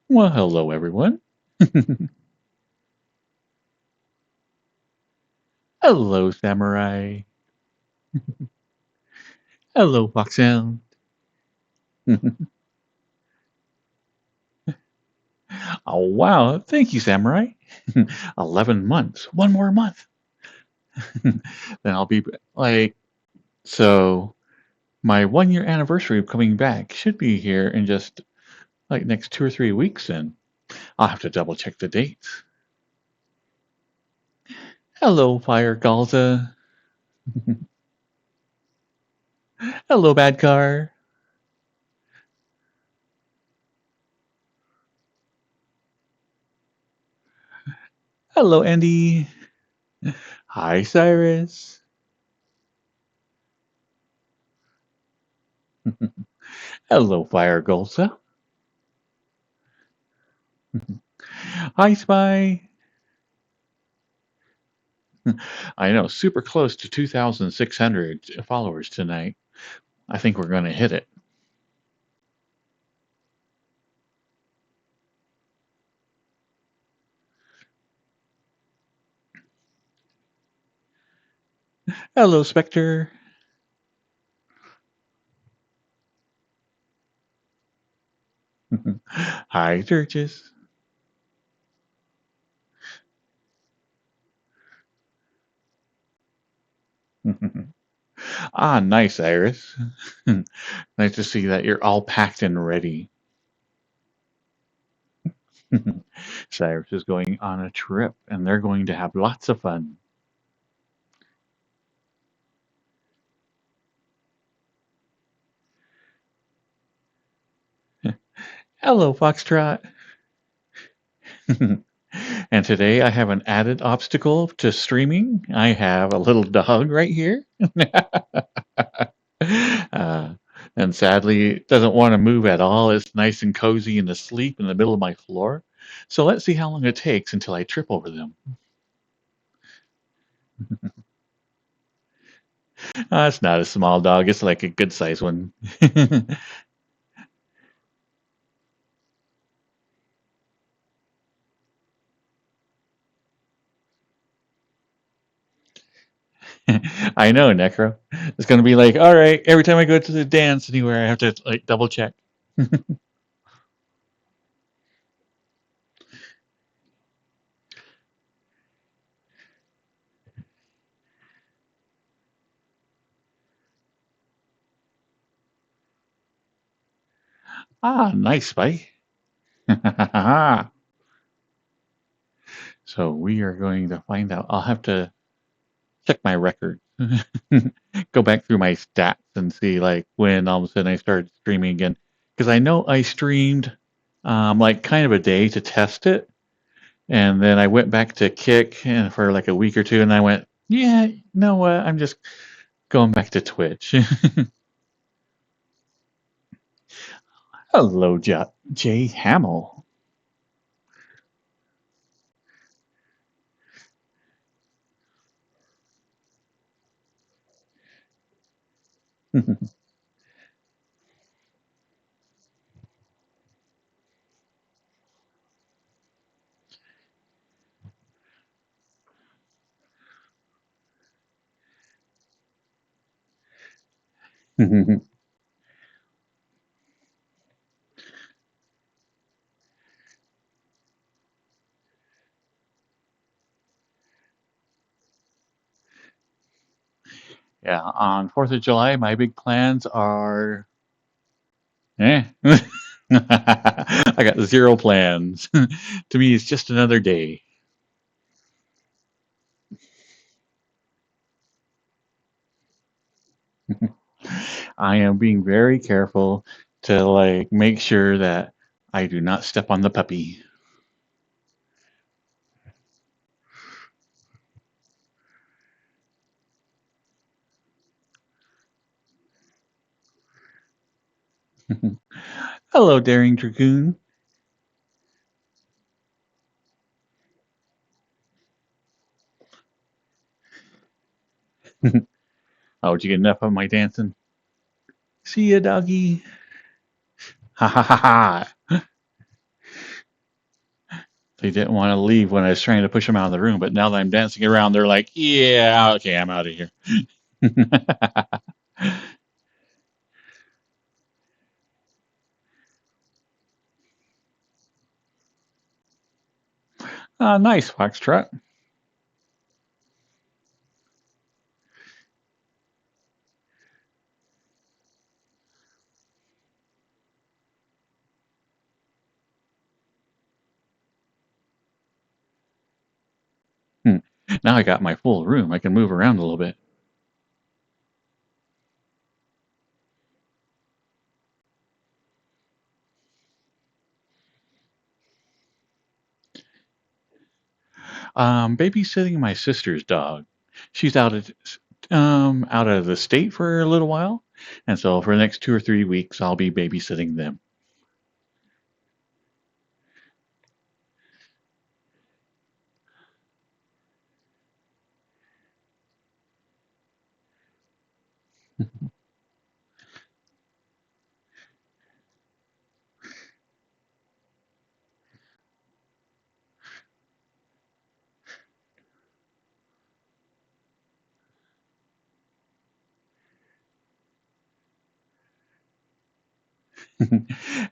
Well, hello, everyone. Hello, Samurai. Hello, Foxhound. Oh, wow. Thank you, Samurai. 11 months. One more month. Then I'll be like, so my 1 year anniversary of coming back should be here in just like next 2 or 3 weeks. And I'll have to double check the dates. Hello, Fire Galza. Hello, Bad Car. Hello, Andy. Hi, Cyrus. Hello, Fire Galza. Hi, Spy. I know, super close to 2,600 followers tonight. I think we're going to hit it. Hello, Spectre. Hi, Churches. Ah, nice, Iris. Nice to see that you're all packed and ready. Cyrus is going on a trip, and they're going to have lots of fun. Hello, Foxtrot. And today I have an added obstacle to streaming. I have a little dog right here. uh, and sadly, it doesn't want to move at all. It's nice and cozy and asleep in the middle of my floor. So let's see how long it takes until I trip over them. It's not a small dog. It's like a good sized one. I know, Necro. It's going to be like, all right, every time I go to the dance anywhere, I have to like double check. Ah, nice, Spike. So we are going to find out. I'll have to check my record. Go back through my stats and see like when all of a sudden I started streaming again. Because I know I streamed like kind of a day to test it. And then I went back to Kick and for like a week or two and I went, yeah, you know what? I'm just going back to Twitch. Hello, Jay Hamill. Yeah, on 4th of July, my big plans are eh. I got zero plans. To me, it's just another day. I am being very careful to like make sure that I do not step on the puppy. Hello, Daring Dragoon. Oh, did you get enough of my dancing? See ya, doggy. Ha ha ha ha. They didn't want to leave when I was trying to push them out of the room, but now that I'm dancing around, they're like, "Yeah, okay, I'm out of here." Nice, Foxtrot. Hmm. Now I got my full room. I can move around a little bit. Babysitting my sister's dog. She's out of the state for a little while, and so for the next 2 or 3 weeks, I'll be babysitting them.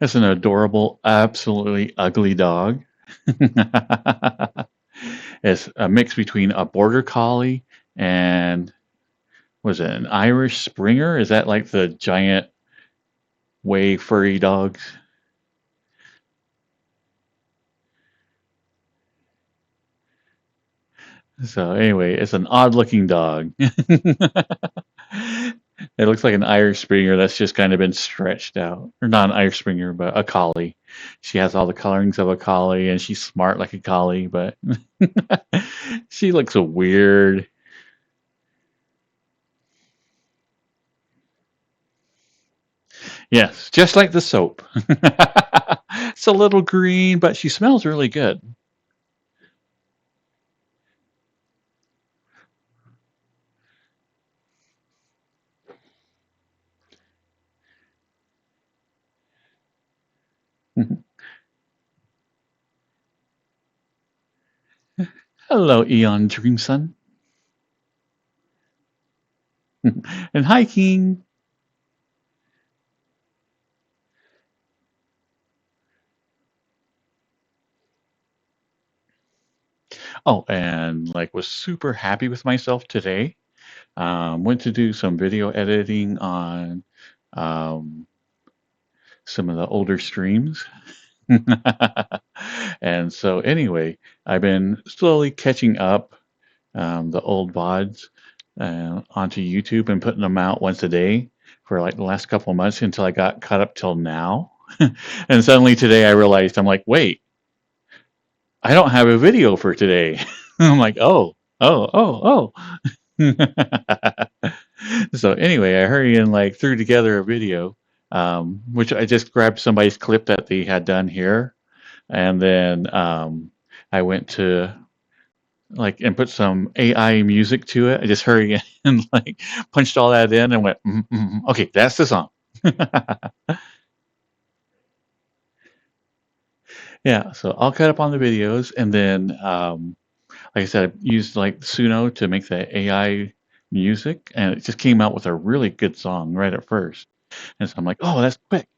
It's an adorable, absolutely ugly dog. It's a mix between a border collie and was it an Irish Springer? Is that like the giant, way furry dogs? So anyway, it's an odd-looking dog. It looks like an Irish Springer that's just kind of been stretched out. Or not an Irish Springer, but a collie. She has all the colorings of a collie and she's smart like a collie, but she looks weird. Yes, just like the soap. It's a little green, but she smells really good. Hello, Eon Dreamson. And hi, King. Oh, and like was super happy with myself today. Went to do some video editing on um, some of the older streams. And so anyway, I've been slowly catching up the old VODs onto YouTube and putting them out once a day for like the last couple of months until I got caught up till now. And suddenly today I realized I'm like, wait, I don't have a video for today. I'm like, oh. So anyway, I hurried and like threw together a video, which I just grabbed somebody's clip that they had done here, and then I went to like and put some AI music to it. I just hurried and like punched all that in and went, okay, that's the song. Yeah, so I'll cut up on the videos, and then like I said, I used like Suno to make the AI music, and it just came out with a really good song right at first. And so I'm like, oh, that's quick.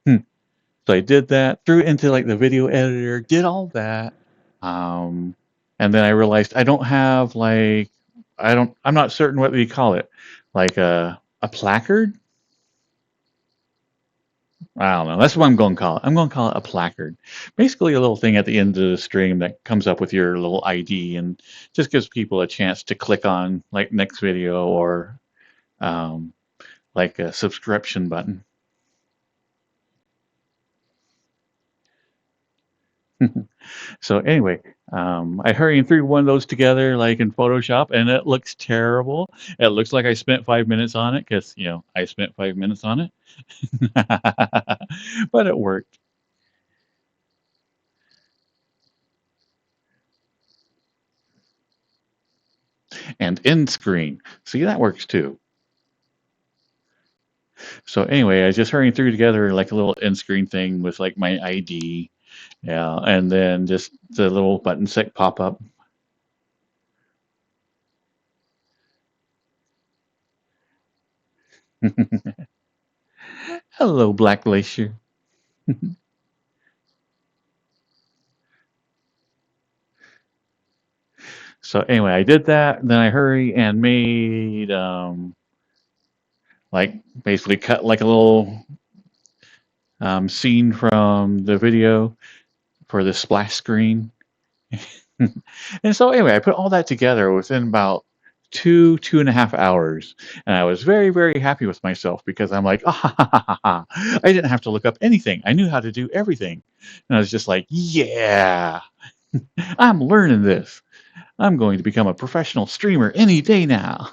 So I did that, threw it into like the video editor, did all that. Um, and then I realized I don't have like, I'm not certain what we call it, like a placard. I don't know. That's what I'm going to call it. I'm going to call it a placard. Basically, a little thing at the end of the stream that comes up with your little ID and just gives people a chance to click on like next video or um, like a subscription button. So anyway, I hurried through one of those together like in Photoshop, and it looks terrible. It looks like I spent 5 minutes on it because I spent 5 minutes on it, but it worked. And end screen, see that works too. So anyway, I just hurried through together like a little end screen thing with like my ID, Yeah, and then just the little button sick pop up. Hello, Black Glacier. So anyway, I did that. Then I hurry and made like basically cut like a little scene from the video for the splash screen. And so anyway, I put all that together within about 2.5 hours, and I was very, very happy with myself because I'm like, I didn't have to look up anything. I knew how to do everything, and I was just like, yeah, I'm learning this. I'm going to become a professional streamer any day now.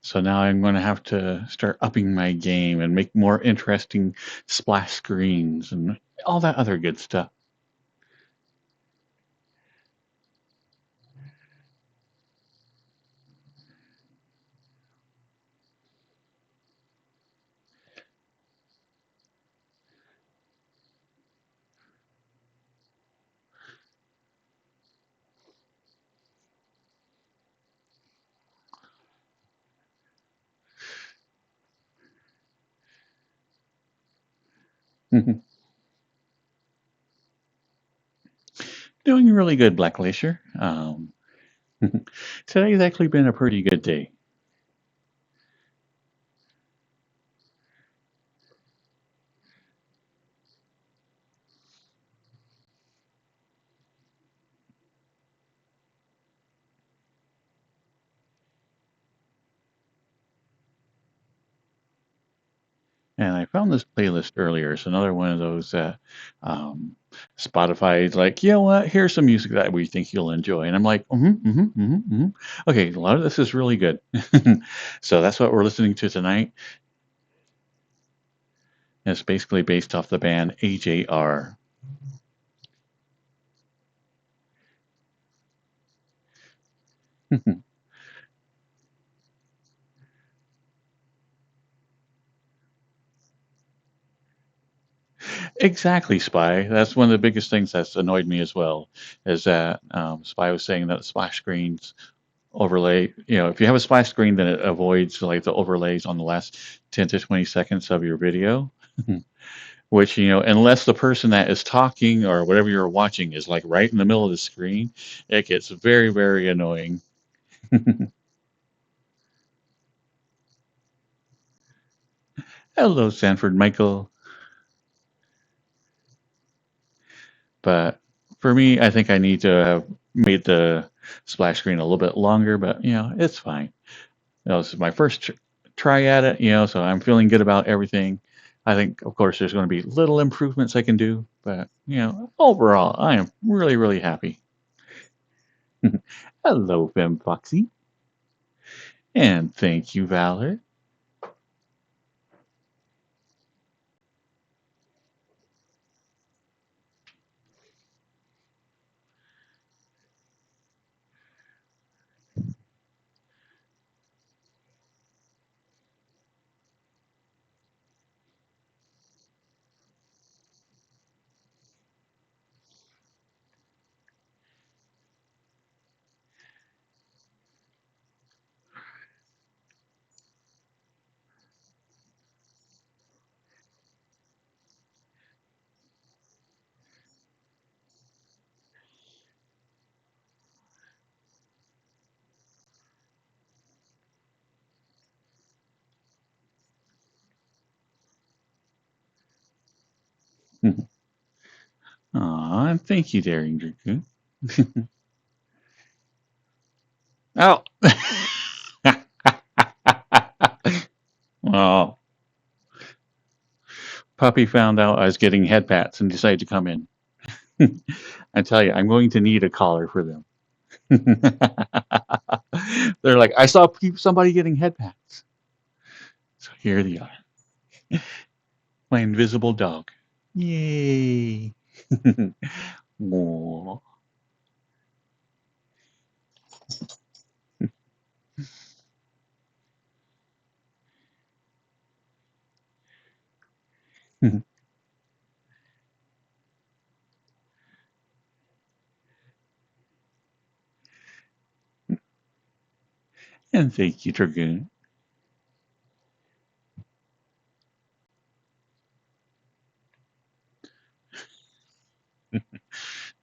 So now I'm going to have to start upping my game and make more interesting splash screens and all that other good stuff. Doing really good, Black Glacier. Today's actually been a pretty good day. And I found this playlist earlier. It's another one of those that um, Spotify's like, you know what? Here's some music that we think you'll enjoy. And I'm like, okay, a lot of this is really good. So that's what we're listening to tonight. It's basically based off the band AJR. Exactly, Spy. That's one of the biggest things that's annoyed me as well, is that Spy was saying that splash screens overlay, if you have a splash screen, then it avoids like the overlays on the last 10 to 20 seconds of your video, which, unless the person that is talking or whatever you're watching is like right in the middle of the screen, it gets very, very annoying. Hello, Sanford Michael. But for me, I think I need to have made the splash screen a little bit longer, but it's fine. This is my first try at it, so I'm feeling good about everything. I think, of course, there's going to be little improvements I can do, but overall, I am really, really happy. Hello, Fem Foxy, and thank you, Valor. Aw, thank you, Daring Dragoon. Oh, oh, Puppy found out I was getting head pats and decided to come in. I tell you, I'm going to need a collar for them. They're like, I saw somebody getting head pats. So here they are. My invisible dog. Yay! Aw. And thank you, Dragoon.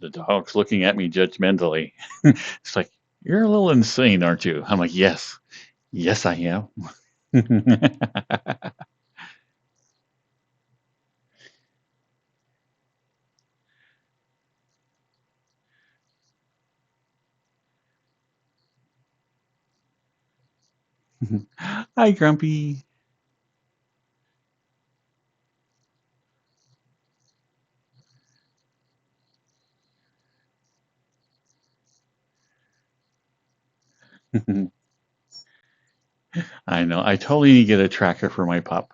The dog's looking at me judgmentally. It's like, you're a little insane, aren't you? I'm like, yes. Yes, I am. Hi, Grumpy. I know. I totally need to get a tracker for my pup.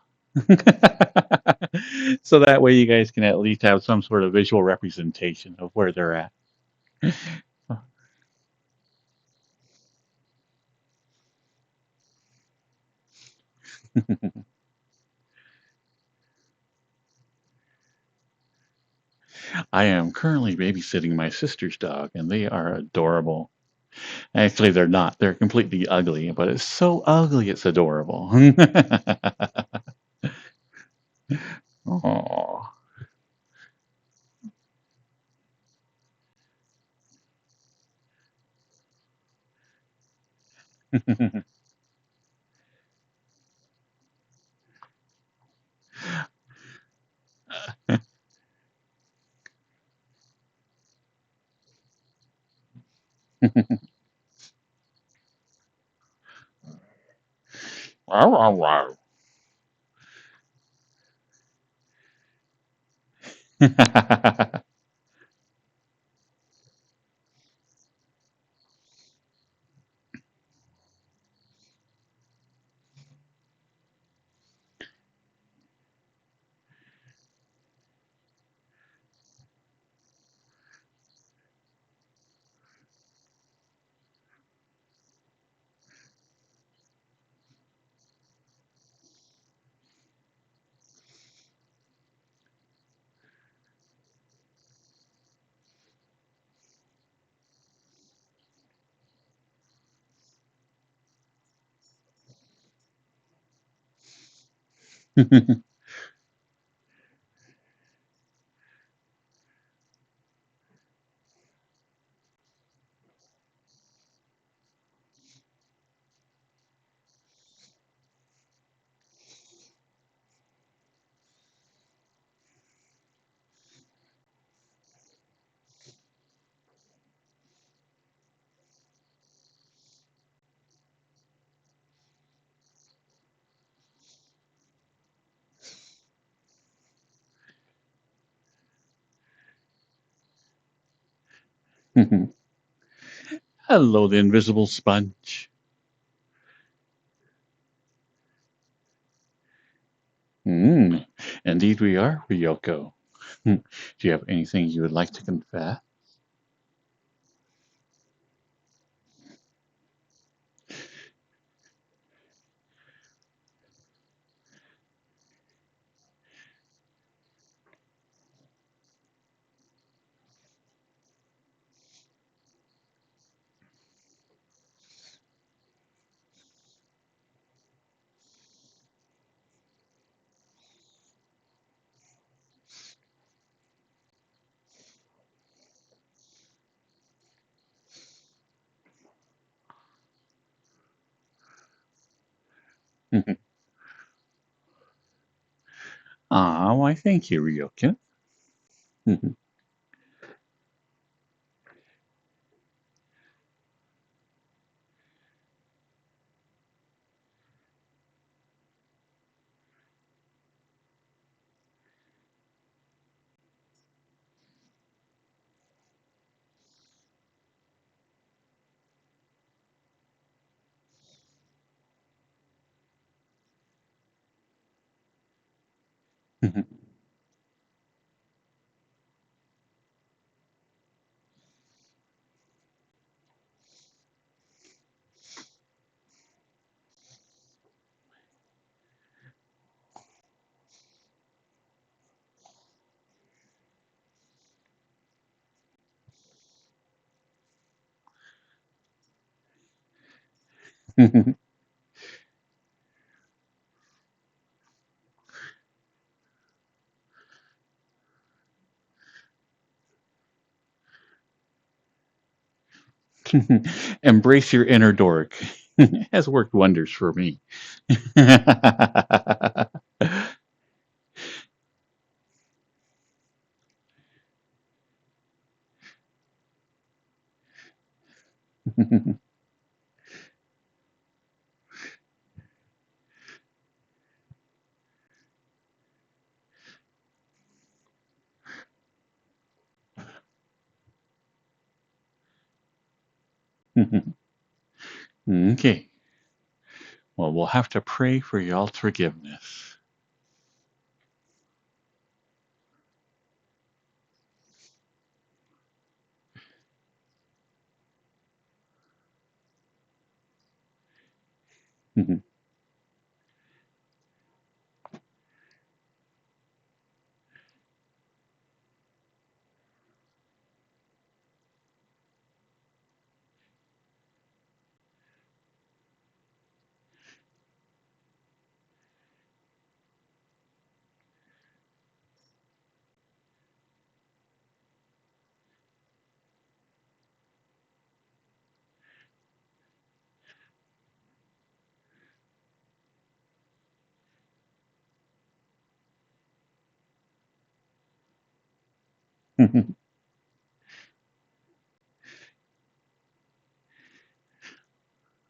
So that way you guys can at least have some sort of visual representation of where they're at. I am currently babysitting my sister's dog, and they are adorable. Actually, they're not. They're completely ugly, but it's so ugly, it's adorable. Aw. Wow, wow, wow. Hello, the invisible sponge. Mm, indeed, we are, Ryoko. Do you have anything you would like to confess? Ah, why, thank you, Ryoko. Embrace your inner dork. Has worked wonders for me. Okay. Well, we'll have to pray for y'all's forgiveness.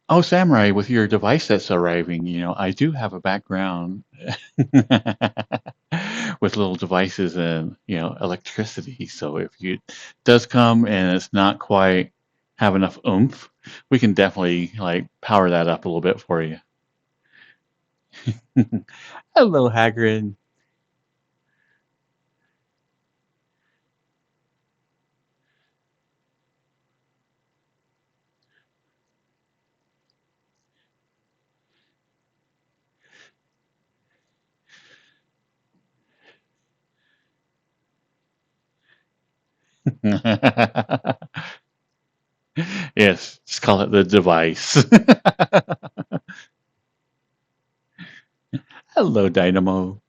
Oh, Samurai, with your device that's arriving, I do have a background with little devices and, electricity. So if it does come and it's not quite have enough oomph, we can definitely like power that up a little bit for you. Hello, Hagrid. Yes, just call it the device. Hello, Dynamo.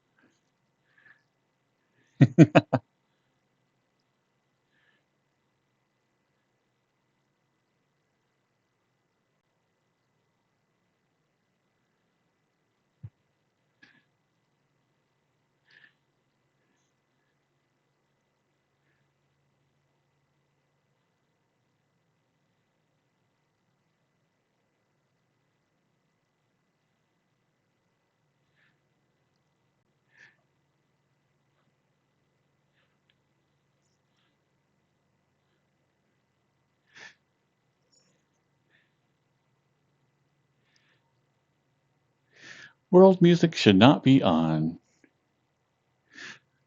World music should not be on.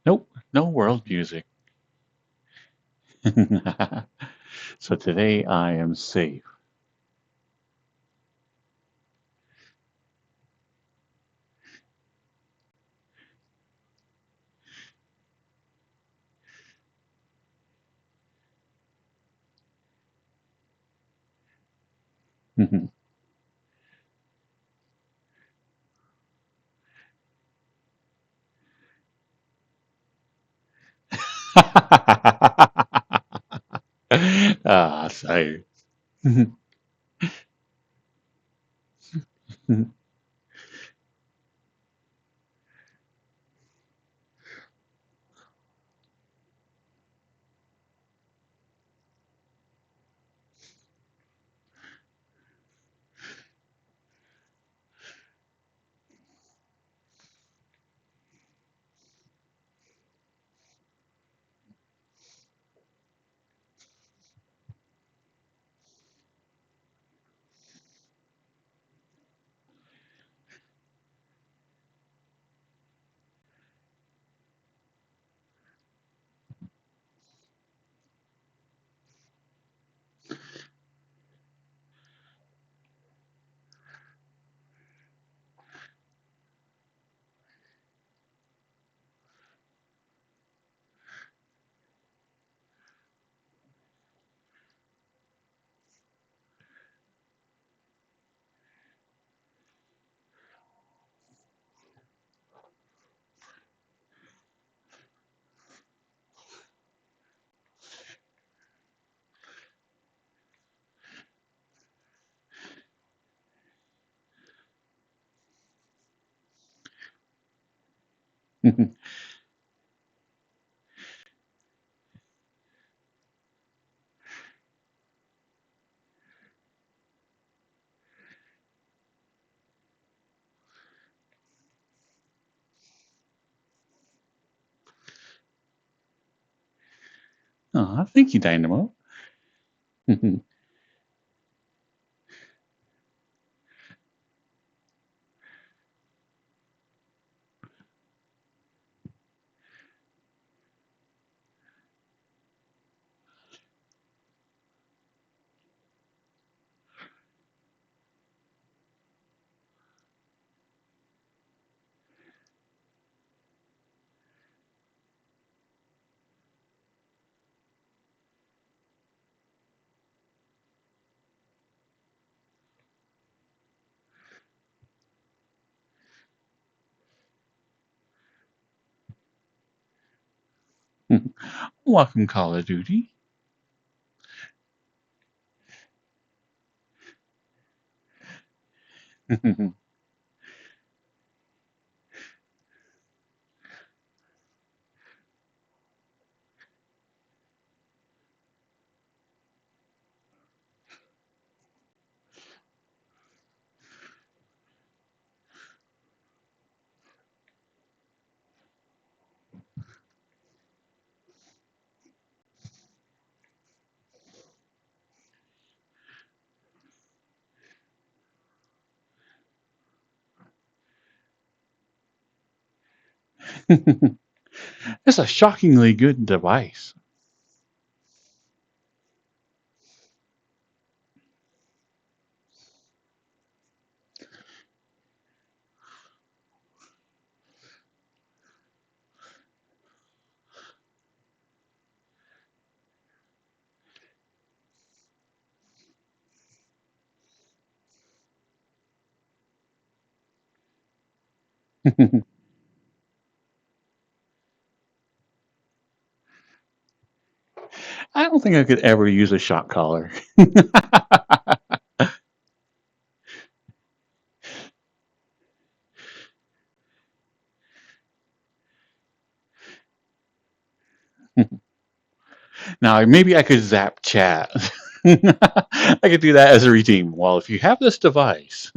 Nope, no world music. So today I am safe. Sorry. Aw, thank you, Dynamo. Welcome, Call of Duty. It's a shockingly good device. I don't think I could ever use a shock collar. Now, maybe I could zap chat. I could do that as a routine. Well, if you have this device,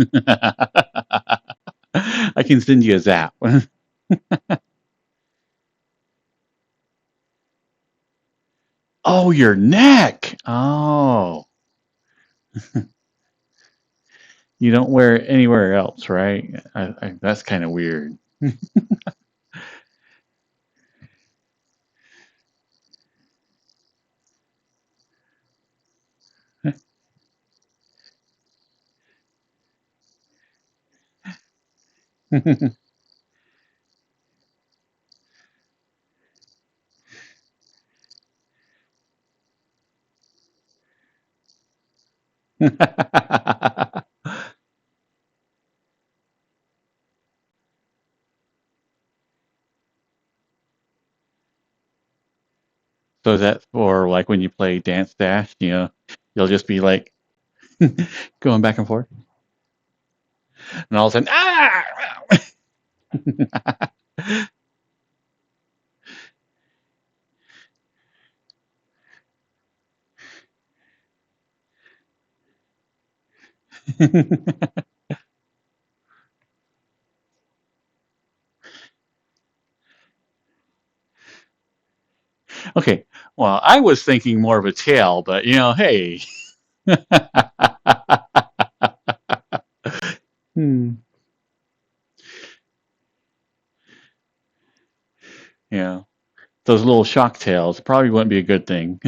I can send you a zap. Oh, your neck. Oh, you don't wear it anywhere else, right? That's kind of weird. So is that for like when you play Dance Dash, you'll just be like going back and forth, and all of a sudden, ah! Okay, well, I was thinking more of a tail, but hey. Hmm. Yeah, those little shock tails probably wouldn't be a good thing.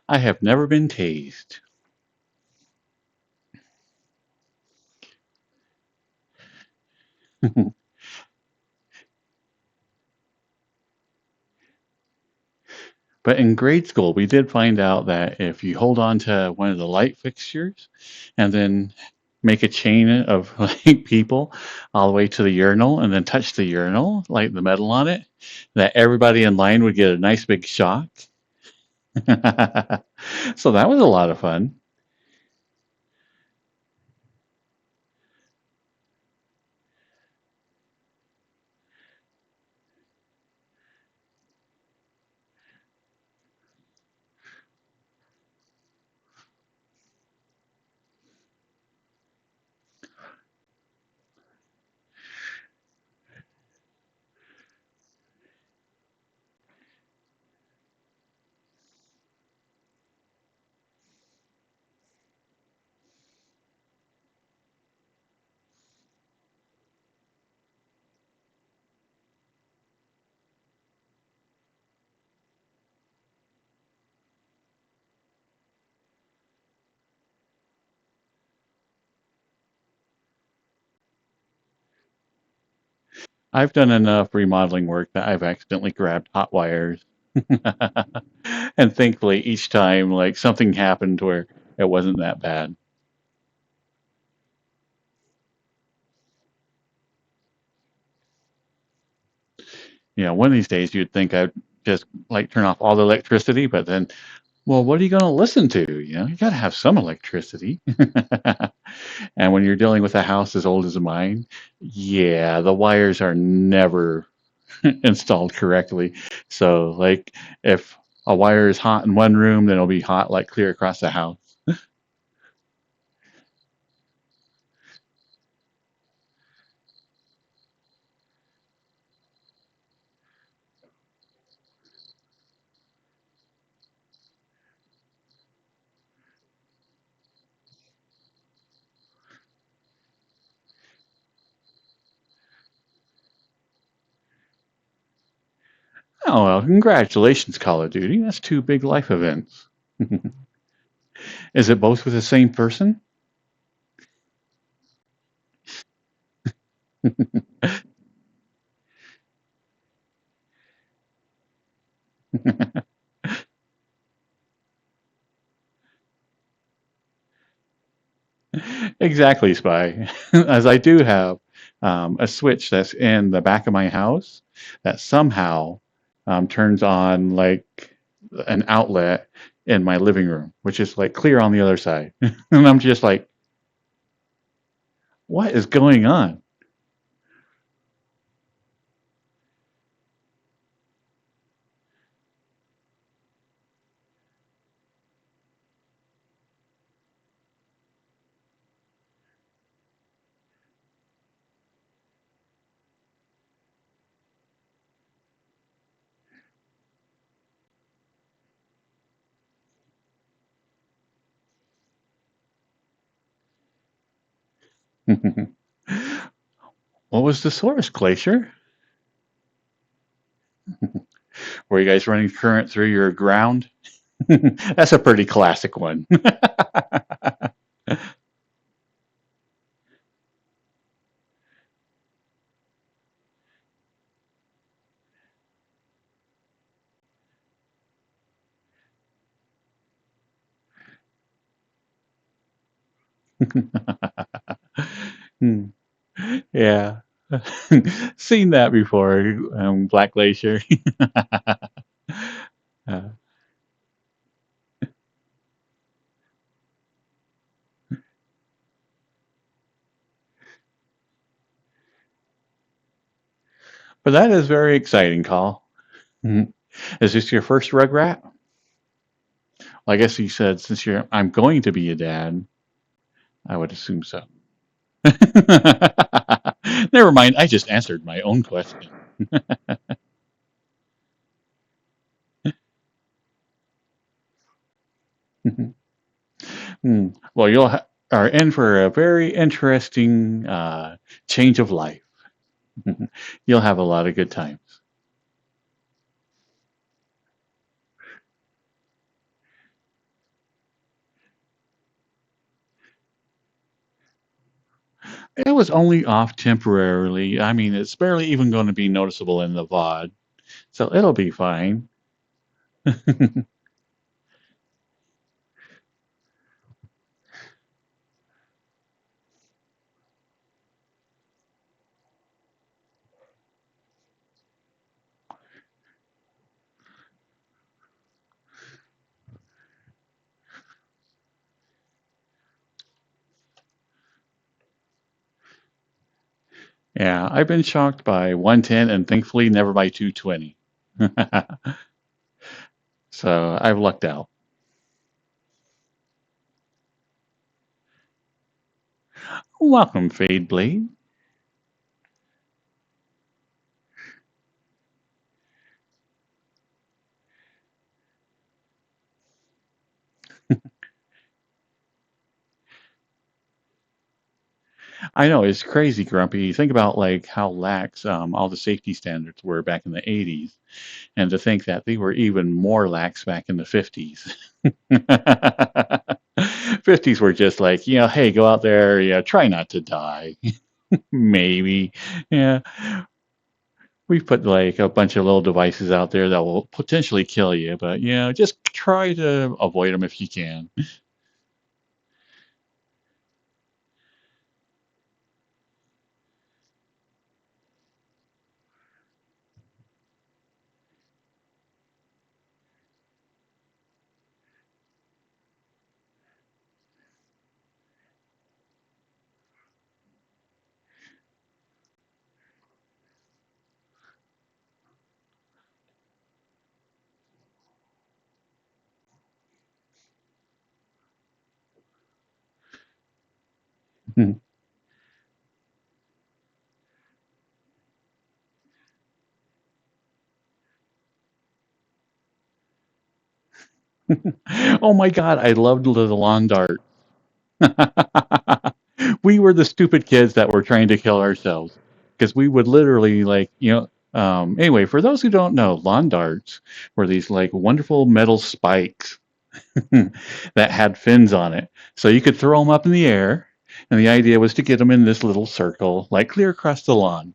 I have never been tased. But in grade school, we did find out that if you hold on to one of the light fixtures and then make a chain of like people all the way to the urinal and then touch the urinal, like the metal on it, that everybody in line would get a nice big shock. So that was a lot of fun. I've done enough remodeling work that I've accidentally grabbed hot wires. And thankfully, each time, like something happened where it wasn't that bad. One of these days you'd think I'd just like turn off all the electricity, but then, well, what are you going to listen to? You got to have some electricity. And when you're dealing with a house as old as mine, yeah, the wires are never installed correctly. So, like, if a wire is hot in one room, then it'll be hot like clear across the house. Oh, well, congratulations, Call of Duty. That's two big life events. Is it both with the same person? Exactly, Spy. As I do have a switch that's in the back of my house that somehow turns on like an outlet in my living room, which is like clear on the other side. And I'm just like, what is going on? What was the source, Glacier? Were you guys running current through your ground? That's a pretty classic one. Hmm. Yeah. Seen that before, Black Glacier. Uh, but that is very exciting, Call. Mhm. Is this your first Rugrat? Well, I guess you said since I'm going to be a dad, I would assume so. Never mind, I just answered my own question. Well, are in for a very interesting change of life. You'll have a lot of good times. It was only off temporarily. I mean, it's barely even going to be noticeable in the VOD, so it'll be fine. Yeah, I've been shocked by 110 and thankfully never by 220. So I've lucked out. Welcome, Fade Blade. I know it's crazy, Grumpy. You think about like how lax all the safety standards were back in the 80s, and to think that they were even more lax back in the 50s. 50s were just like, hey, go out there, try not to die. Maybe. Yeah. We've put like a bunch of little devices out there that will potentially kill you, but just try to avoid them if you can. Oh my God, I loved the lawn dart. We were the stupid kids that were trying to kill ourselves because we would literally anyway, for those who don't know, lawn darts were these like wonderful metal spikes that had fins on it. So you could throw them up in the air, and the idea was to get them in this little circle, like clear across the lawn.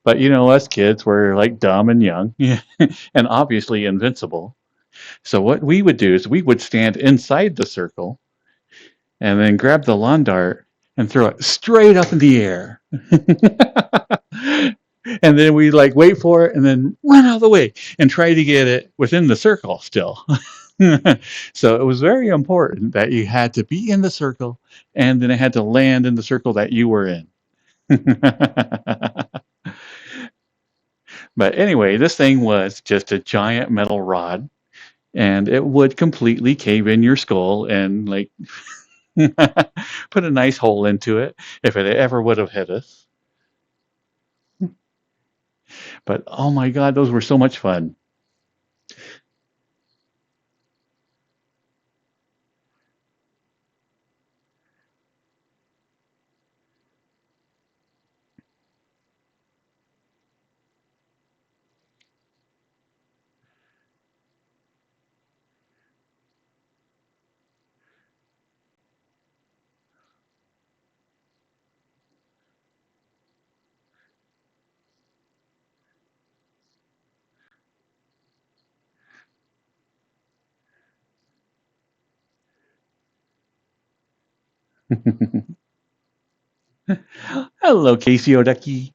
But us kids were like dumb and young, and obviously invincible. So what we would do is we would stand inside the circle and then grab the lawn dart and throw it straight up in the air. And then we like wait for it and then run out of the way and try to get it within the circle still. So it was very important that you had to be in the circle and then it had to land in the circle that you were in. But anyway, this thing was just a giant metal rod and it would completely cave in your skull and like put a nice hole into it if it ever would have hit us. But oh my God, those were so much fun. Hello, Casey Odeki.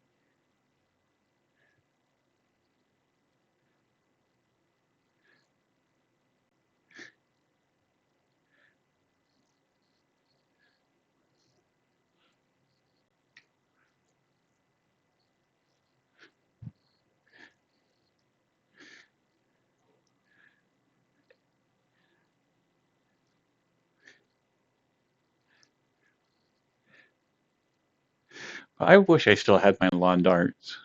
I wish I still had my lawn darts.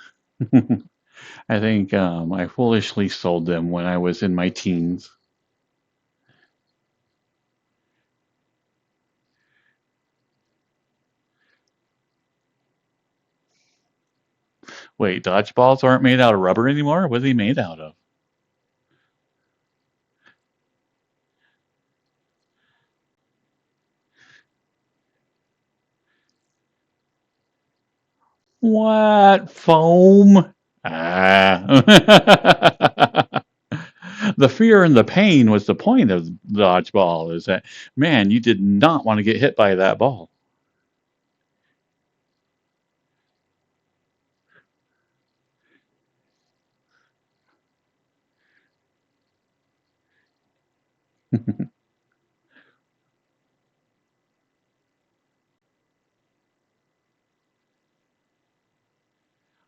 I think I foolishly sold them when I was in my teens. Wait, dodgeballs aren't made out of rubber anymore? What are they made out of? What? Foam? Ah. The fear and the pain was the point of dodgeball, is that, man, you did not want to get hit by that ball.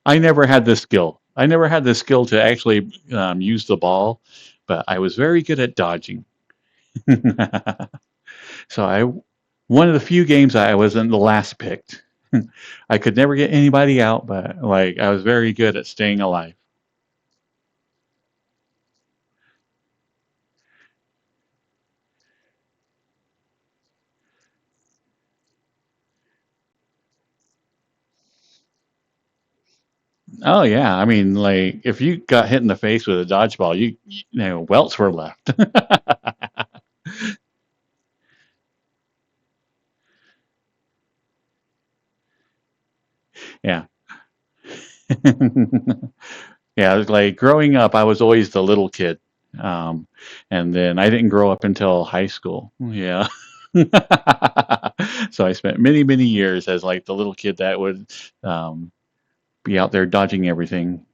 I never had the skill. I never had the skill to actually use the ball, but I was very good at dodging. So one of the few games I wasn't the last picked. I could never get anybody out, but like I was very good at staying alive. Oh yeah, I mean, like if you got hit in the face with a dodgeball, you know welts were left. Yeah. Yeah, it was like growing up, I was always the little kid. Um, and then I didn't grow up until high school. Yeah. So I spent many, many years as like the little kid that would um, be out there dodging everything.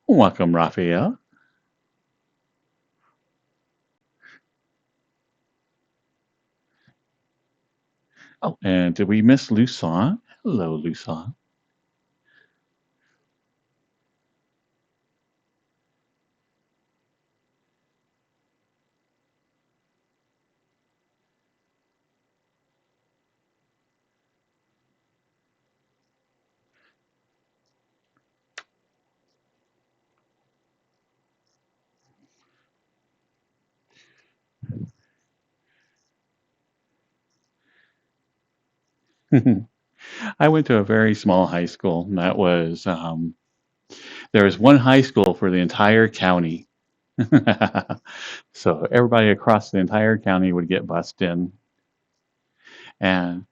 Welcome, Raphael. Oh, and did we miss Luson? Hello, Luson. I went to a very small high school. And that was there was one high school for the entire county. So everybody across the entire county would get bused in, and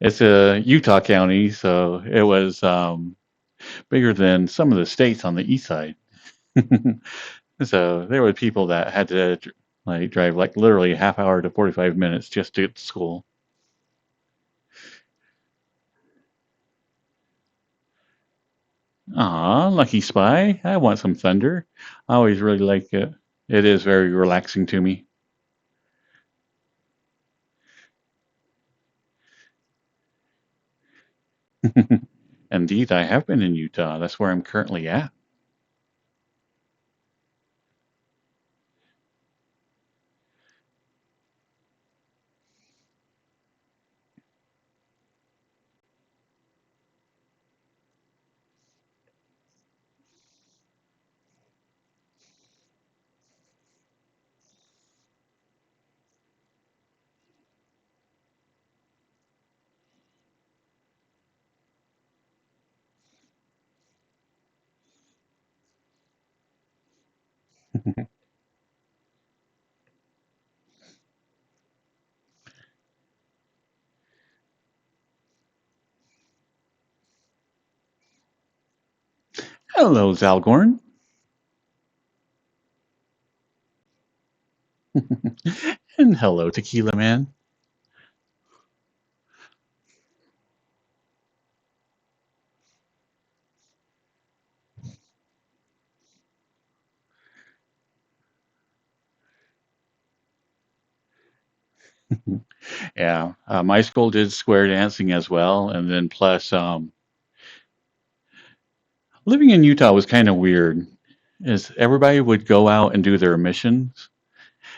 it's a Utah county, so it was bigger than some of the states on the east side. So there were people that had to like drive like literally a half hour to 45 minutes just to get to school. Aw, Lucky Spy. I want some thunder. I always really like it. It is very relaxing to me. Indeed, I have been in Utah. That's where I'm currently at. Hello, Zalgorn. And hello, Tequila Man. Yeah, my school did square dancing as well, and then plus, living in Utah was kind of weird. Is everybody would go out and do their missions,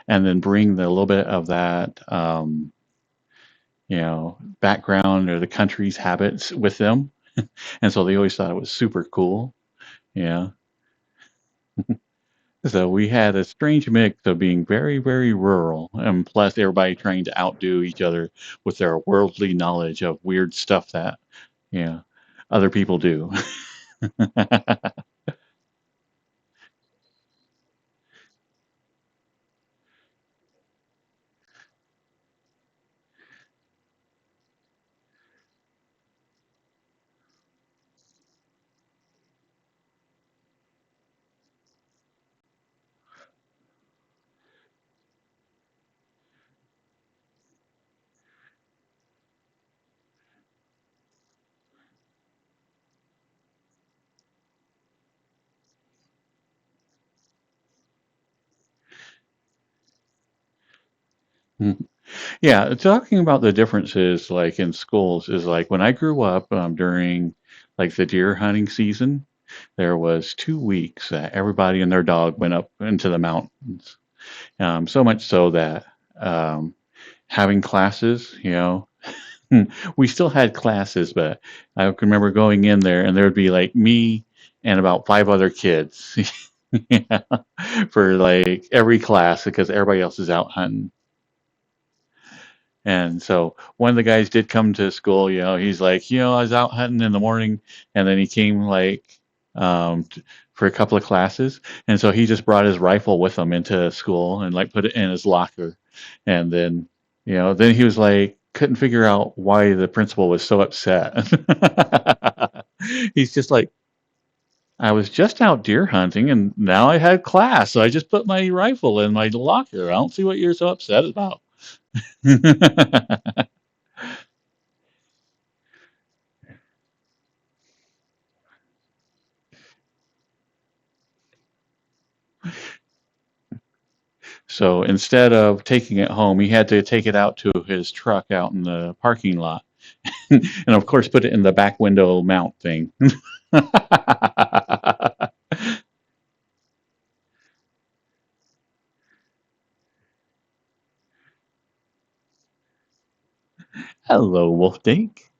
and then bring the little bit of that, background or the country's habits with them, and so they always thought it was super cool. Yeah, so we had a strange mix of being very, very rural, and plus everybody trying to outdo each other with their worldly knowledge of weird stuff that, yeah, other people do. Yeah, talking about the differences like in schools is like when I grew up during like the deer hunting season, there was 2 weeks that everybody and their dog went up into the mountains. So much so that um, having classes, we still had classes, but I can remember going in there and there would be like me and about five other kids yeah, for like every class because everybody else is out hunting. And so one of the guys did come to school, he's like, I was out hunting in the morning and then he came like for a couple of classes. And so he just brought his rifle with him into school and like put it in his locker. And then he was like, couldn't figure out why the principal was so upset. He's just like, I was just out deer hunting and now I had class. So I just put my rifle in my locker. I don't see what you're so upset about. So instead of taking it home, he had to take it out to his truck out in the parking lot. And of course, put it in the back window mount thing. Hello, Wolf Dink.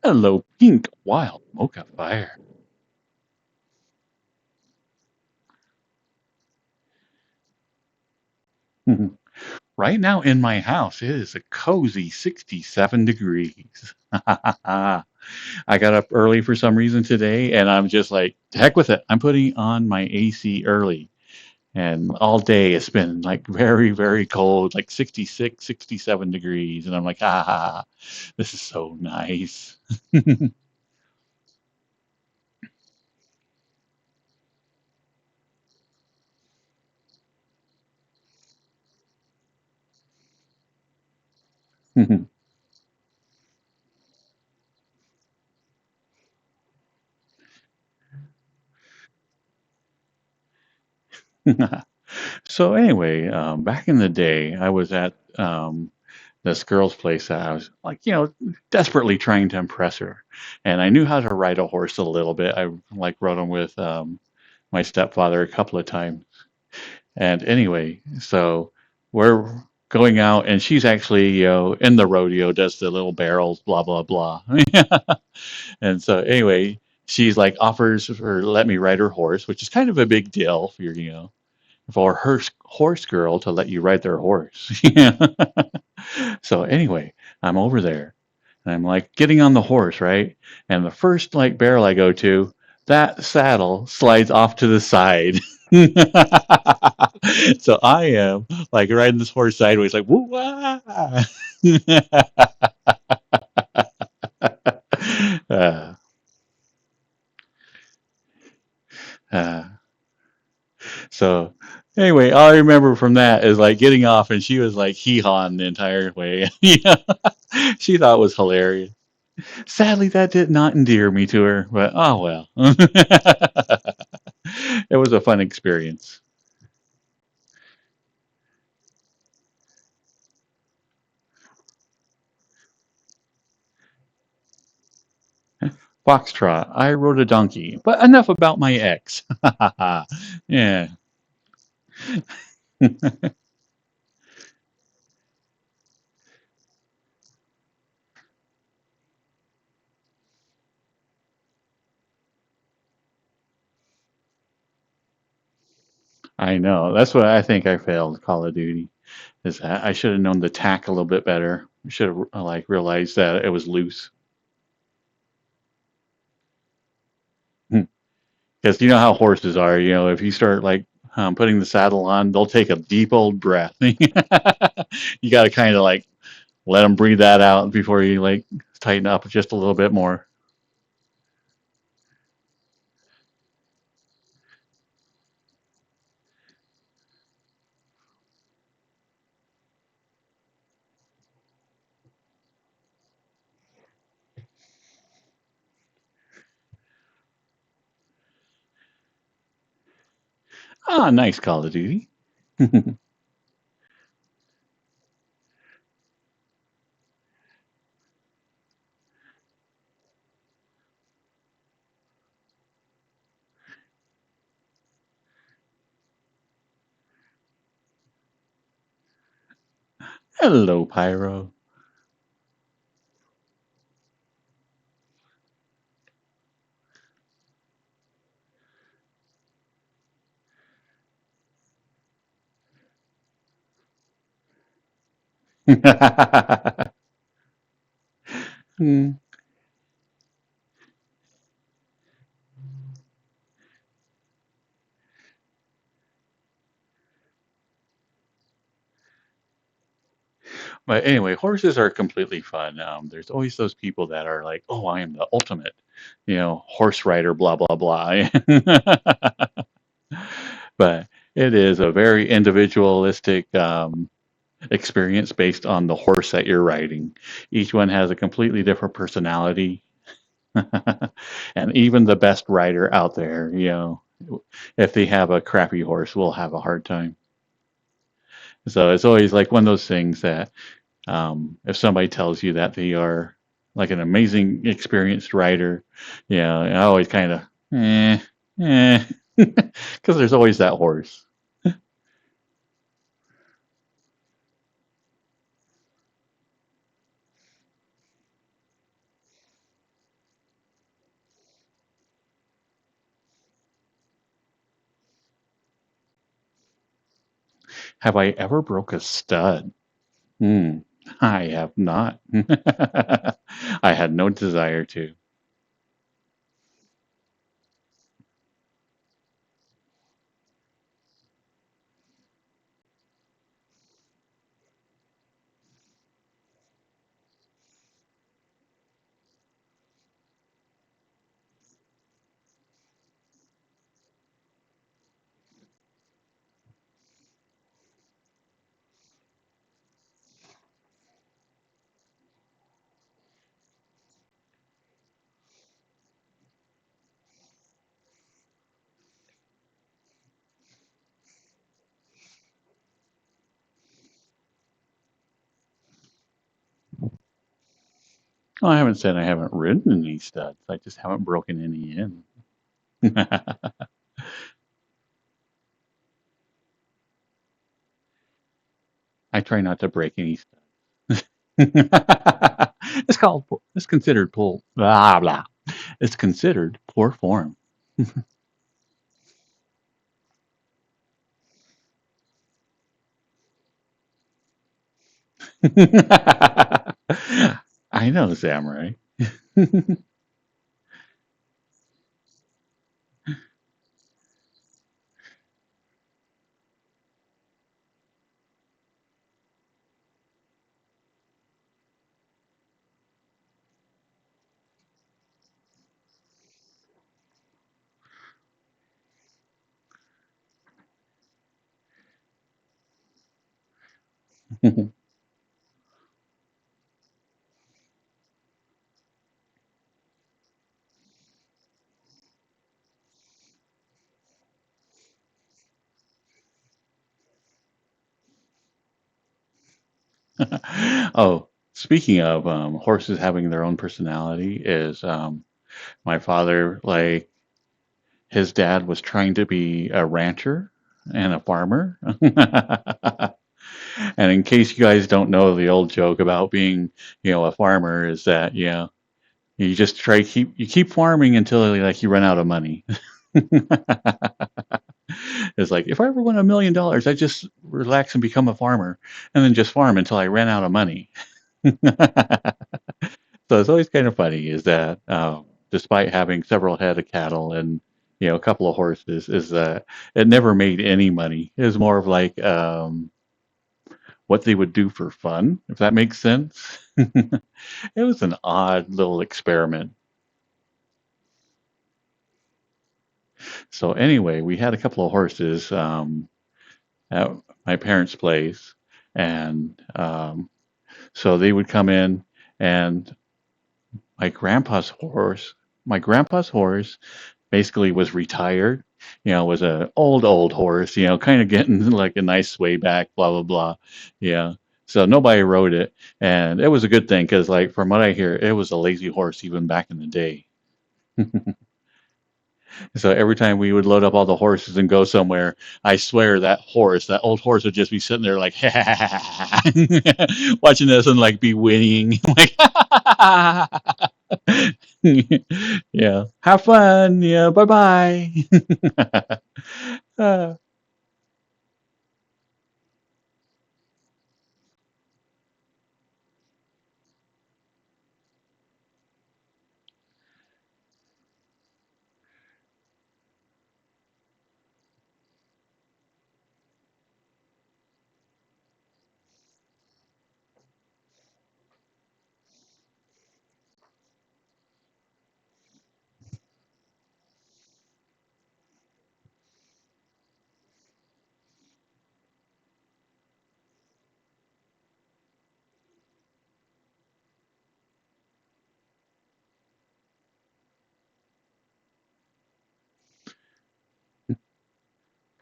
Hello, Pink Wild Mocha Fire. Right now in my house, it is a cozy 67 degrees. I got up early for some reason today, and I'm just like, heck with it. I'm putting on my AC early. And all day it's been like very, very cold, like 66, 67 degrees. And I'm like, this is so nice. So anyway, back in the day, I was at this girl's place that I was like, desperately trying to impress her. And I knew how to ride a horse a little bit. I like rode him with my stepfather a couple of times. And anyway, so we're going out, and she's actually, in the rodeo, does the little barrels, blah blah blah. And so anyway, she's like offers or let me ride her horse, which is kind of a big deal for for her horse girl to let you ride their horse. Yeah. So anyway, I'm over there and I'm like getting on the horse, right? And the first like barrel I go to, that saddle slides off to the side. So I am like riding this horse sideways, like woo uh, uh, so anyway, all I remember from that is like getting off and she was like hee hawing the entire way. Yeah. She thought it was hilarious. Sadly, that did not endear me to her, but oh well. It was a fun experience. Foxtrot, I rode a donkey, but enough about my ex. Yeah. I know. That's what I think I failed Call of Duty. Is that I should have known the tack a little bit better. Should have like realized that it was loose. Because you know how horses are. You know, if you start like putting the saddle on, they'll take a deep old breath. You got to kind of like let them breathe that out before you like tighten up just a little bit more. Ah, nice Call of Duty. Hello, Pyro. Hmm. But anyway, horses are completely fun. There's always those people that are like, "Oh, I am the ultimate, horse rider." Blah blah blah. But it is a very individualistic experience based on the horse that you're riding. Each one has a completely different personality, and even the best rider out there, if they have a crappy horse, will have a hard time. So it's always like one of those things that if somebody tells you that they are like an amazing experienced rider, I always kind of because there's always that horse. Have I ever broke a stud? Hmm. I have not. I had no desire to. Well, I haven't said I haven't ridden any studs. I just haven't broken any in. I try not to break any studs. It's considered poor blah blah. It's considered poor form. I know, Samurai. Oh, speaking of horses having their own personality, is My father, like, his dad was trying to be a rancher and a farmer. And in case you guys don't know, the old joke about being, a farmer is that, you just keep farming until like you run out of money. It's like, if I ever win $1 million, I just relax and become a farmer and then just farm until I ran out of money. So it's always kind of funny is that despite having several head of cattle and a couple of horses, is that it never made any money. It was more of like what they would do for fun, if that makes sense. It was an odd little experiment. So anyway, we had a couple of horses at my parents' place, and so they would come in, and my grandpa's horse, my grandpa's horse basically was retired. Was a old horse. Kind of getting like a nice sway back. Blah blah blah. Yeah. So nobody rode it, and it was a good thing because, like, from what I hear, it was a lazy horse even back in the day. So every time we would load up all the horses and go somewhere, I swear that old horse would just be sitting there like, watching us and like be whinnying, like, yeah, have fun, yeah, bye bye. uh,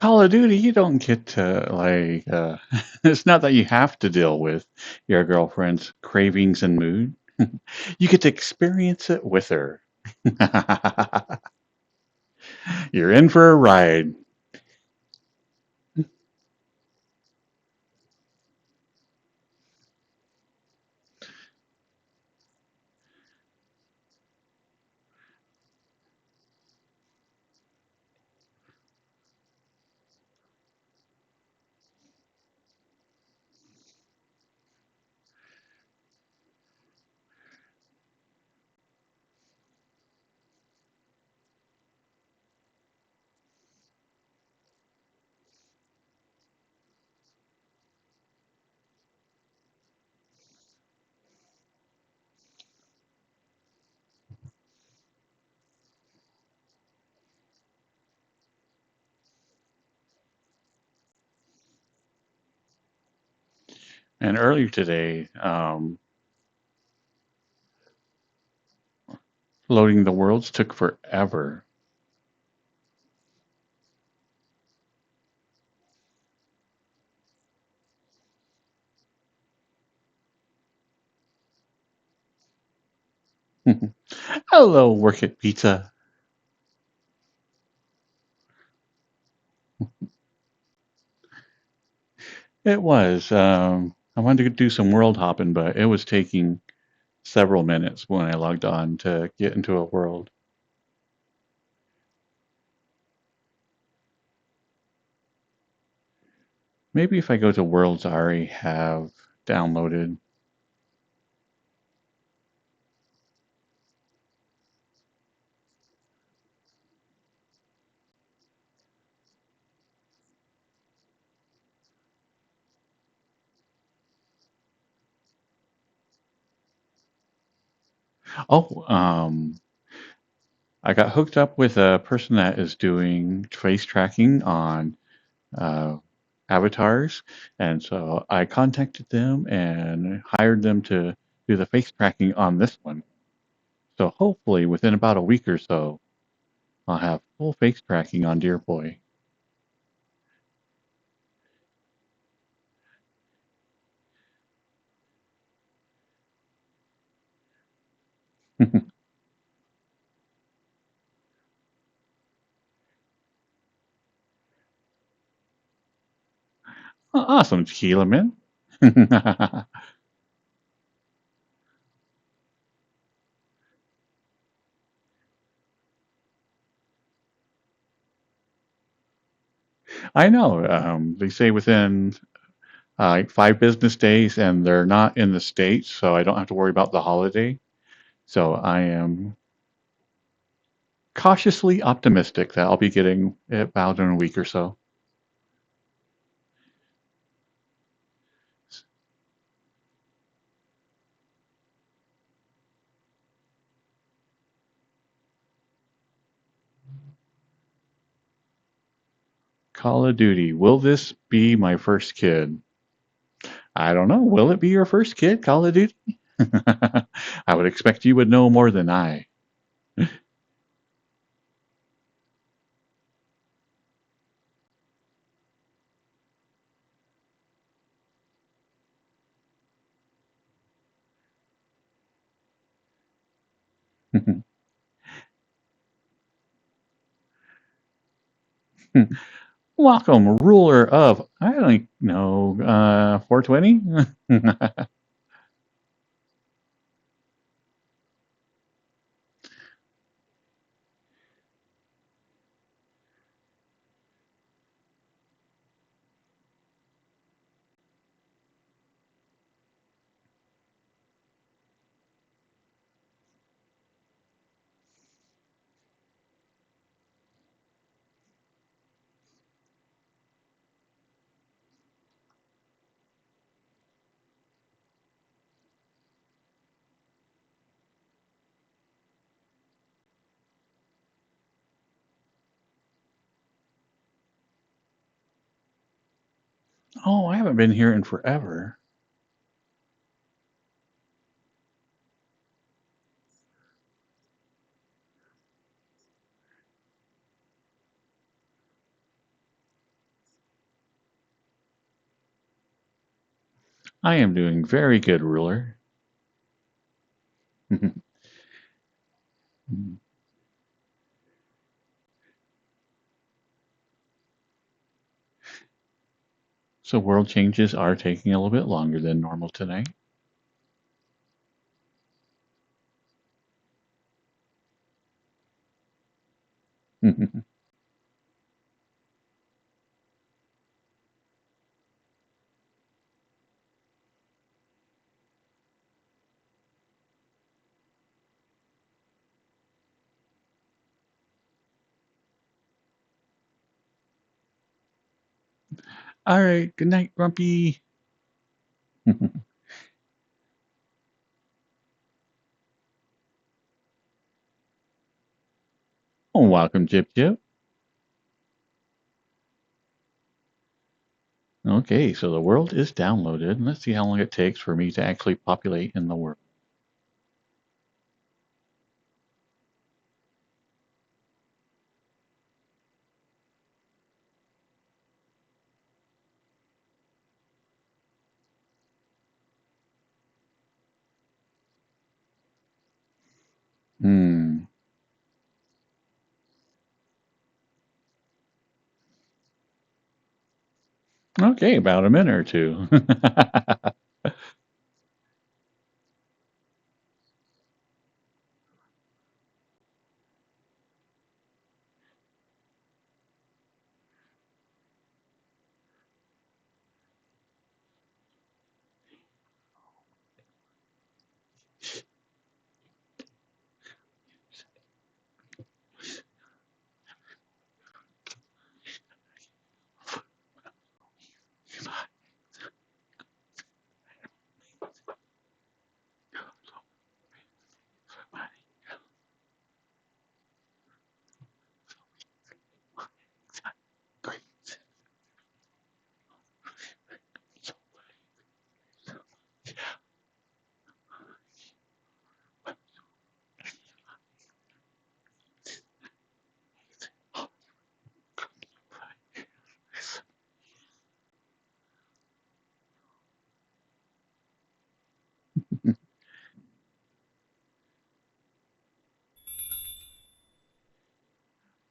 Call of Duty, you don't get to like. It's not that you have to deal with your girlfriend's cravings and mood. You get to experience it with her. You're in for a ride. And earlier today, loading the worlds took forever. Hello, Work It Pizza. It was. I wanted to do some world hopping, but it was taking several minutes when I logged on to get into a world. Maybe if I go to worlds I already have downloaded. Oh, I got hooked up with a person that is doing face tracking on uh, avatars, and so I contacted them and hired them to do the face tracking on this one. So hopefully within about a week or so, I'll have full face tracking on Dear Boy. Awesome, Tequila Man. I know. They say within like 5 business days, and they're not in the States, so I don't have to worry about the holiday. So I am cautiously optimistic that I'll be getting it about in a week or so. Call of Duty. Will this be my first kid? I don't know. Will it be your first kid, Call of Duty? I would expect you would know more than I. Welcome, ruler of, I don't know, 420? Oh, I haven't been here in forever. I am doing very good, ruler. So world changes are taking a little bit longer than normal tonight. All right, good night, Grumpy. Oh, welcome, Jip Jip. Okay, so the world is downloaded. Let's see how long it takes for me to actually populate in the world. Hmm. Okay, about a minute or two.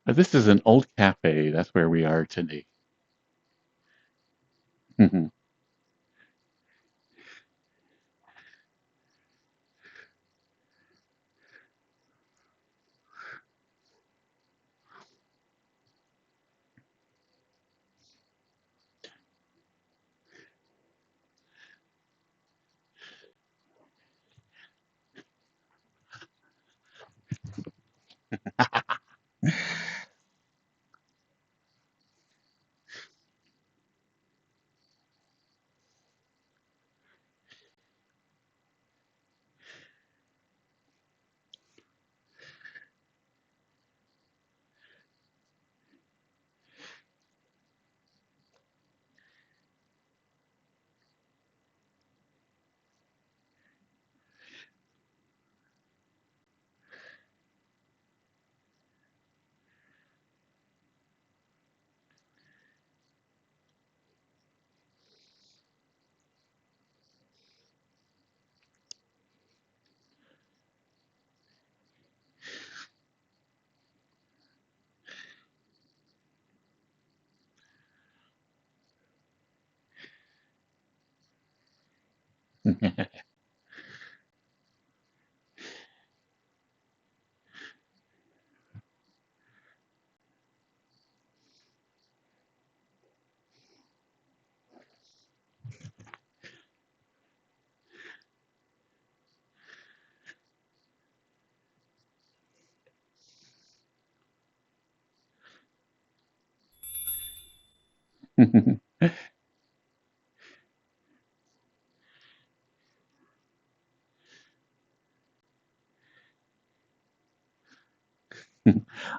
This is an old cafe. That's where we are today.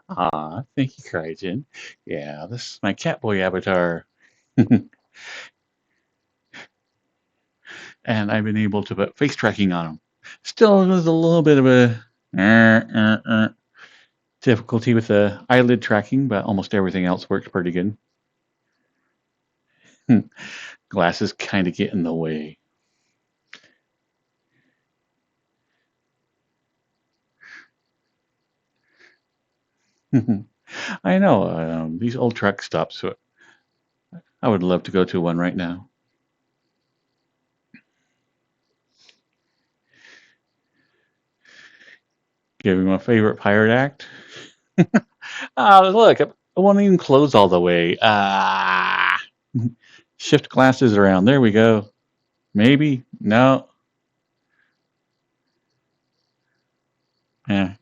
Ah, thank you, Crygen. Yeah, this is my Catboy avatar. And I've been able to put face tracking on him. Still, there's a little bit of a difficulty with the eyelid tracking, but almost everything else works pretty good. Glasses kind of get in the way. I know, these old truck stops, so I would love to go to one right now. Give me my favorite pirate act. Look, it won't even close all the way. Shift glasses around. There we go. Maybe. No. Yeah.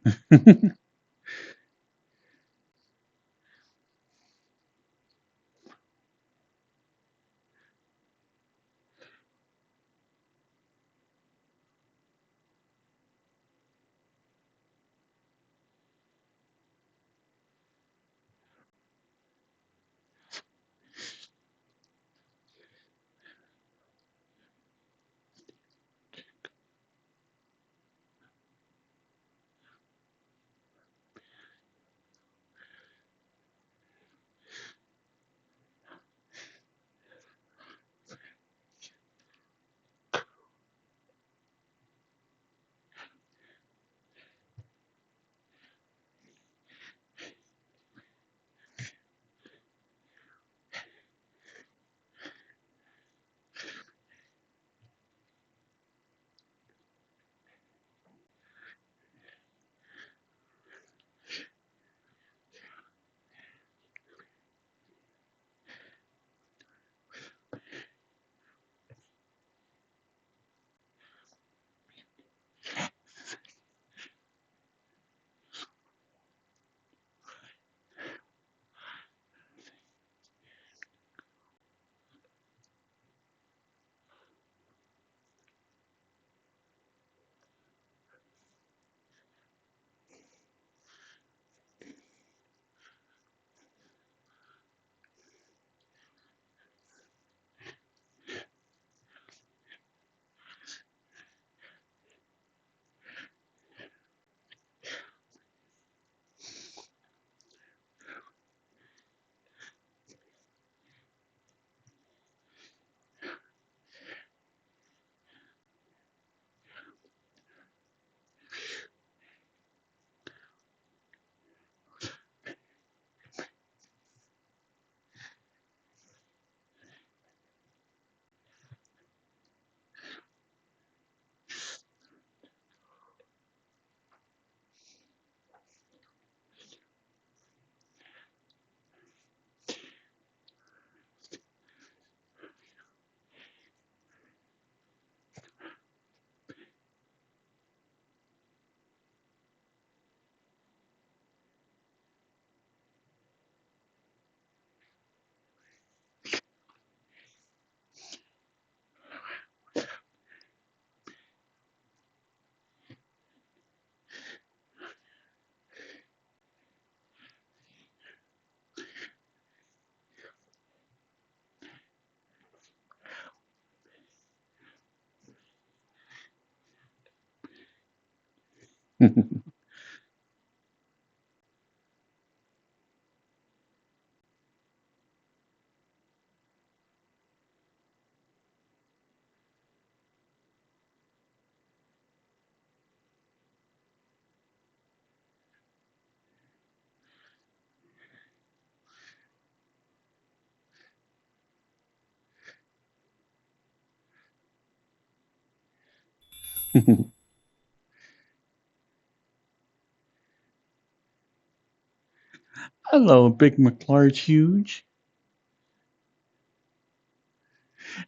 Hello, Big McLarge Huge.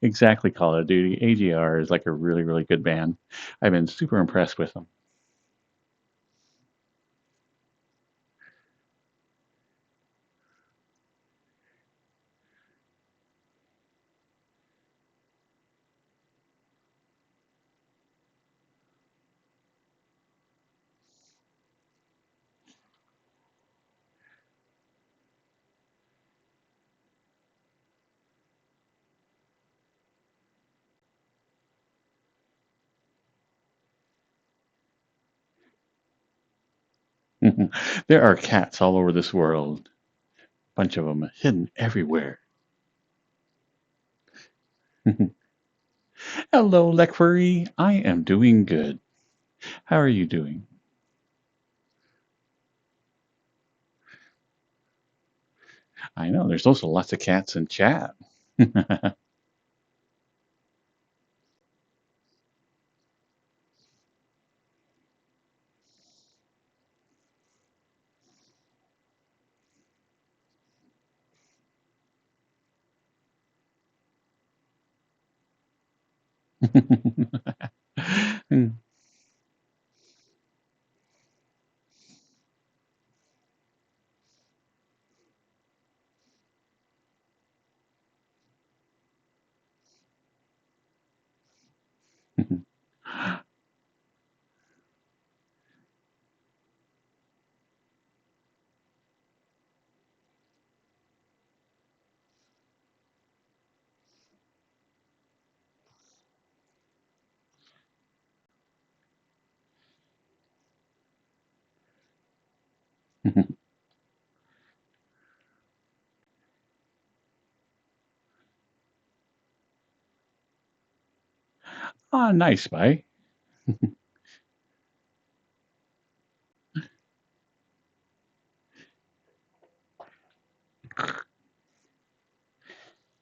Exactly, Call of Duty. AGR is like a really, really good band. I've been super impressed with them. There are cats all over this world. Bunch of them hidden everywhere. Hello, Lekfurry. I am doing good. How are you doing? I know there's also lots of cats in chat. Ah, nice, Spy.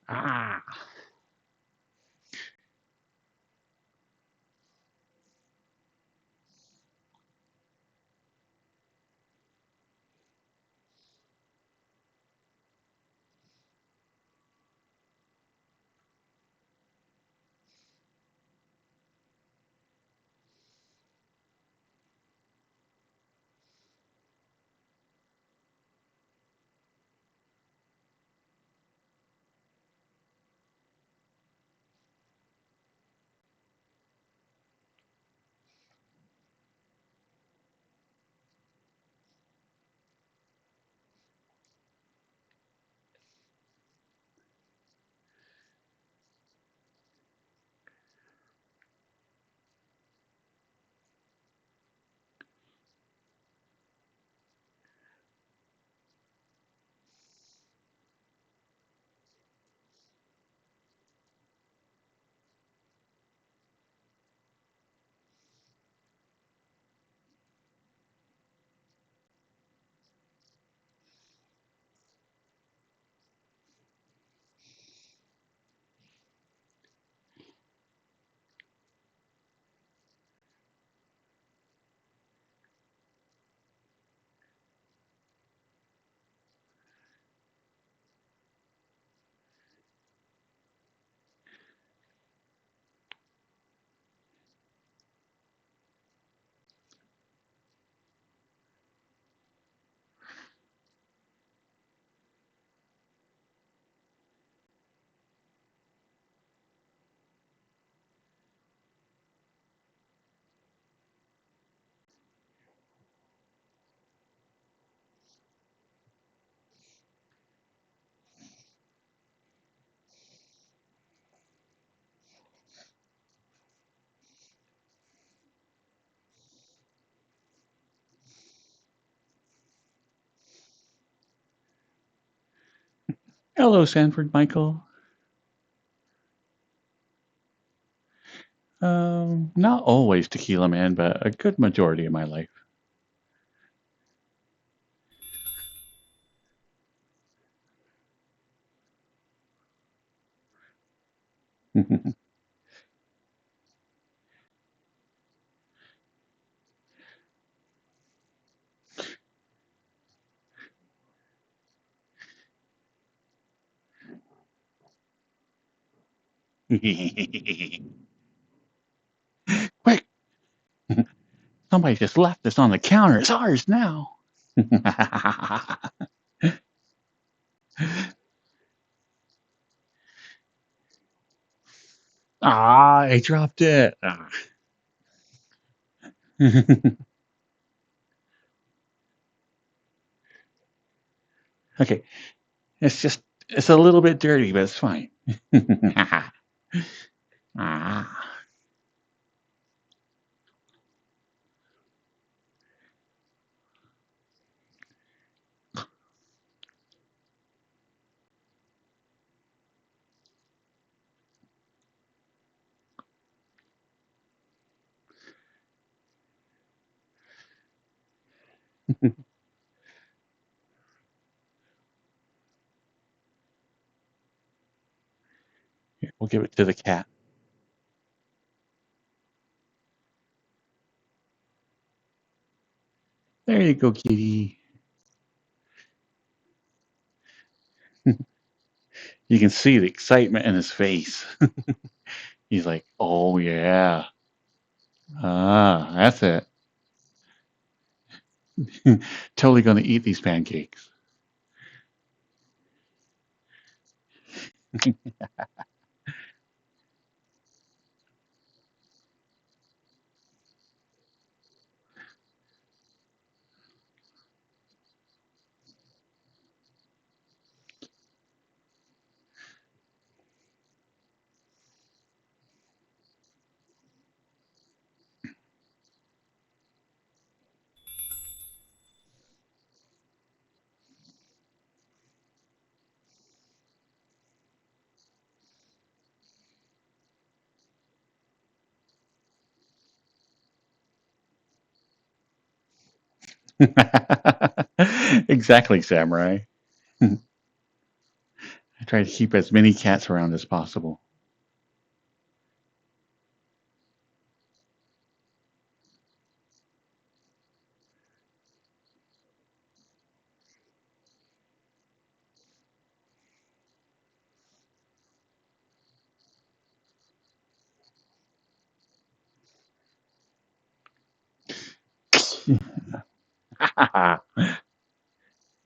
Ah. Hello, Sanford Michael. Not always Tequila Man, but a good majority of my life. Quick! Somebody just left this on the counter. It's ours now. Ah, I dropped it. Ah. Okay, it's a little bit dirty, but it's fine. Ah. Here, we'll give it to the cat. There you go, kitty. You can see the excitement in his face. He's like, oh, yeah. Ah, that's it. Totally going to eat these pancakes. Exactly, Samurai. I try to keep as many cats around as possible.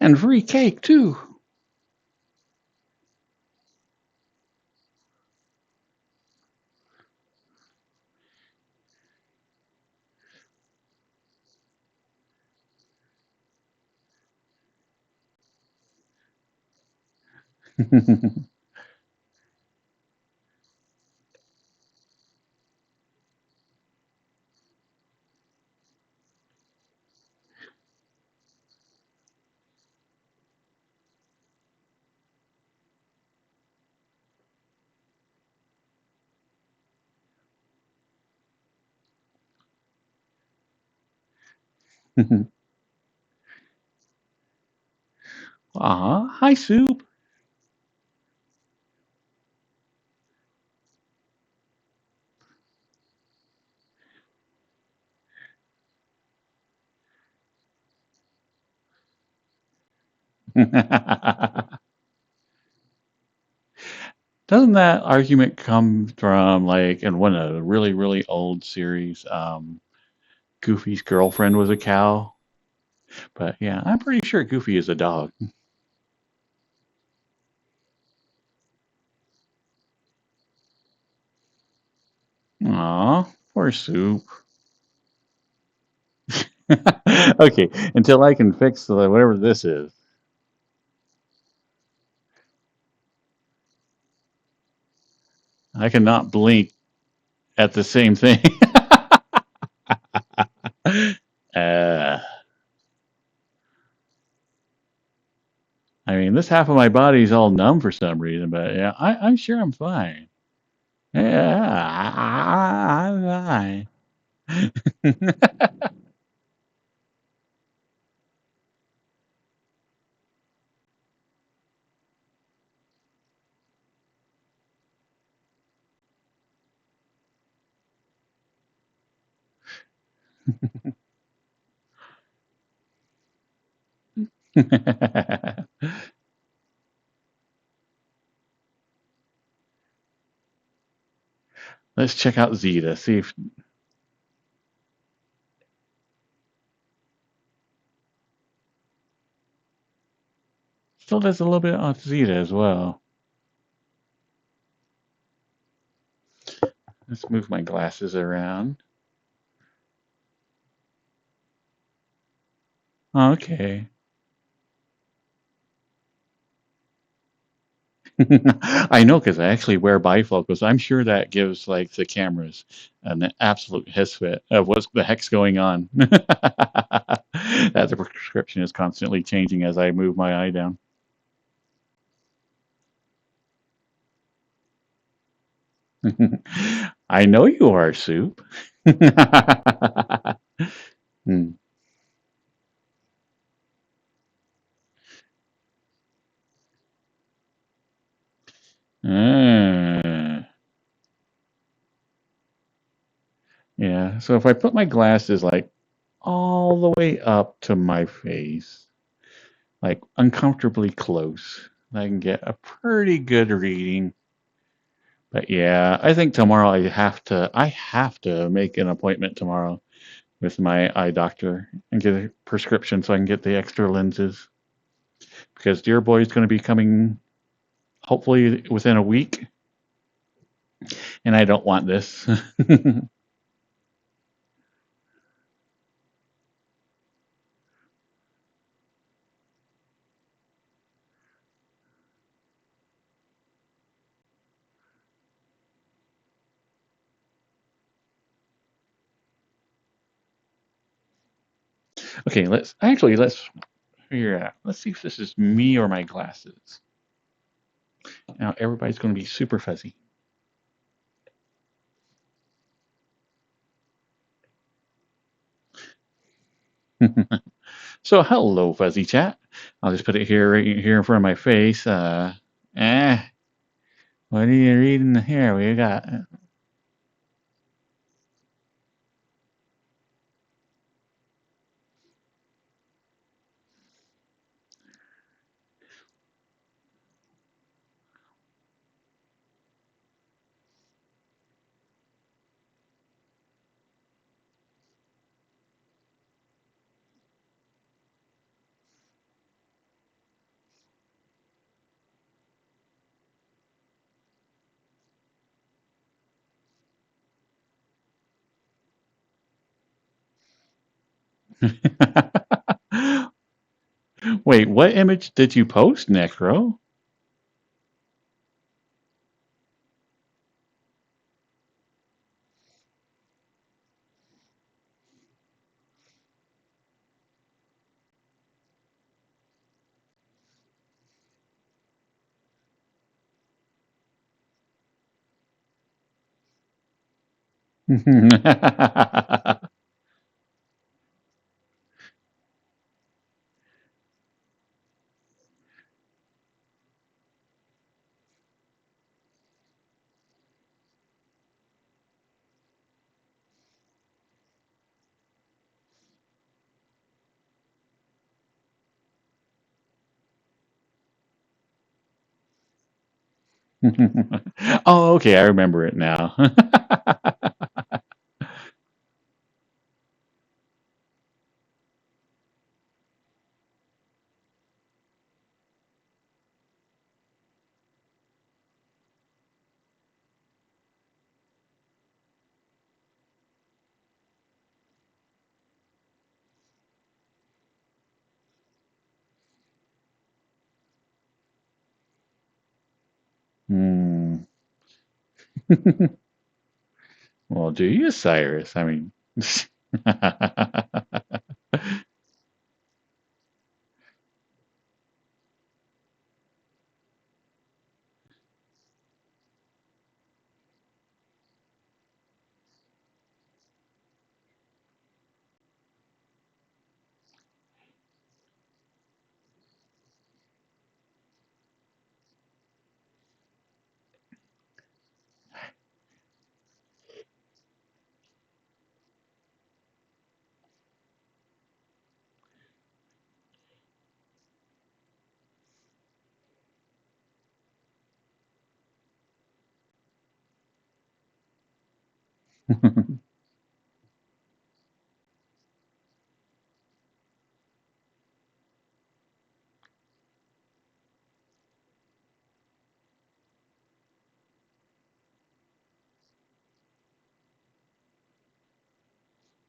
And free cake, too. Aw, hi, Soup. Doesn't that argument come from, like, in one of the really, really old series, Goofy's girlfriend was a cow? But yeah, I'm pretty sure Goofy is a dog. Aw, poor Soup. Okay, until I can fix whatever this is. I cannot blink at the same thing. uh, I mean, this this half of my body's all numb for some reason, but yeah, I'm sure I'm fine. Yeah, I'm fine. Let's check out Zeta, see if still does a little bit on Zeta as well. Let's move my glasses around. Okay. I know because I actually wear bifocals. I'm sure that gives like the cameras an absolute hiss fit of what the heck's going on. That the prescription is constantly changing as I move my eye down. I know you are, Soup. Hmm. Ah. Yeah, so if I put my glasses like all the way up to my face, like uncomfortably close, I can get a pretty good reading. But yeah, I think tomorrow I have to make an appointment tomorrow with my eye doctor and get a prescription so I can get the extra lenses because dear boy is going to be coming hopefully within a week and I don't want this. Okay, let's figure out. Let's see if this is me or my glasses. Now everybody's going to be super fuzzy. So hello, fuzzy chat. I'll just put it here, right here in front of my face. Eh, what are you reading here? We got. Wait, what image did you post, Necro? Oh, okay, I remember it now. Hmm. Well, do you, Cyrus? I mean,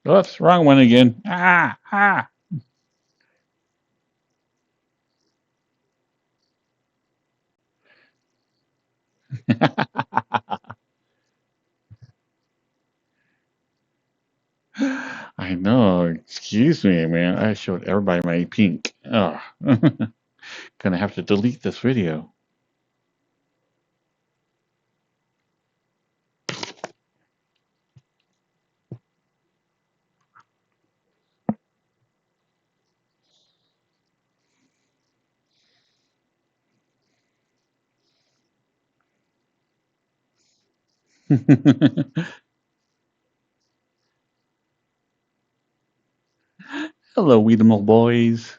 Oops, wrong one again. Ah, ah. I know. Excuse me, man. I showed everybody my pink. Oh, gonna have to delete this video. Hello, Weedable boys.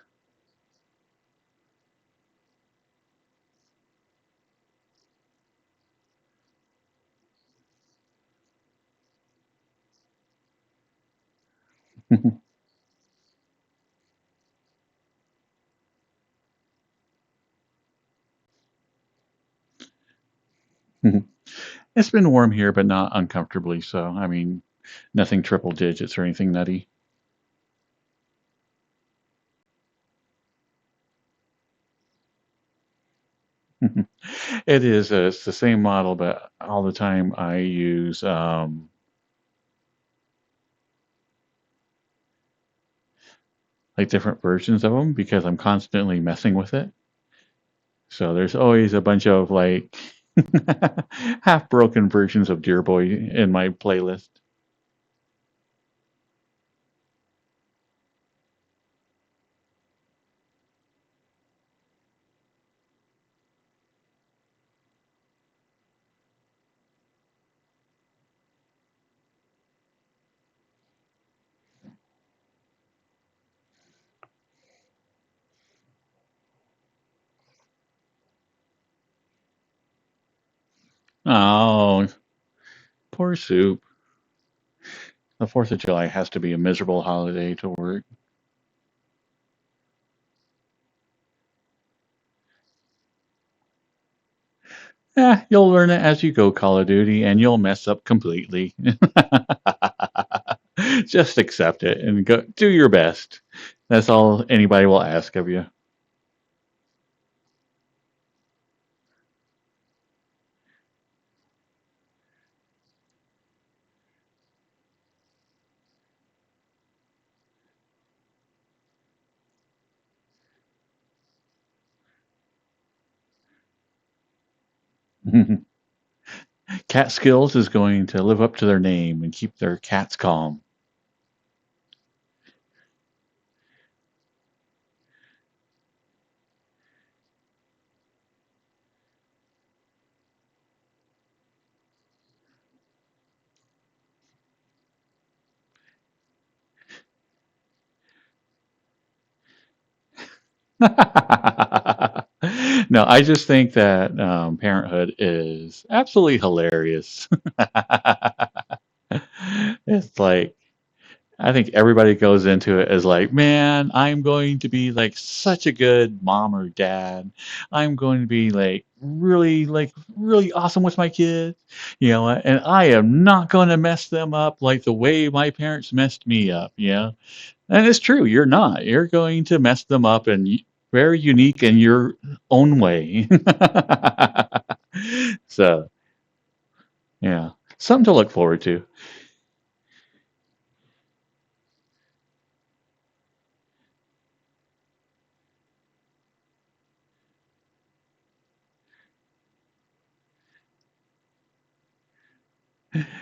It's been warm here, but not uncomfortably so. I mean, nothing triple digits or anything nutty. It is. It's the same model, but all the time I use like different versions of them because I'm constantly messing with it. So there's always a bunch of like half broken versions of Dear Boy in my playlist. Oh, poor Soup. The 4th of July has to be a miserable holiday to work. You'll learn it as you go, Call of Duty, and you'll mess up completely. Just accept it and go do your best. That's all anybody will ask of you. Cat Skills is going to live up to their name and keep their cats calm. No, I just think that Parenthood is absolutely hilarious. It's like I think everybody goes into it as like, man, I'm going to be like such a good mom or dad. I'm going to be like really awesome with my kids, and I am not going to mess them up like the way my parents messed me up, And it's true, you're not. You're going to mess them up and very unique in your own way. So, yeah, something to look forward to.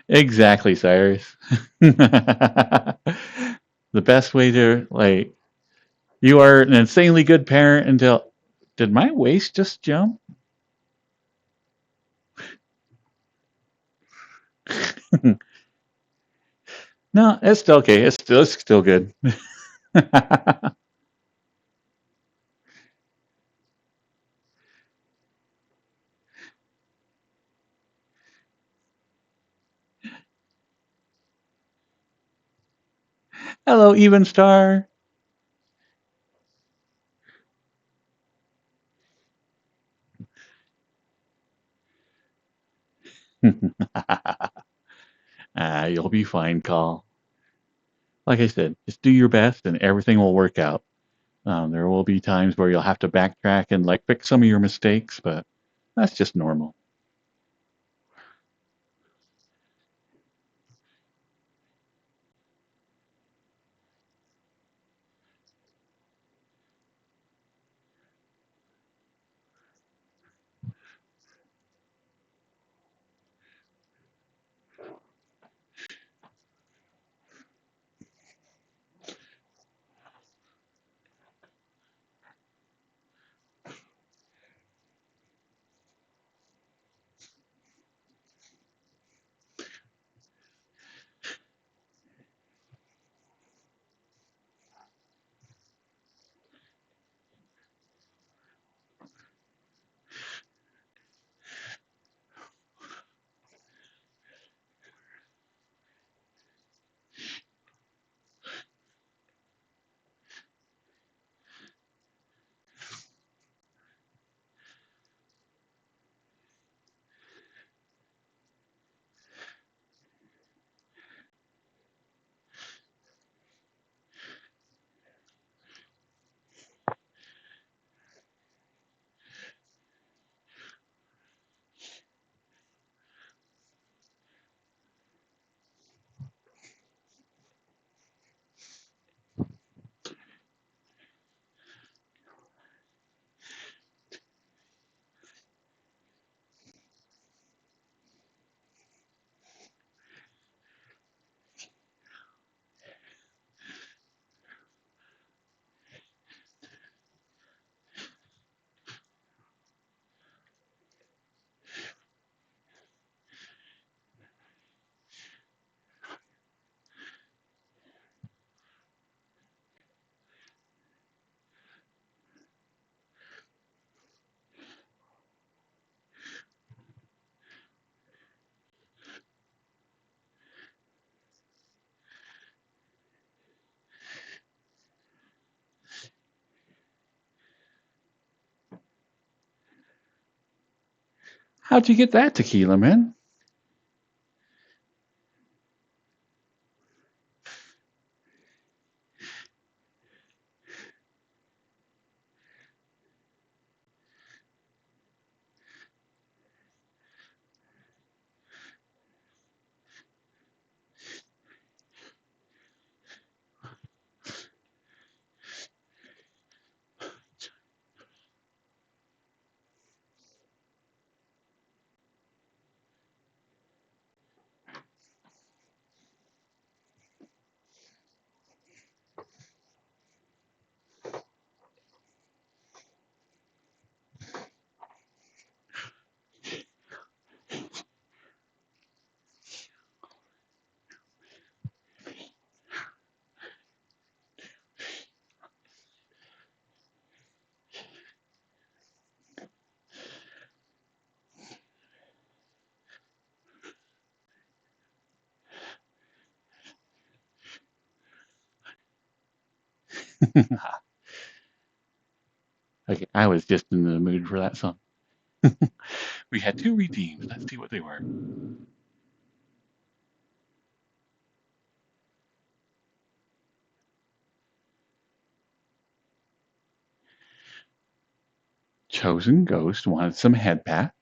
Exactly, Cyrus. The best way to you are an insanely good parent until did my waist just jump? No, it's still okay. It's still good. Hello, Even Star. You'll be fine, Call. Like I said, just do your best and everything will work out. There will be times where you'll have to backtrack and like fix some of your mistakes, but that's just normal. How'd you get that tequila, man? Okay, I was just in the mood for that song. We had two redeems. Let's see what they were. Chosen Ghost wanted some head pats.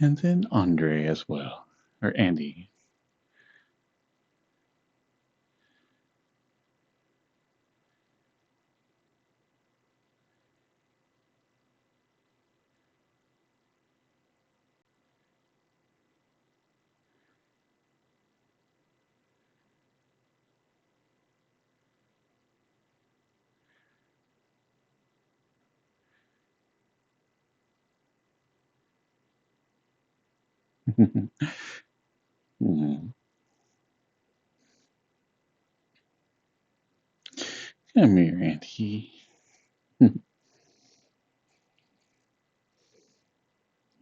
And then Andre as well. Or Andy. Mhm. Come here, Auntie.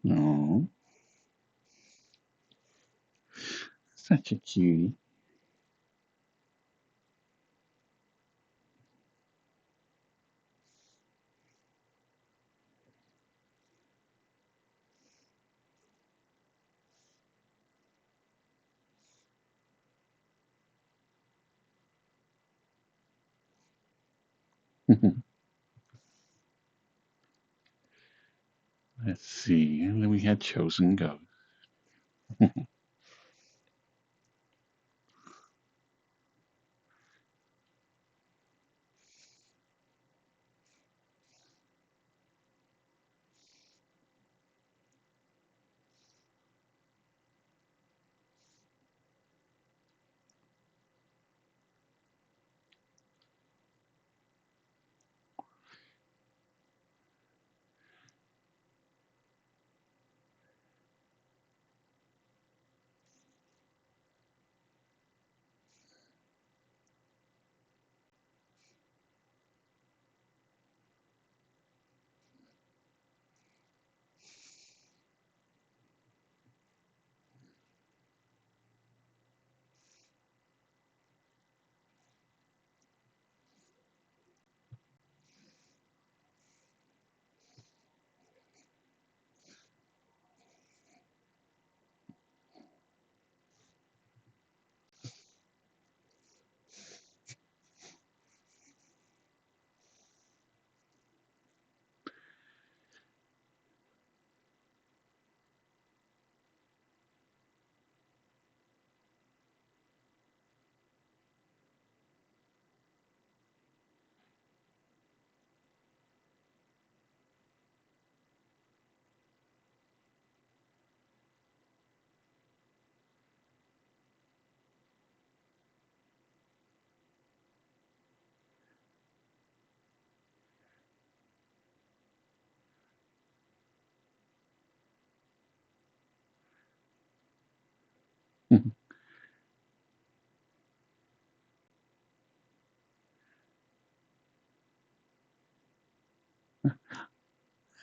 Oh, such a cutie. Let's see. And then we had Chosen Ghost.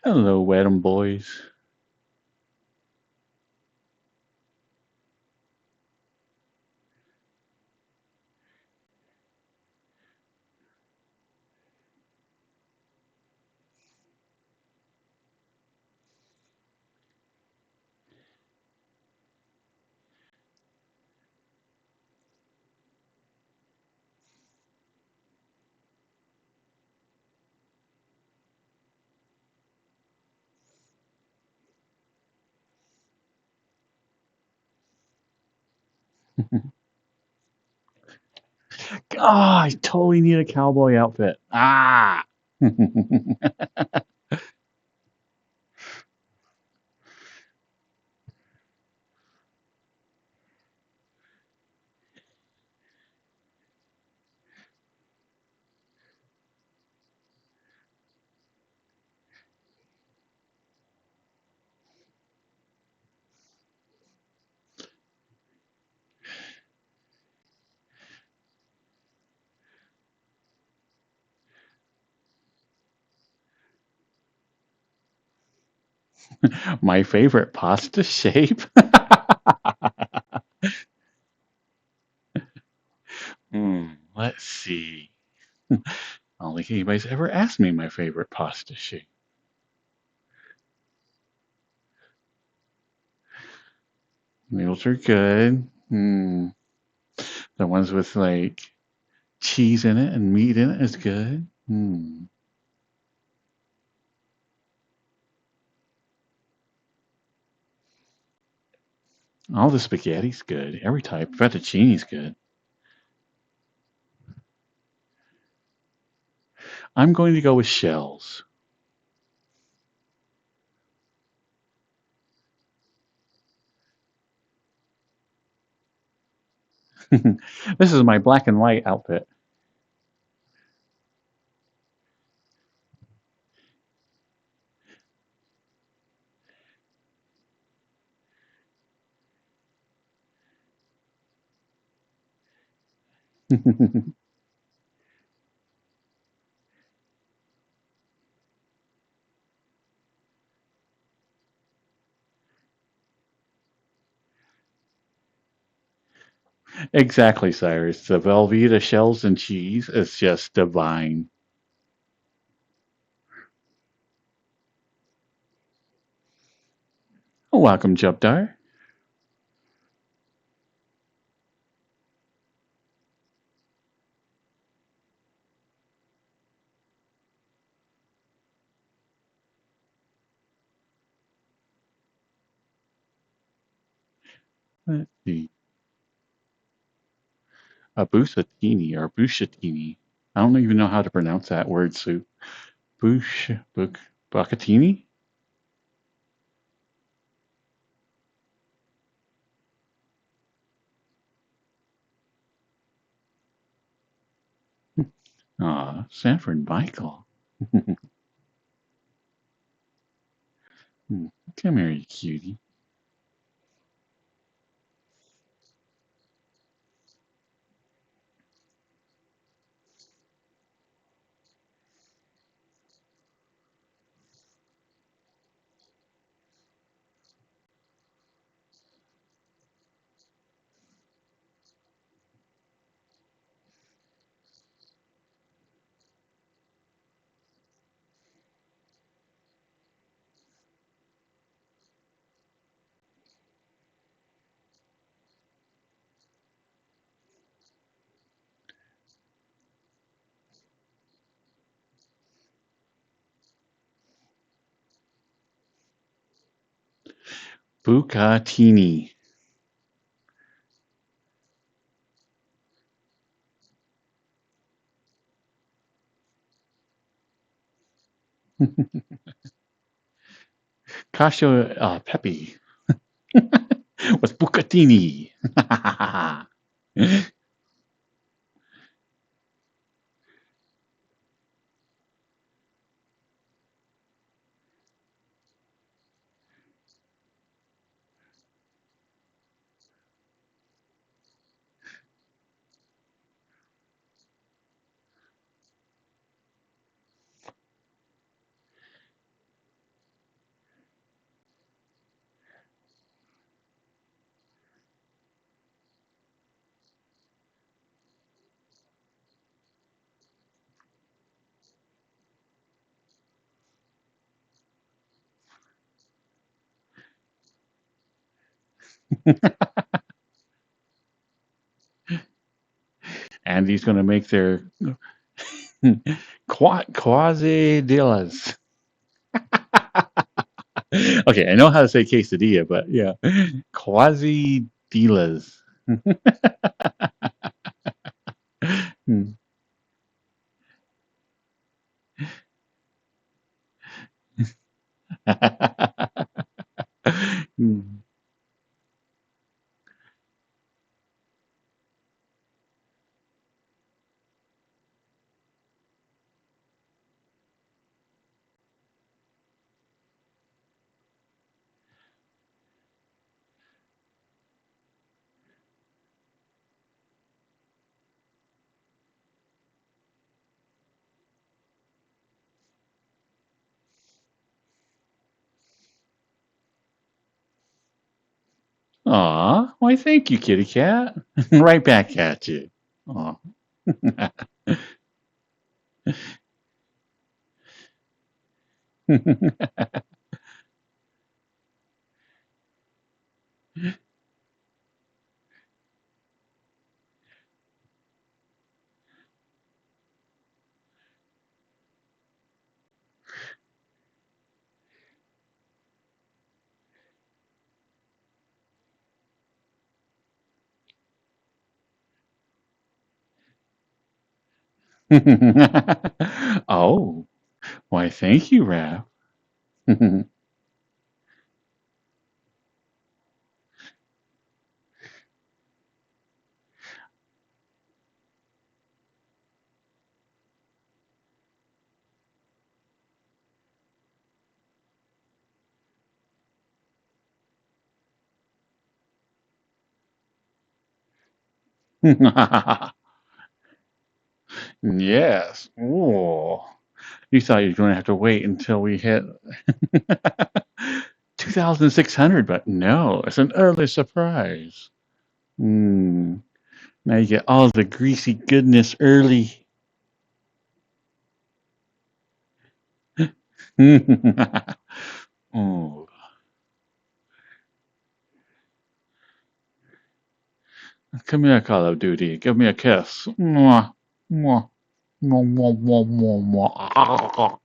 Hello, Wedham boys. Ah, I totally need a cowboy outfit. Ah! My favorite pasta shape? Let's see. I don't think anybody's ever asked me my favorite pasta shape. Noodles are good. The ones with like cheese in it and meat in it is good. All the spaghetti's good. Every type. Fettuccine's good. I'm going to go with shells. This is my black and white outfit. Exactly, Cyrus. The Velveeta shells and cheese is just divine. Welcome, Jubdar. Let's see. Abusatini or Bushatini. I don't even know how to pronounce that word, Sue. Bucatini? Aw, Sanford Michael. Come here, you cutie. Bucatini. Casio Pepe was Bucatini. And he's going to make their quasi-dillas. Okay, I know how to say quesadilla, but yeah, quasi-dillas. Aw, why thank you, kitty cat. Right back at you. Aw. Oh, why thank you, Raph. Yes. Oh, you thought you were going to have to wait until we hit 2,600, but no, it's an early surprise. Hmm. Now you get all the greasy goodness early. Oh, come here, Call of Duty. Give me a kiss. Mwah, mwah, mwah, mwah, mwah, mwah, mwah.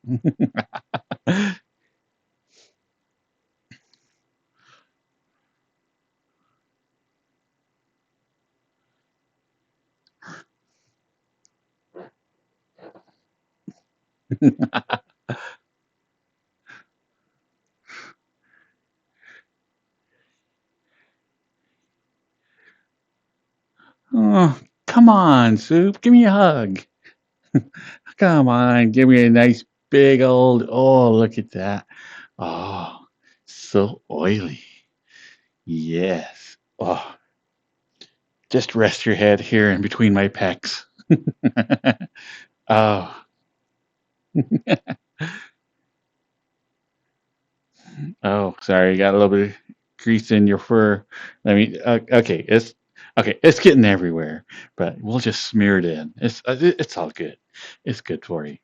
Oh, come on, Soup. Give me a hug. Come on, give me a nice big old. Oh, look at that. Oh, so oily. Yes. Oh, just rest your head here in between my pecs. Oh, oh, sorry. You got a little bit of grease in your fur. Okay, it's getting everywhere, but we'll just smear it in. It's all good. It's good for you.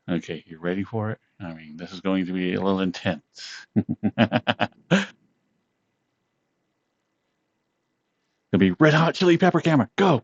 Okay, you ready for it? I mean, this is going to be a little intense. It'll be red hot chili pepper camera. Go.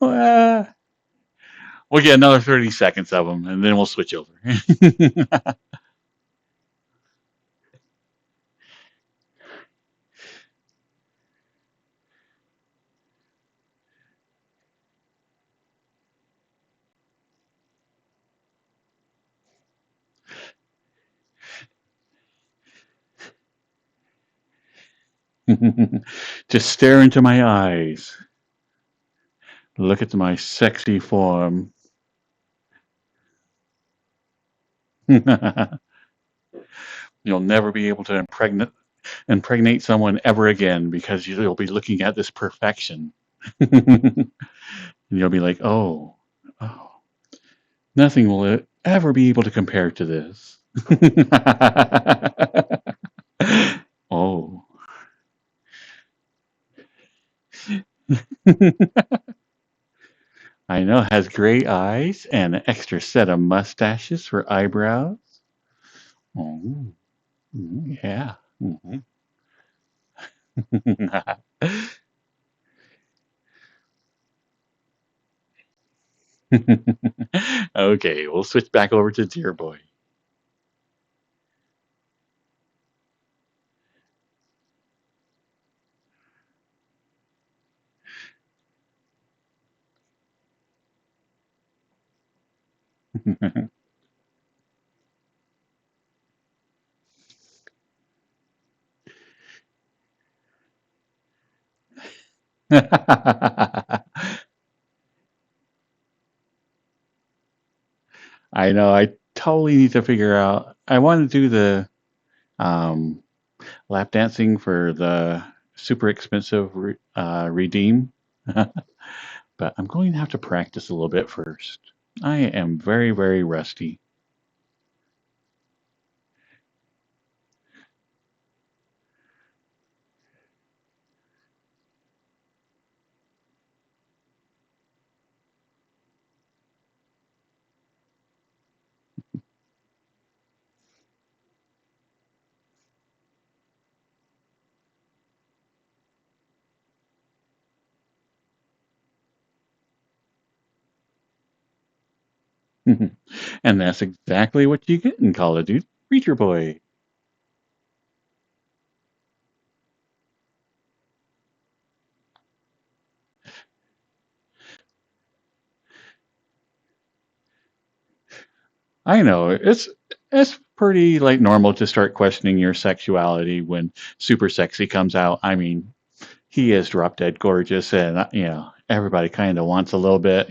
Well, we'll get another 30 seconds of them, and then we'll switch over. Just stare into my eyes. Look at my sexy form. You'll never be able to impregnate someone ever again because you'll be looking at this perfection. And you'll be like, oh, nothing will ever be able to compare to this. Oh. I know, has gray eyes and an extra set of mustaches for eyebrows. Oh, yeah. Mhm. Okay, we'll switch back over to Dear Boy. I know, I totally need to figure out. I want to do the um, lap dancing for the super expensive redeem, but I'm going to have to practice a little bit first. I am very, very rusty. And that's exactly what you get in Call of Duty Preacher Boy. I know it's pretty like normal to start questioning your sexuality when Super Sexy comes out. I mean, he is drop dead gorgeous, and everybody kind of wants a little bit,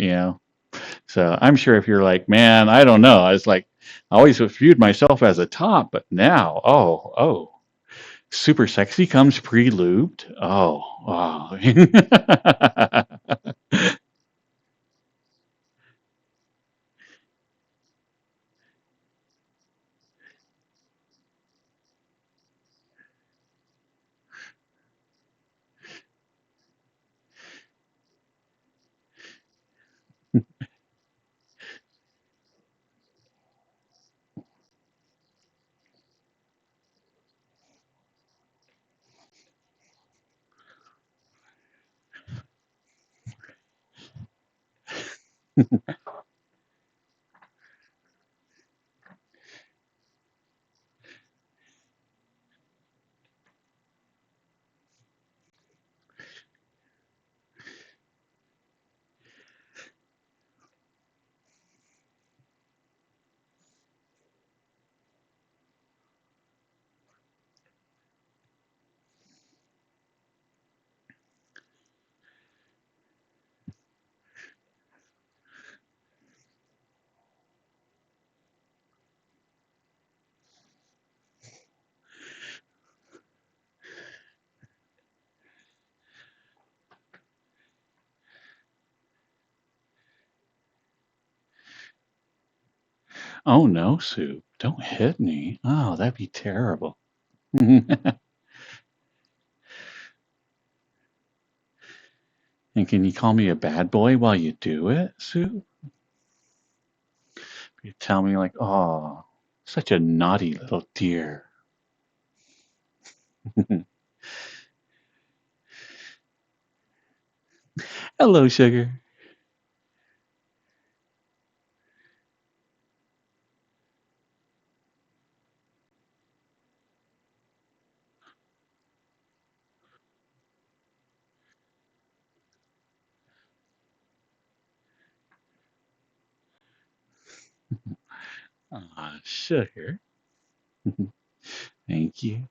So I'm sure if you're like, man, I don't know. I was like, I always viewed myself as a top, but now, oh, Super Sexy comes pre-lubed. Oh, wow. Oh no, Sue, don't hit me. Oh, that'd be terrible. And can you call me a bad boy while you do it, Sue? You tell me like, oh, such a naughty little dear. Hello, sugar. Ah, sugar. Thank you.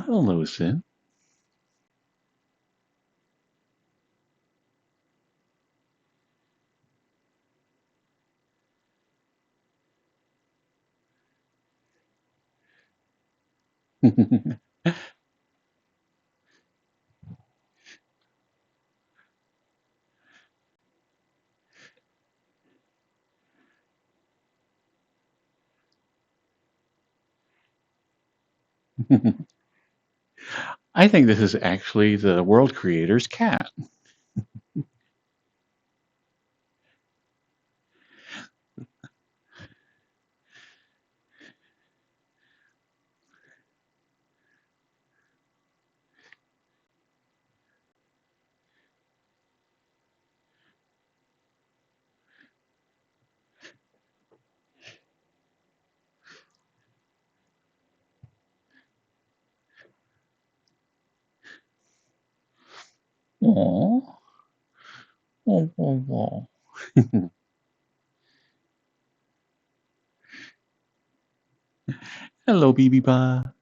hello, Sin. I think this is actually the world creator's cat. Aww. Oh, oh, oh. Hello, BB Ba.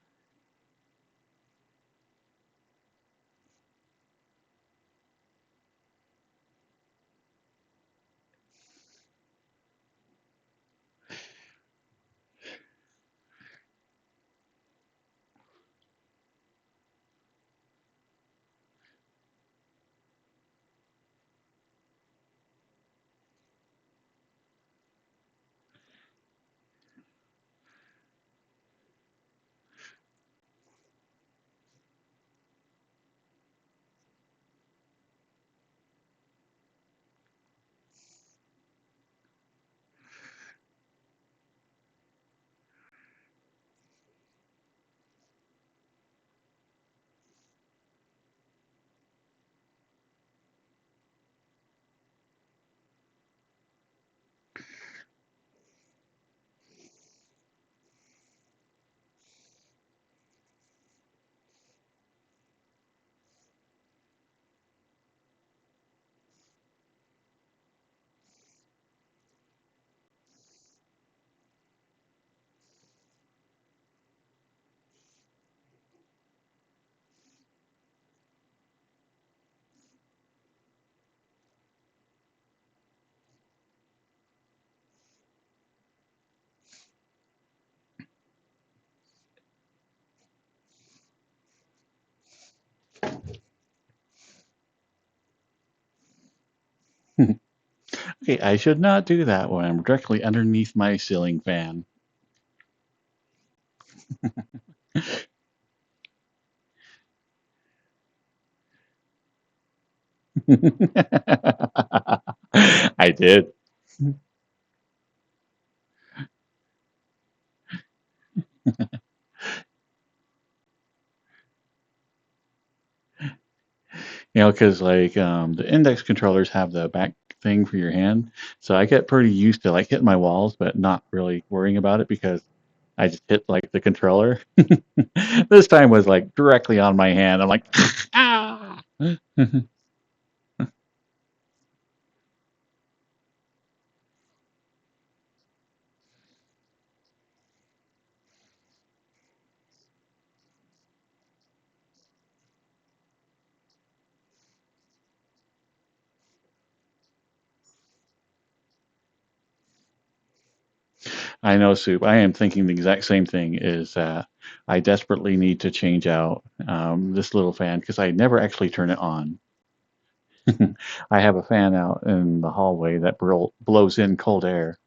Okay, I should not do that when I'm directly underneath my ceiling fan. I did. Because like the index controllers have the back thing for your hand, so I get pretty used to like hitting my walls, but not really worrying about it because I just hit like the controller. This time was like directly on my hand. I'm like, ah. I know, Soup. I am thinking the exact same thing. Is I desperately need to change out this little fan because I never actually turn it on. I have a fan out in the hallway that blows in cold air.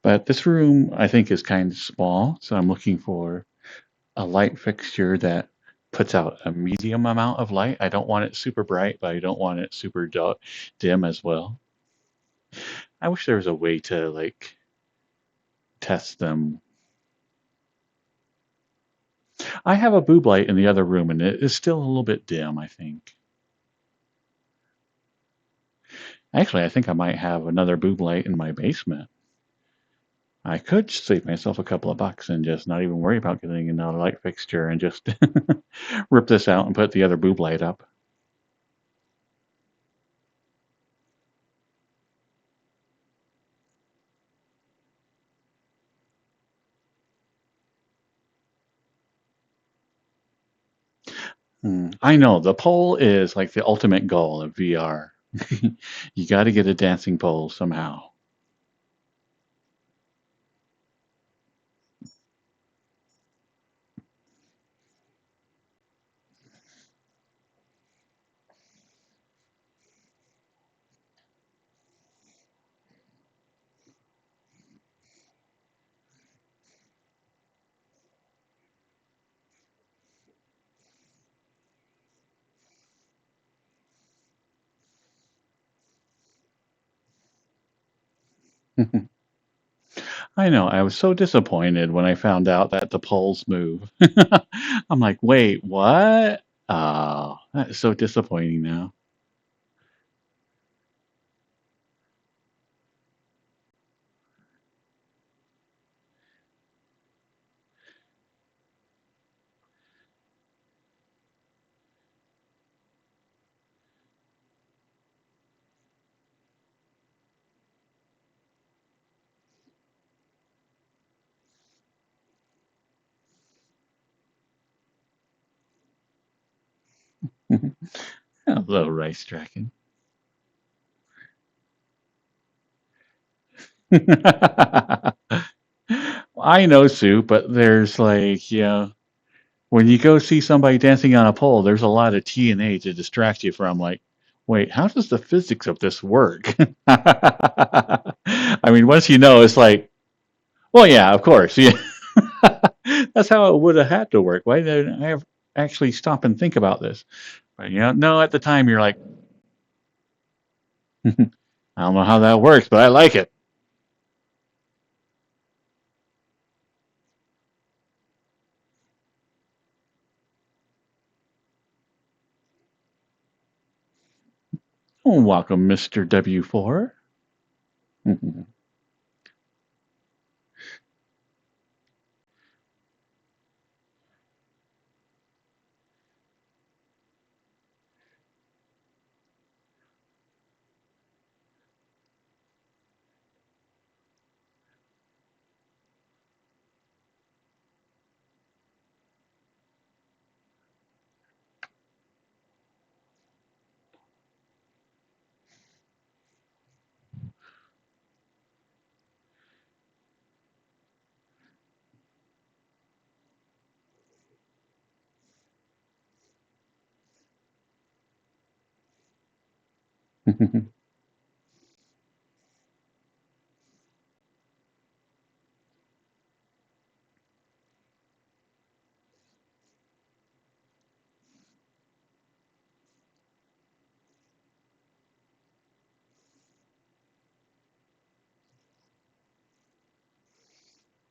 But this room, I think, is kind of small, so I'm looking for a light fixture that puts out a medium amount of light. I don't want it super bright, but I don't want it super dim as well. I wish there was a way to like test them. I have a boob light in the other room, and it is still a little bit dim, I think. Actually, I think I might have another boob light in my basement. I could save myself a couple of bucks and just not even worry about getting another light fixture and just rip this out and put the other boob light up. I know the pole is like the ultimate goal of VR. You got to get a dancing pole somehow. I know. I was so disappointed when I found out that the poles move. I'm like, wait, what? Oh, that is so disappointing now. Hello, Rice Dragon. I know, Sue, but there's like, when you go see somebody dancing on a pole, there's a lot of TNA to distract you from, like, wait, how does the physics of this work? I mean, once you know, it's like, well, yeah, of course. Yeah. That's how it would have had to work. Why didn't I actually stop and think about this? But no, at the time you're like, I don't know how that works, but I like it. Oh, welcome, Mr. W4.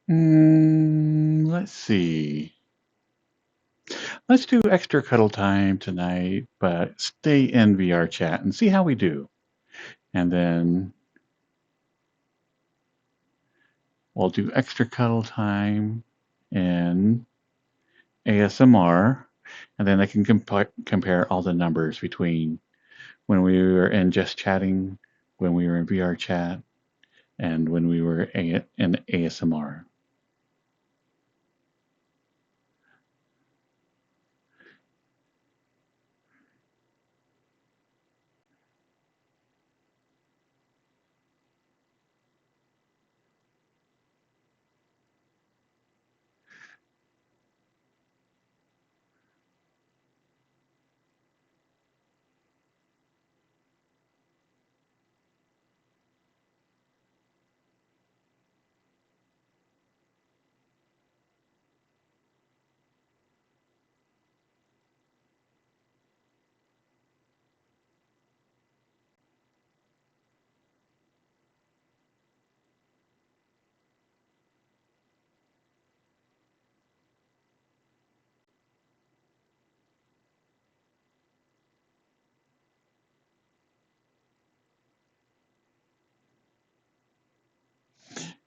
Let's see. Let's do extra cuddle time tonight, but stay in VR chat and see how we do. And then we'll do extra cuddle time in ASMR, and then I can compare all the numbers between when we were in just chatting, when we were in VR chat, and when we were in ASMR.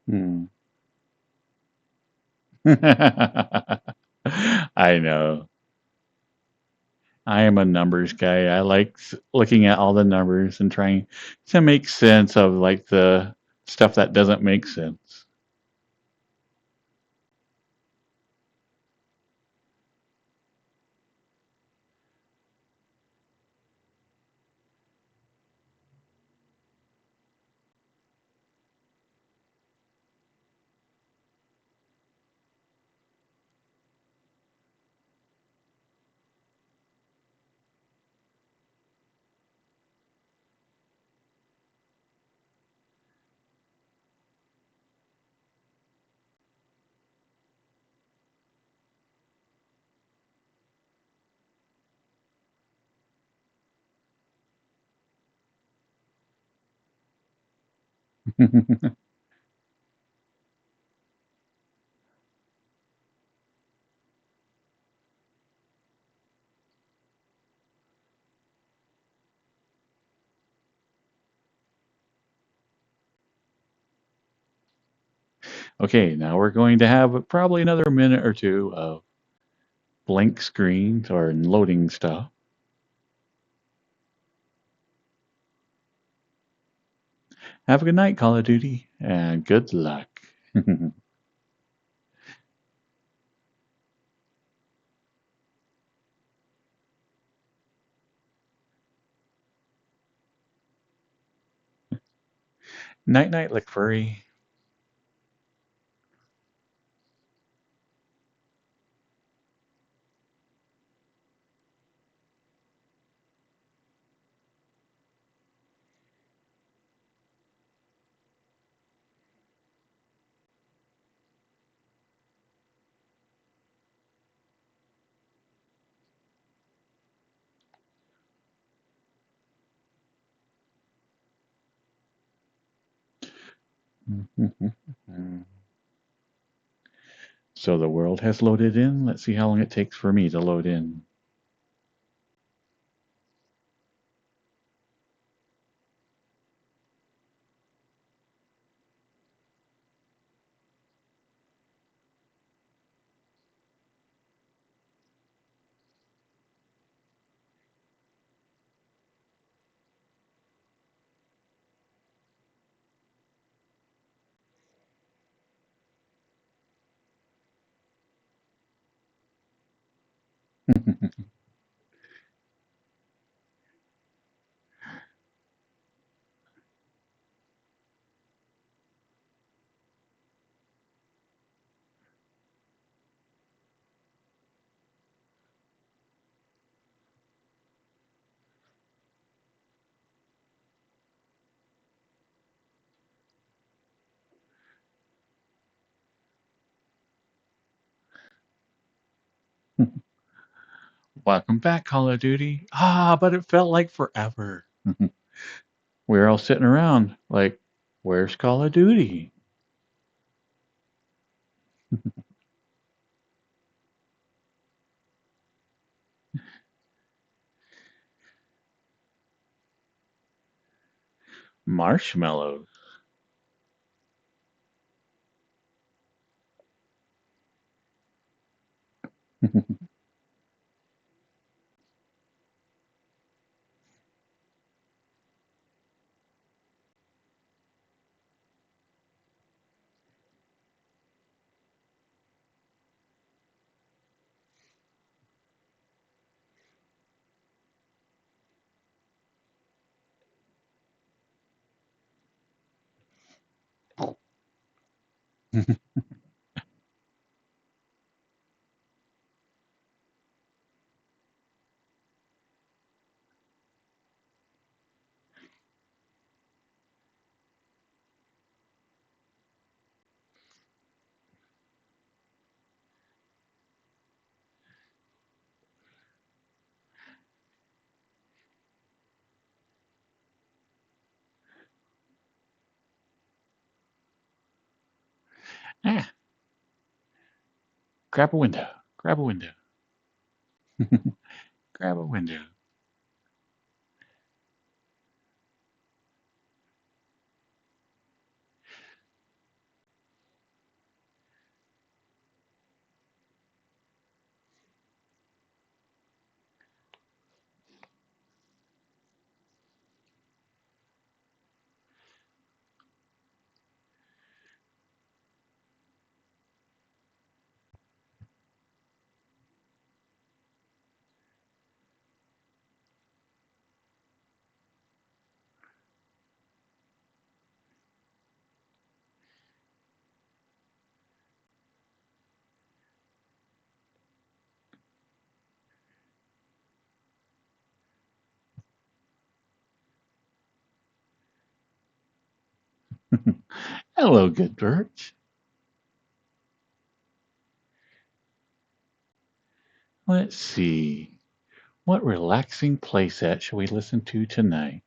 Hmm. I know. I am a numbers guy. I like looking at all the numbers and trying to make sense of like the stuff that doesn't make sense. Okay, now we're going to have probably another minute or two of blank screens or loading stuff. Have a good night, Call of Duty, and good luck. Night night, furry. So the world has loaded in. Let's see how long it takes for me to load in. Welcome back, Call of Duty. Ah, but it felt like forever. We were all sitting around like, where's Call of Duty? Marshmallows. Ah, grab a window. Grab a window. Grab a window. Hello, good birch. Let's see. What relaxing playset shall we listen to tonight?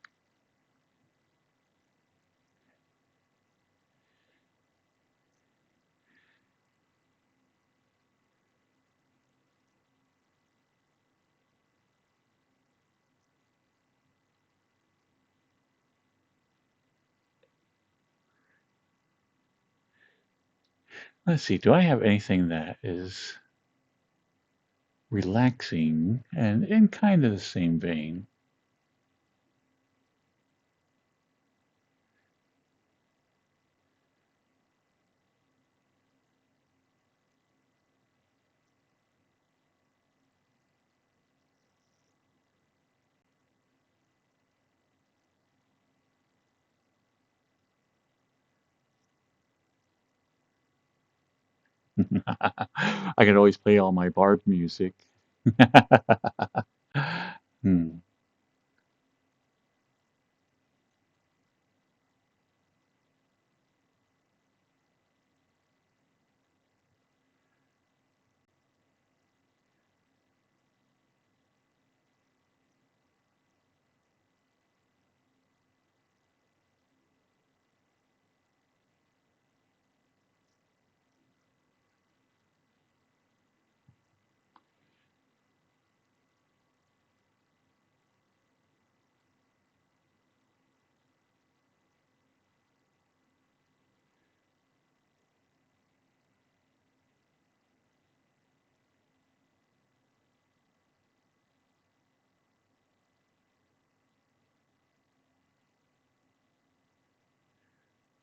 Let's see, do I have anything that is relaxing and in kind of the same vein? I could always play all my Barb music. Hmm.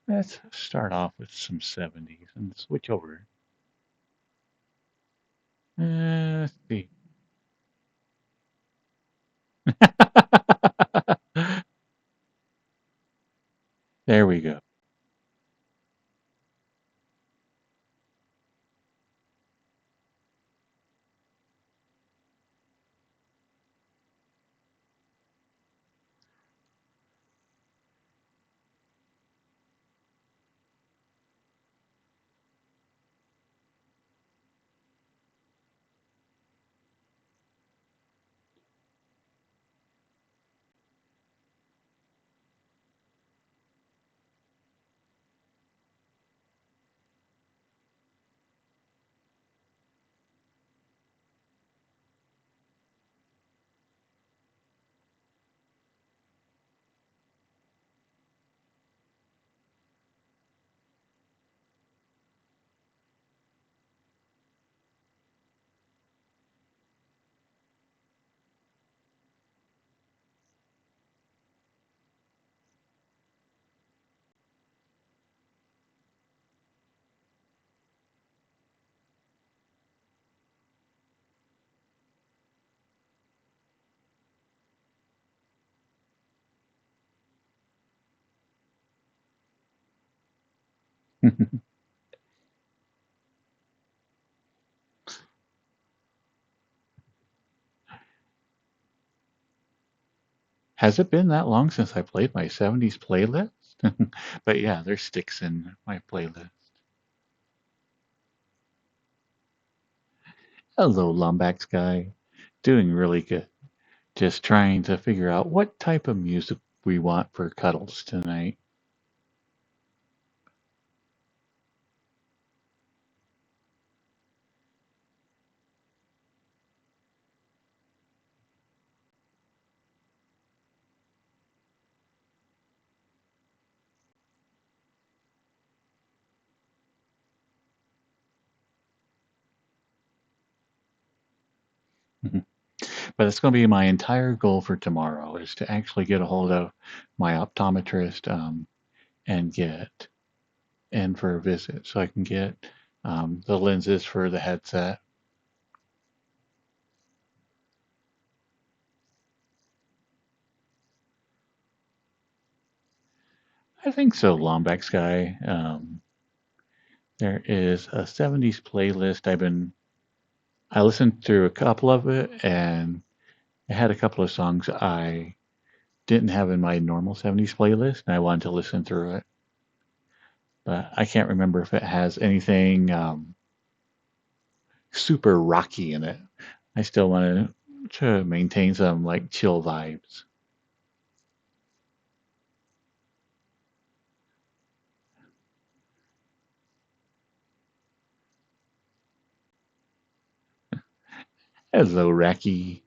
Let's start off with some 70s and switch over. Let's see. There we go. Has it been that long since I played my 70s playlist? But yeah, there's sticks in my playlist. Hello, Lombax guy. Doing really good. Just trying to figure out what type of music we want for cuddles tonight. But it's going to be my entire goal for tomorrow is to actually get a hold of my optometrist and get in for a visit so I can get the lenses for the headset. I think so, Lombax guy. There is a 70s playlist. I listened through a couple of it, and it had a couple of songs I didn't have in my normal 70s playlist, and I wanted to listen through it. But I can't remember if it has anything super rocky in it. I still want to maintain some like chill vibes. Hello, Racky.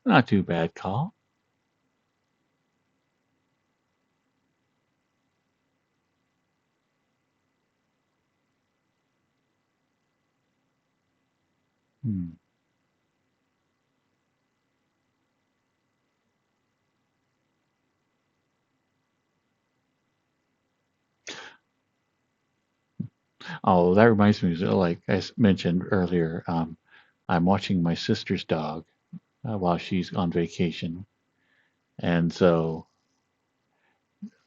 Not too bad, call. Hmm. Oh, that reminds me, like I mentioned earlier, I'm watching my sister's dog while she's on vacation. And so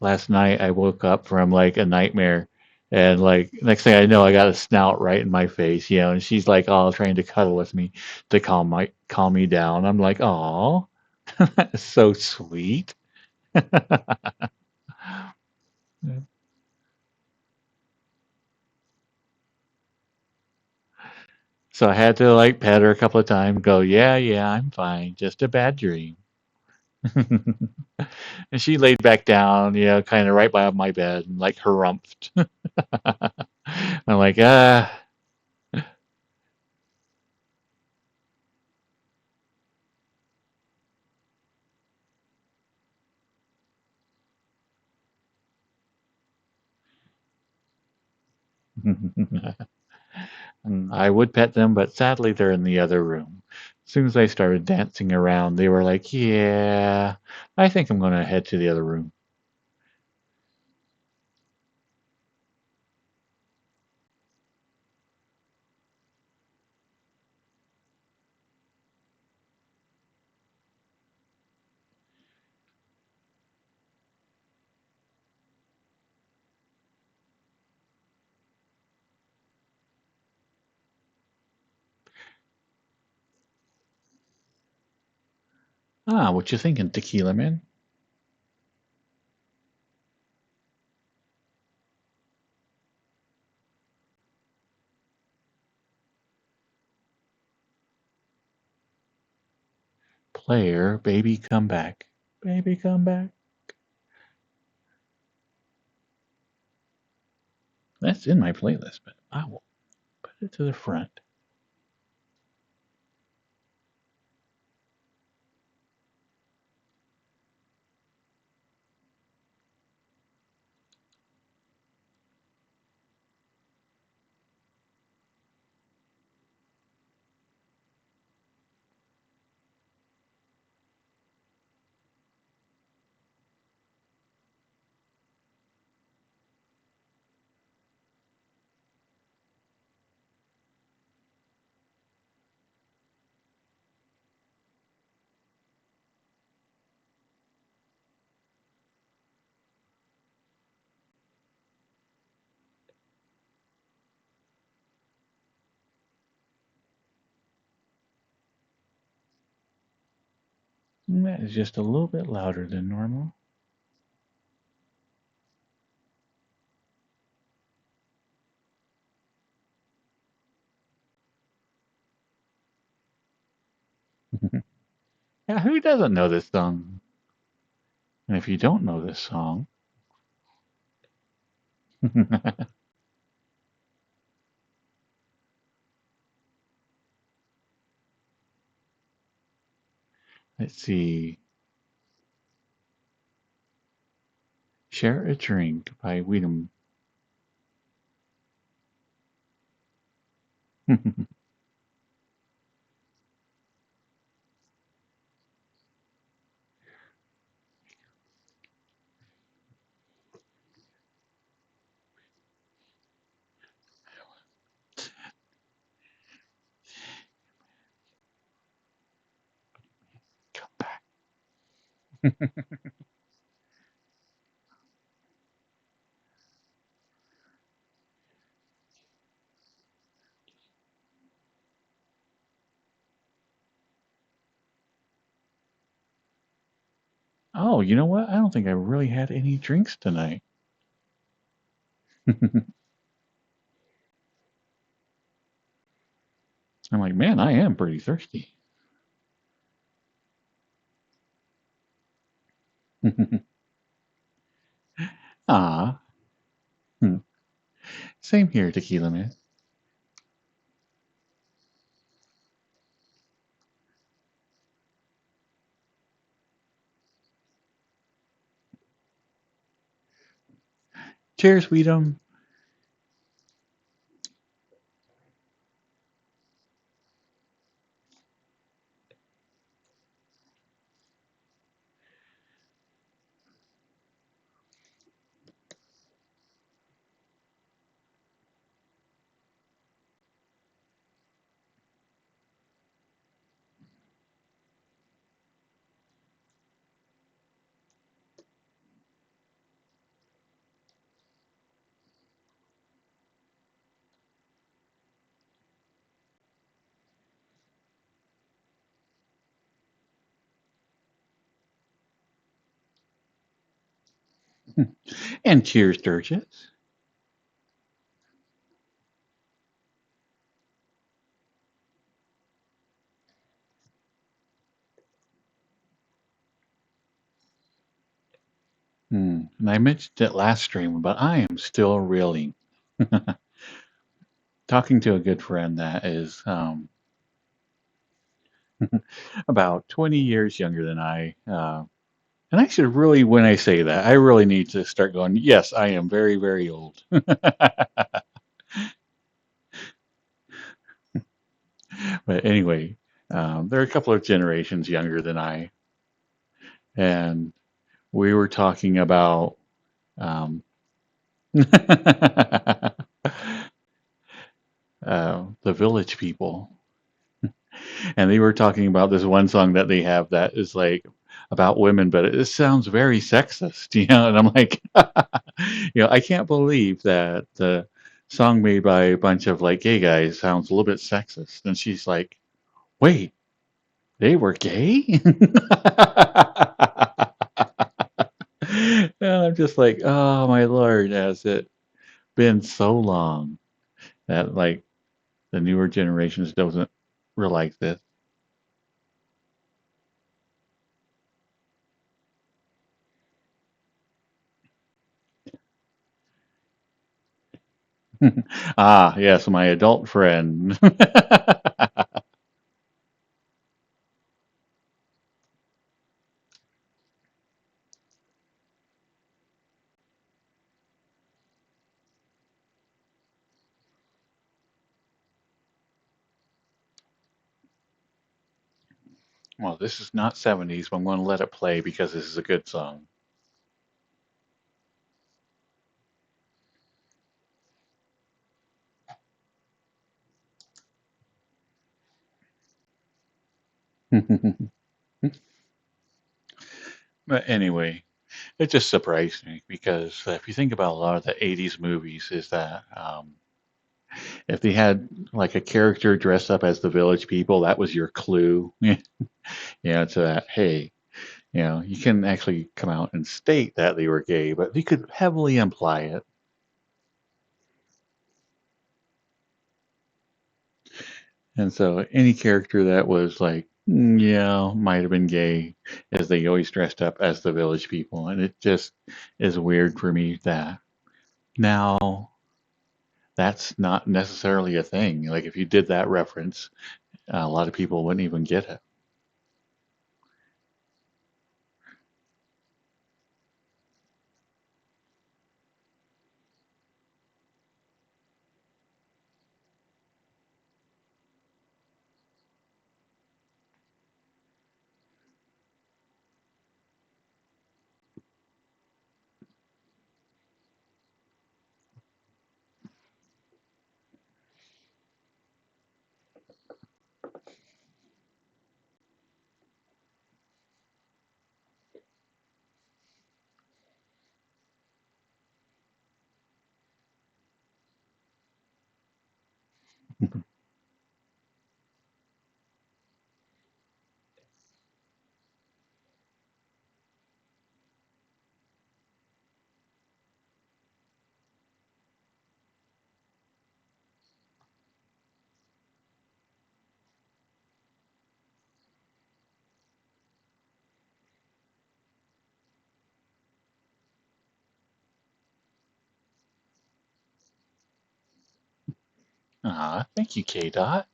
last night I woke up from like a nightmare, and like next thing I know, I got a snout right in my face, and she's like all trying to cuddle with me to calm me down. I'm like, oh, that's so sweet. So I had to like pet her a couple of times, go, yeah, yeah, I'm fine, just a bad dream. And she laid back down, kind of right by my bed, and like harumphed. I'm like, ah. And I would pet them, but sadly they're in the other room. As soon as I started dancing around, they were like, yeah, I think I'm going to head to the other room. Ah, what you thinking, Tequila Man? Player, baby, come back. Baby, come back. That's in my playlist, but I will put it to the front. That is just a little bit louder than normal. Yeah, who doesn't know this song? And if you don't know this song, let's see. Share a Drink by Weedham. Come back. Oh, you know what? I don't think I really had any drinks tonight. I'm like, man, I am pretty thirsty. Ah, hmm. Same here, Tequila Man. Cheers, Weedum. And cheers, Sturgis. And I mentioned it last stream, but I am still reeling. Talking to a good friend that is about 20 years younger than I. And I should really, when I say that, I really need to start going, yes, I am very, very old. But anyway, they're a couple of generations younger than I. And we were talking about um, the Village People. And they were talking about this one song that they have that is like about women, but it sounds very sexist, And I'm like, I can't believe that the song made by a bunch of like gay guys sounds a little bit sexist. And she's like, wait, they were gay? And I'm just like, oh my lord, has it been so long that like the newer generations doesn't realize this? Ah, yes, my adult friend. Well, this is not 70s, but I'm going to let it play because this is a good song. But anyway, it just surprised me because if you think about a lot of the 80s movies, is that if they had like a character dressed up as the Village People, that was your clue, to that, hey, you can actually come out and state that they were gay, but you could heavily imply it. And so any character that was like, yeah, might have been gay, as they always dressed up as the Village People. And it just is weird for me that now that's not necessarily a thing. Like if you did that reference, a lot of people wouldn't even get it. Ah, thank you, K Dot.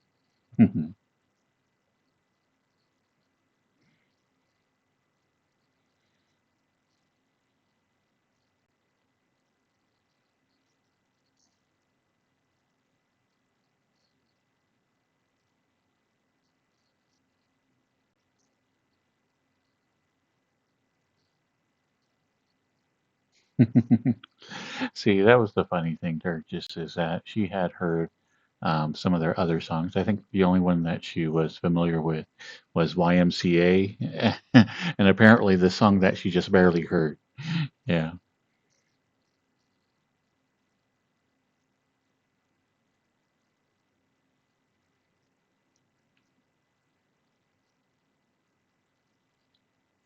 See, that was the funny thing to her, just is that she had heard some of their other songs. I think the only one that she was familiar with was YMCA, and apparently the song that she just barely heard. Yeah.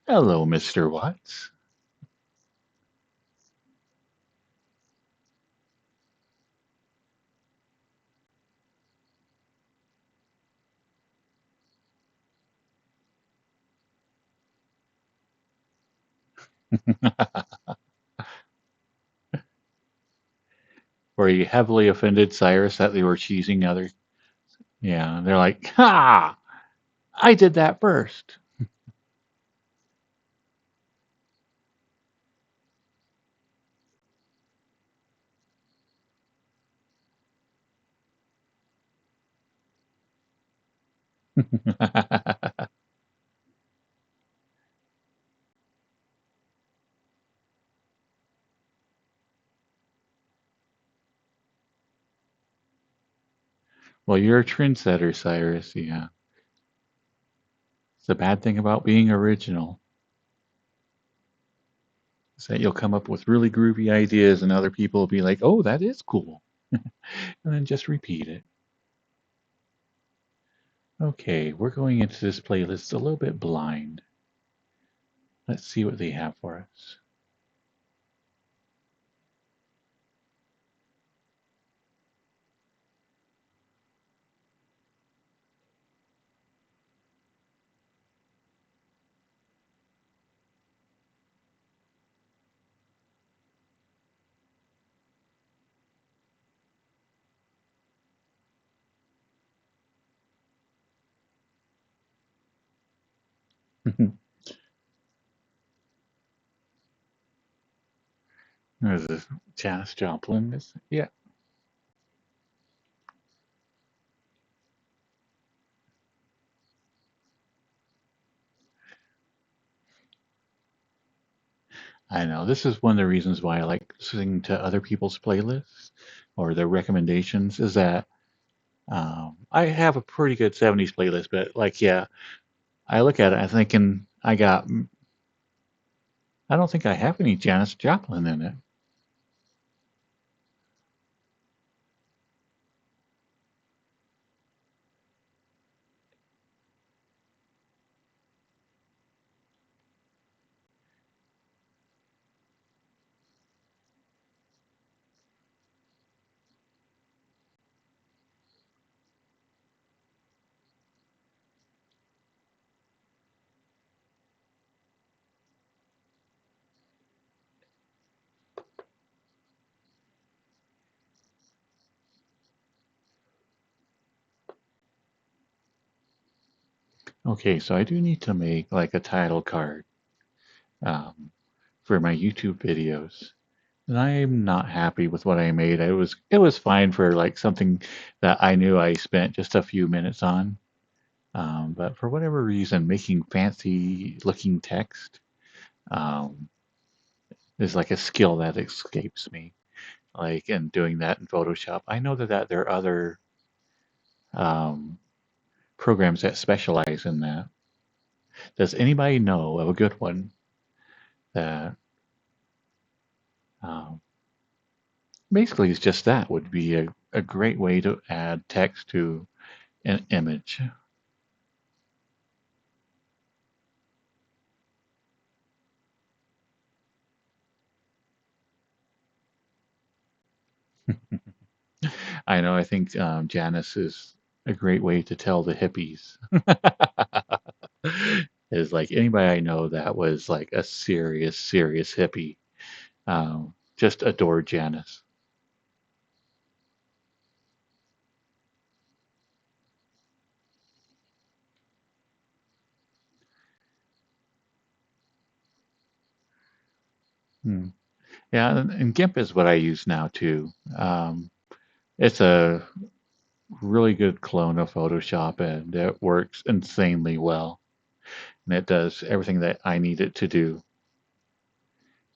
Hello, Mr. Watts. Were you heavily offended, Cyrus, that they were cheesing others? Yeah, they're like, ha! I did that first. Well, you're a trendsetter, Cyrus. Yeah. It's the bad thing about being original is that you'll come up with really groovy ideas and other people will be like, oh, that is cool. And then just repeat it. Okay, we're going into this playlist a little bit blind. Let's see what they have for us. There's this Janis Joplin. Yeah, I know. This is one of the reasons why I like listening to other people's playlists or their recommendations is that I have a pretty good 70s playlist, but like, yeah, I look at it, I'm thinking I don't think I have any Janis Joplin in it. Okay, so I do need to make like a title card um, for my YouTube videos. And I'm not happy with what I made. It was fine for like something that I knew I spent just a few minutes on. But for whatever reason, making fancy looking text um, is like a skill that escapes me. Like, and doing that in Photoshop. I know that there are other um, programs that specialize in that. Does anybody know of a good one that um, basically is just that would be a great way to add text to an image? I know. I think Janice is a great way to tell the hippies. Is like anybody I know that was like a serious, serious hippie. Just adored Janice. Hmm. Yeah, and GIMP is what I use now too. It's a really good clone of Photoshop, and it works insanely well. And it does everything that I need it to do.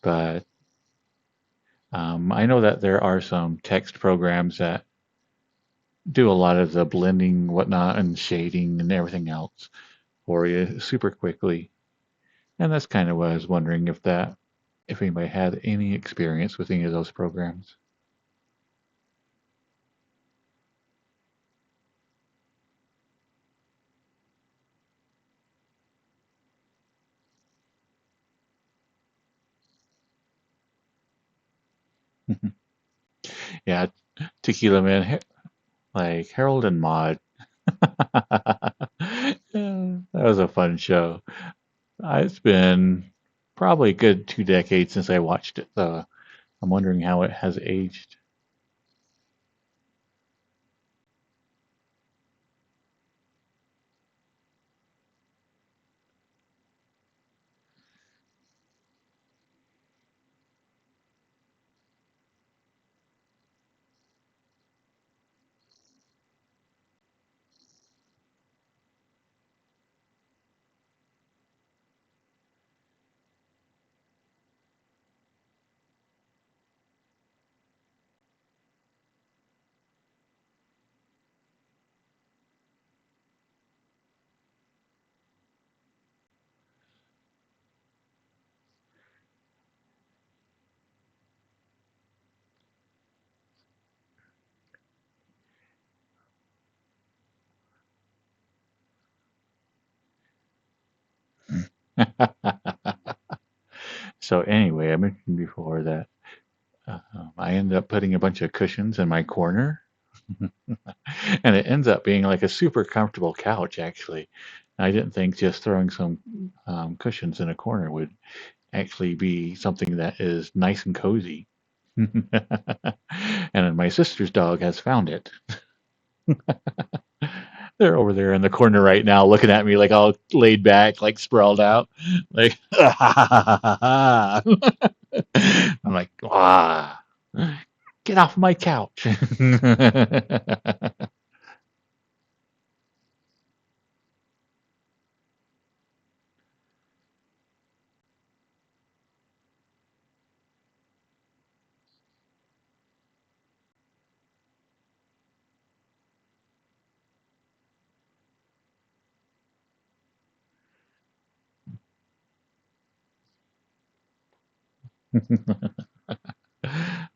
But I know that there are some text programs that do a lot of the blending, whatnot, and shading and everything else for you super quickly. And that's kind of what I was wondering if anybody had any experience with any of those programs. Yeah, Tequila Man, like Harold and Maude. That was a fun show. It's been probably a good 2 decades since I watched it, so I'm wondering how it has aged. So anyway, I mentioned before that I ended up putting a bunch of cushions in my corner, and it ends up being like a super comfortable couch, actually. I didn't think just throwing some cushions in a corner would actually be something that is nice and cozy. And then my sister's dog has found it. They're over there in the corner right now looking at me like all laid back, like sprawled out. Like, I'm like, ah, get off my couch.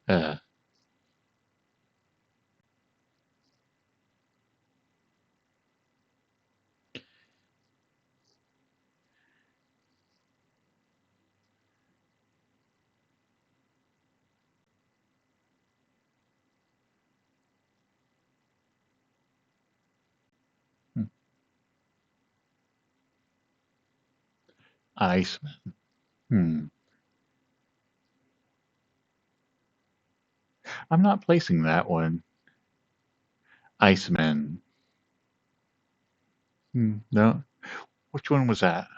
uh, Iceman. Hmm. I'm not placing that one. Iceman. Hmm. No. Which one was that?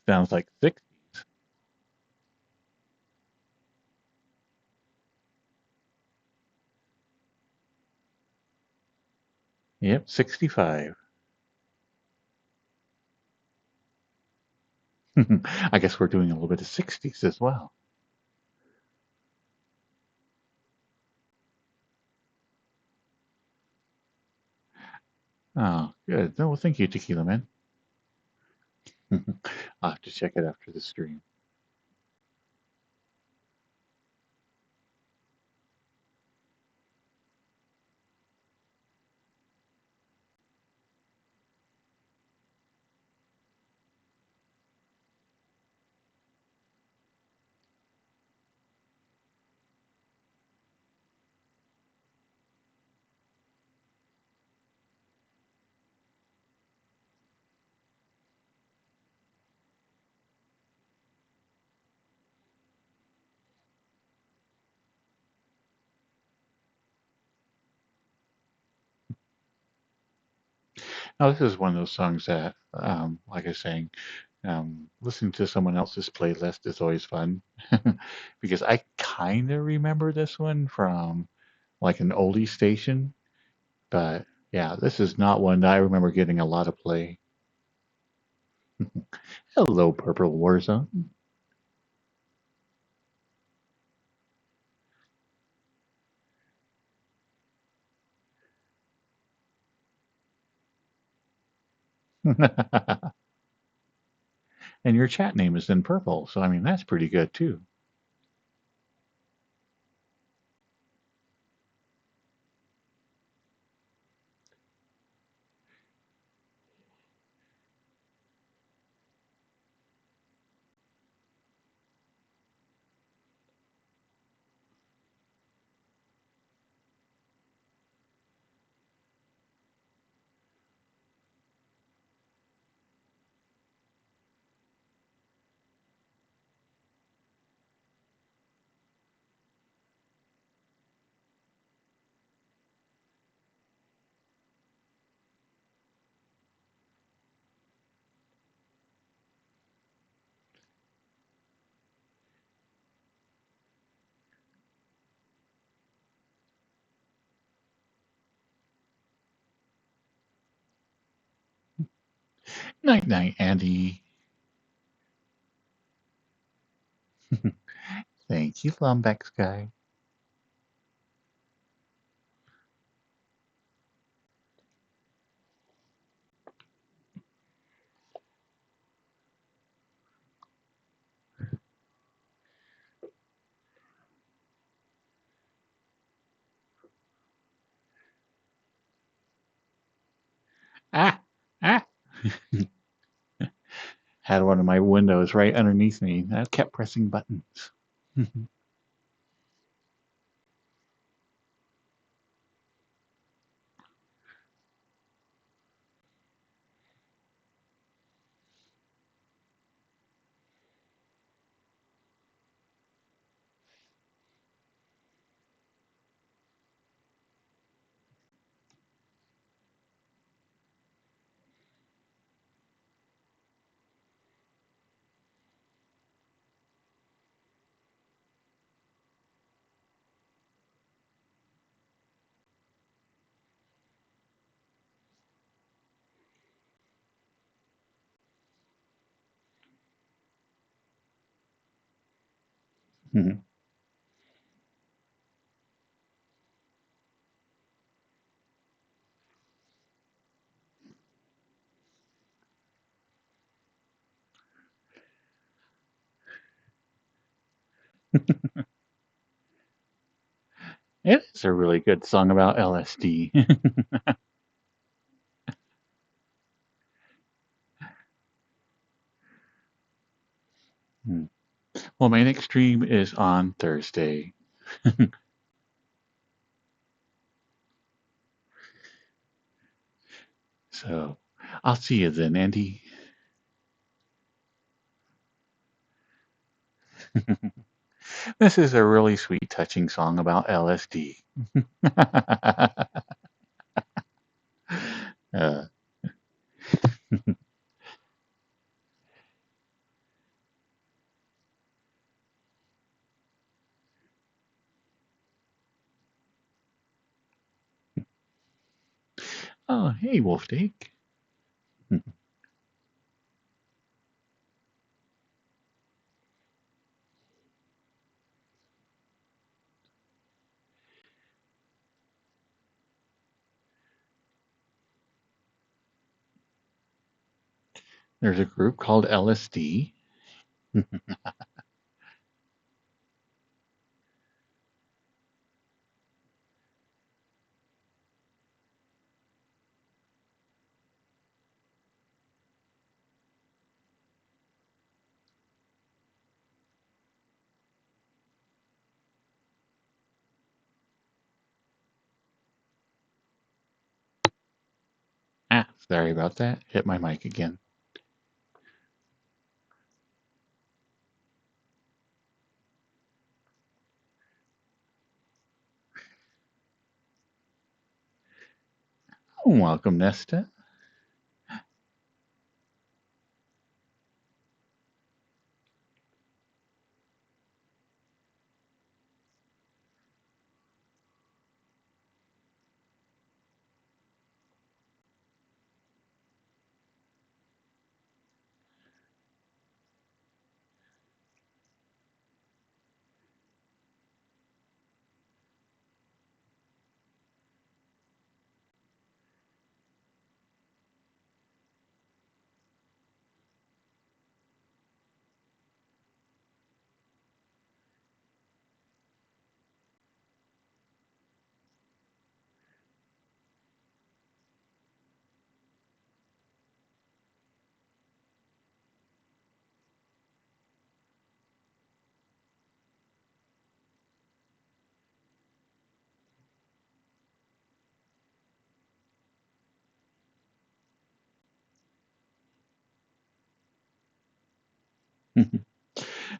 Sounds like six. Yep, 65. I guess we're doing a little bit of 60s as well. Oh, good. No, well, thank you, Tequila Man. I'll have to check it after the stream. Now, this is one of those songs that, like I was saying, listening to someone else's playlist is always fun because I kind of remember this one from like an oldie station, but yeah, this is not one that I remember getting a lot of play. Hello, Purple Warzone. And your chat name is in purple, so I mean, that's pretty good too. Night night, Andy. Thank you, Lumbex guy. Ah, ah. Had one of my windows right underneath me. I kept pressing buttons. It is a really good song about LSD. Well, my next stream is on Thursday. So I'll see you then, Andy. This is a really sweet, touching song about LSD. uh, oh, hey, Wolfdake. There's a group called LSD. Ah, sorry about that. Hit my mic again. Welcome, Nesta.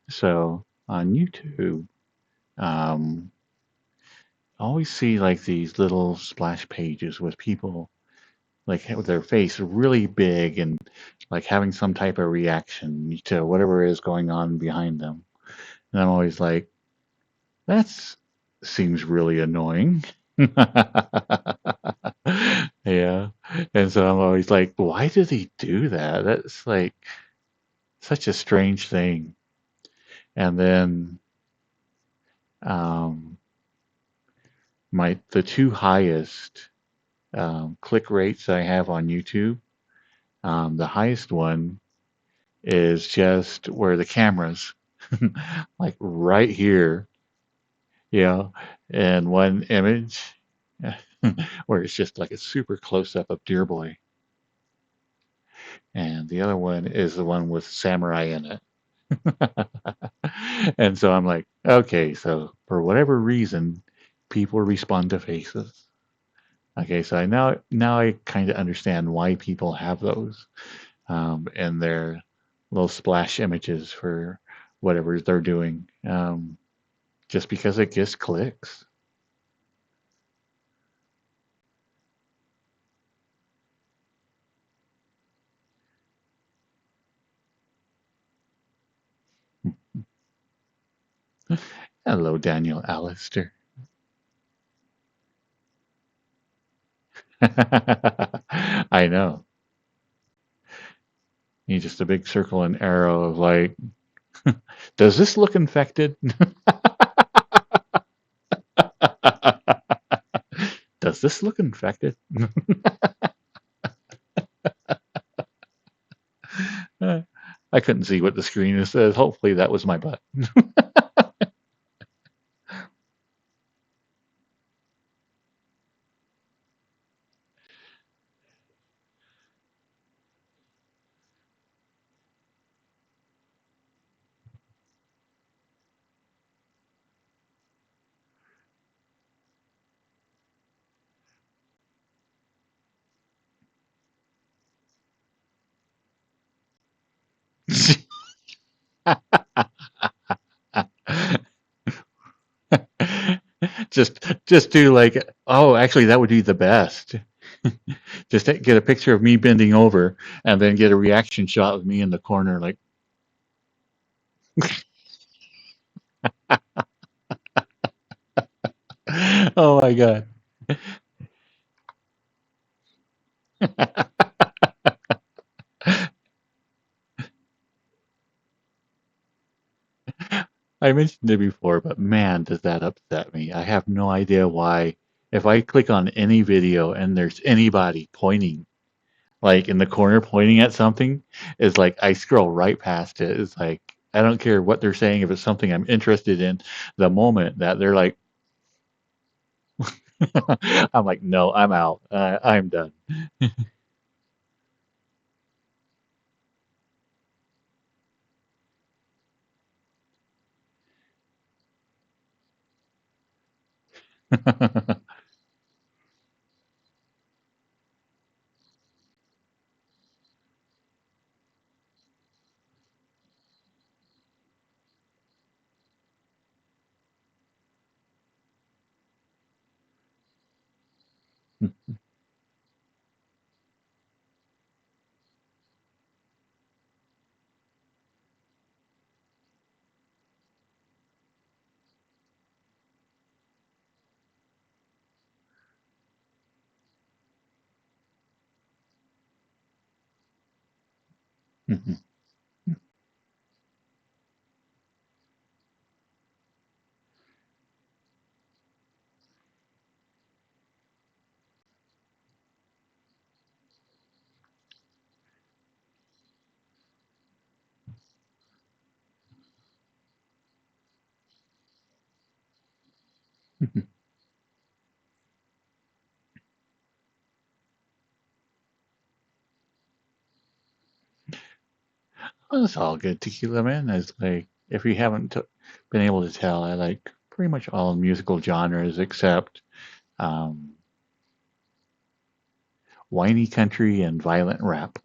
So on YouTube, um, I always see like these little splash pages with people like with their face really big and like having some type of reaction to whatever is going on behind them. And I'm always like, that seems really annoying. Yeah. And so I'm always like, why do they do that? That's like such a strange thing. And then um, the two highest click rates I have on YouTube, the highest one is just where the camera's like right here, you know, and one image where it's just like a super close up of Deer Boy. And the other one is the one with Samurai in it. And so I'm like, okay, so for whatever reason, people respond to faces. Okay, so now I kind of understand why people have those in their little splash images for whatever they're doing, just because it gets clicks. Hello, Daniel Allister. I know. You just a big circle and arrow of like, does this look infected? Does this look infected? I couldn't see what the screen says. Hopefully that was my butt. just do like, oh, actually that would be the best. Just get a picture of me bending over and then get a reaction shot of me in the corner like, oh my god. I mentioned it before, but man, does that upset me. I have no idea why. If I click on any video and there's anybody pointing, like in the corner pointing at something, is like I scroll right past it. It's like I don't care what they're saying if it's something I'm interested in. The moment that they're like, I'm like, no, I'm out. I'm done. Well, it's all good. Tequila Man is like, if you haven't been able to tell, I like pretty much all musical genres except um, whiny country and violent rap.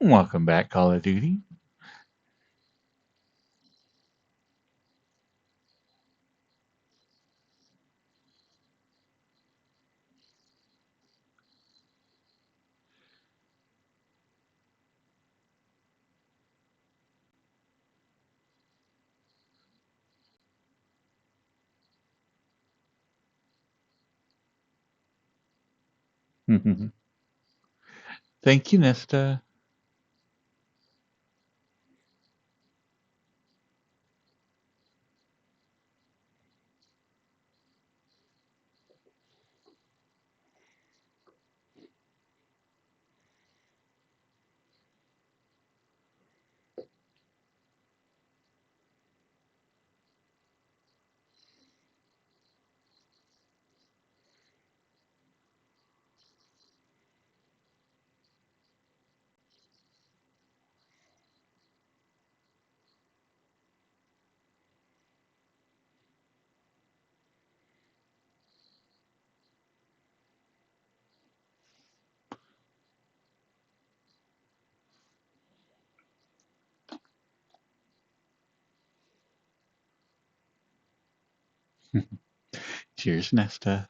Welcome back, Call of Duty. Thank you, Nesta. Cheers, Nesta.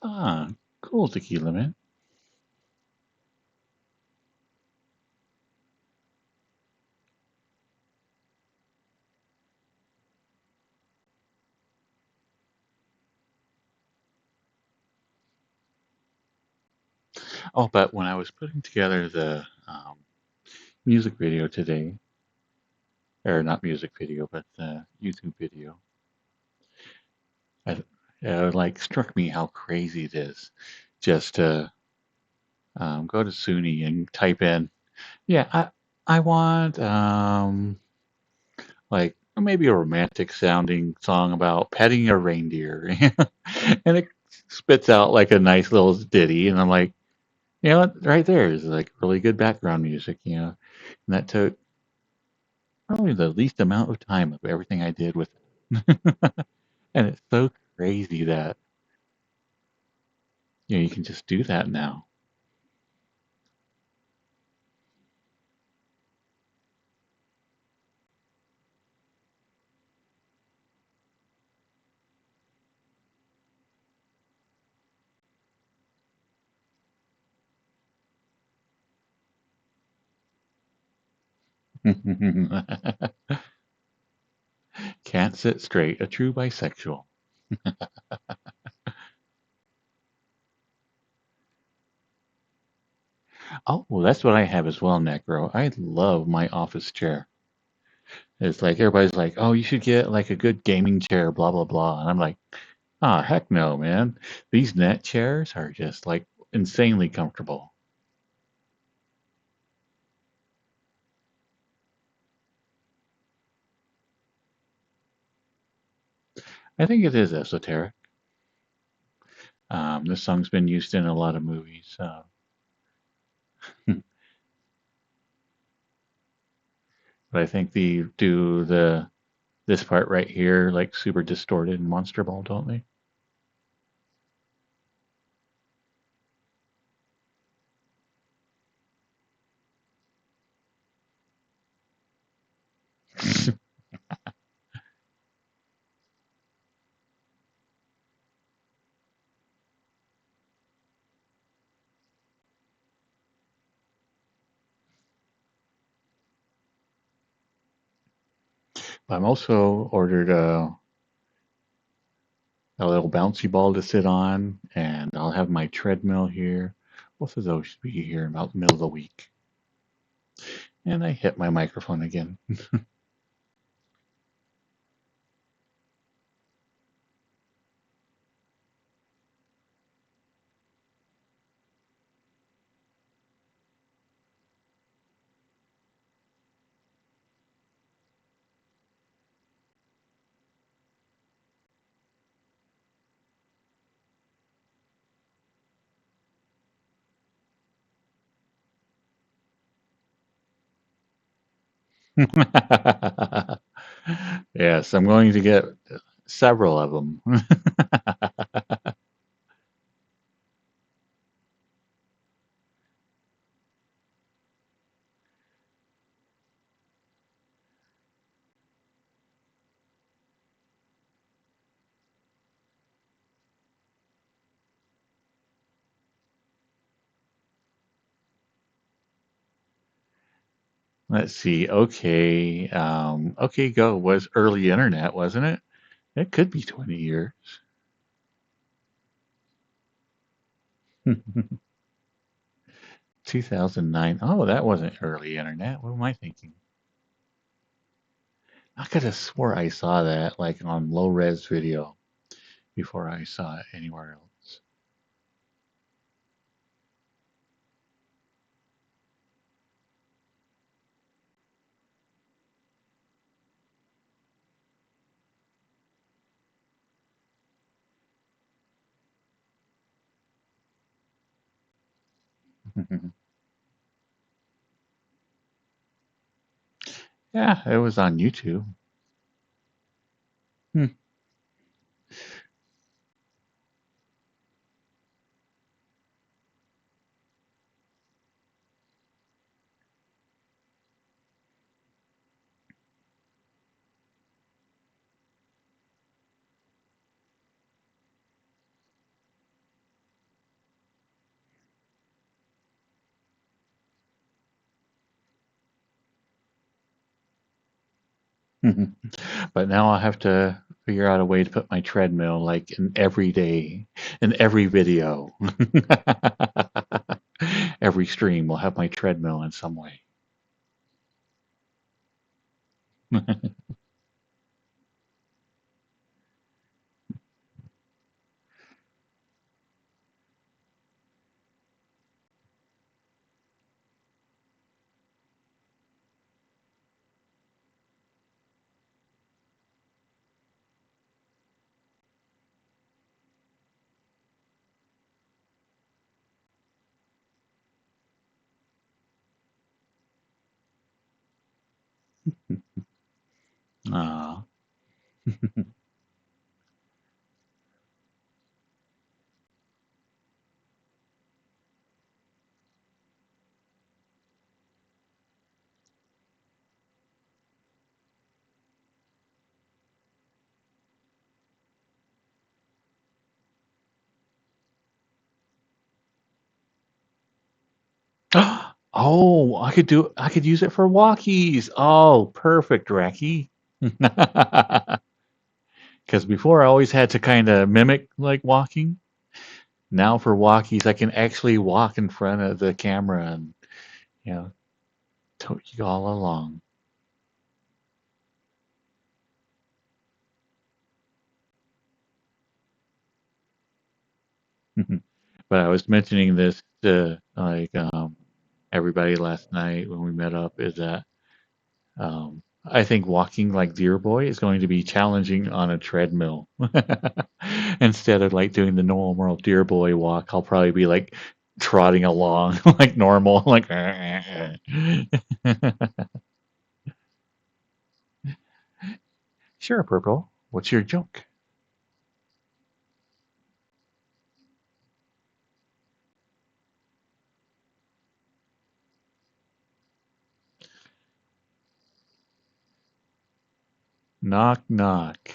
Ah, cool, Tequila Man. Oh, but when I was putting together the music video today, or not music video, but the YouTube video, I, it like struck me how crazy it is just to go to SUNY and type in, yeah, I want like maybe a romantic sounding song about petting a reindeer, and it spits out like a nice little ditty, and I'm like, you know what, right there is like really good background music, and that took probably the least amount of time of everything I did with it. And it's so crazy that you can just do that now. Can't sit straight, a true bisexual. Oh, well, that's what I have as well, Necro. I love my office chair. It's like everybody's like, oh, you should get like a good gaming chair, blah, blah, blah. And I'm like, ah, heck no, man. These net chairs are just like insanely comfortable. I think it is esoteric. This song's been used in a lot of movies. But I think they do this part right here like super distorted in Monster Ball, don't they? I'm also ordered a little bouncy ball to sit on, and I'll have my treadmill here. Both of those should be here about the middle of the week. And I hit my microphone again. Yes, I'm going to get several of them. Let's see. Okay. OK Go was early internet, wasn't it? It could be 20 years. 2009. Oh, that wasn't early internet. What am I thinking? I could have swore I saw that like on low res video before I saw it anywhere else. Yeah, it was on YouTube. Hmm. But now I'll have to figure out a way to put my treadmill like in every day, in every video. every stream will have my treadmill in some way. Aw. Oh, I could use it for walkies. Oh, perfect, Racky. Because before I always had to kind of mimic like walking. Now for walkies, I can actually walk in front of the camera and, you know, tote you all along. But I was mentioning this to everybody last night when we met up is that I think walking like Deer Boy is going to be challenging on a treadmill. Instead of like doing the normal Deer Boy walk, I'll probably be like trotting along like normal, like. Sure, Purple. What's your joke? Knock, knock.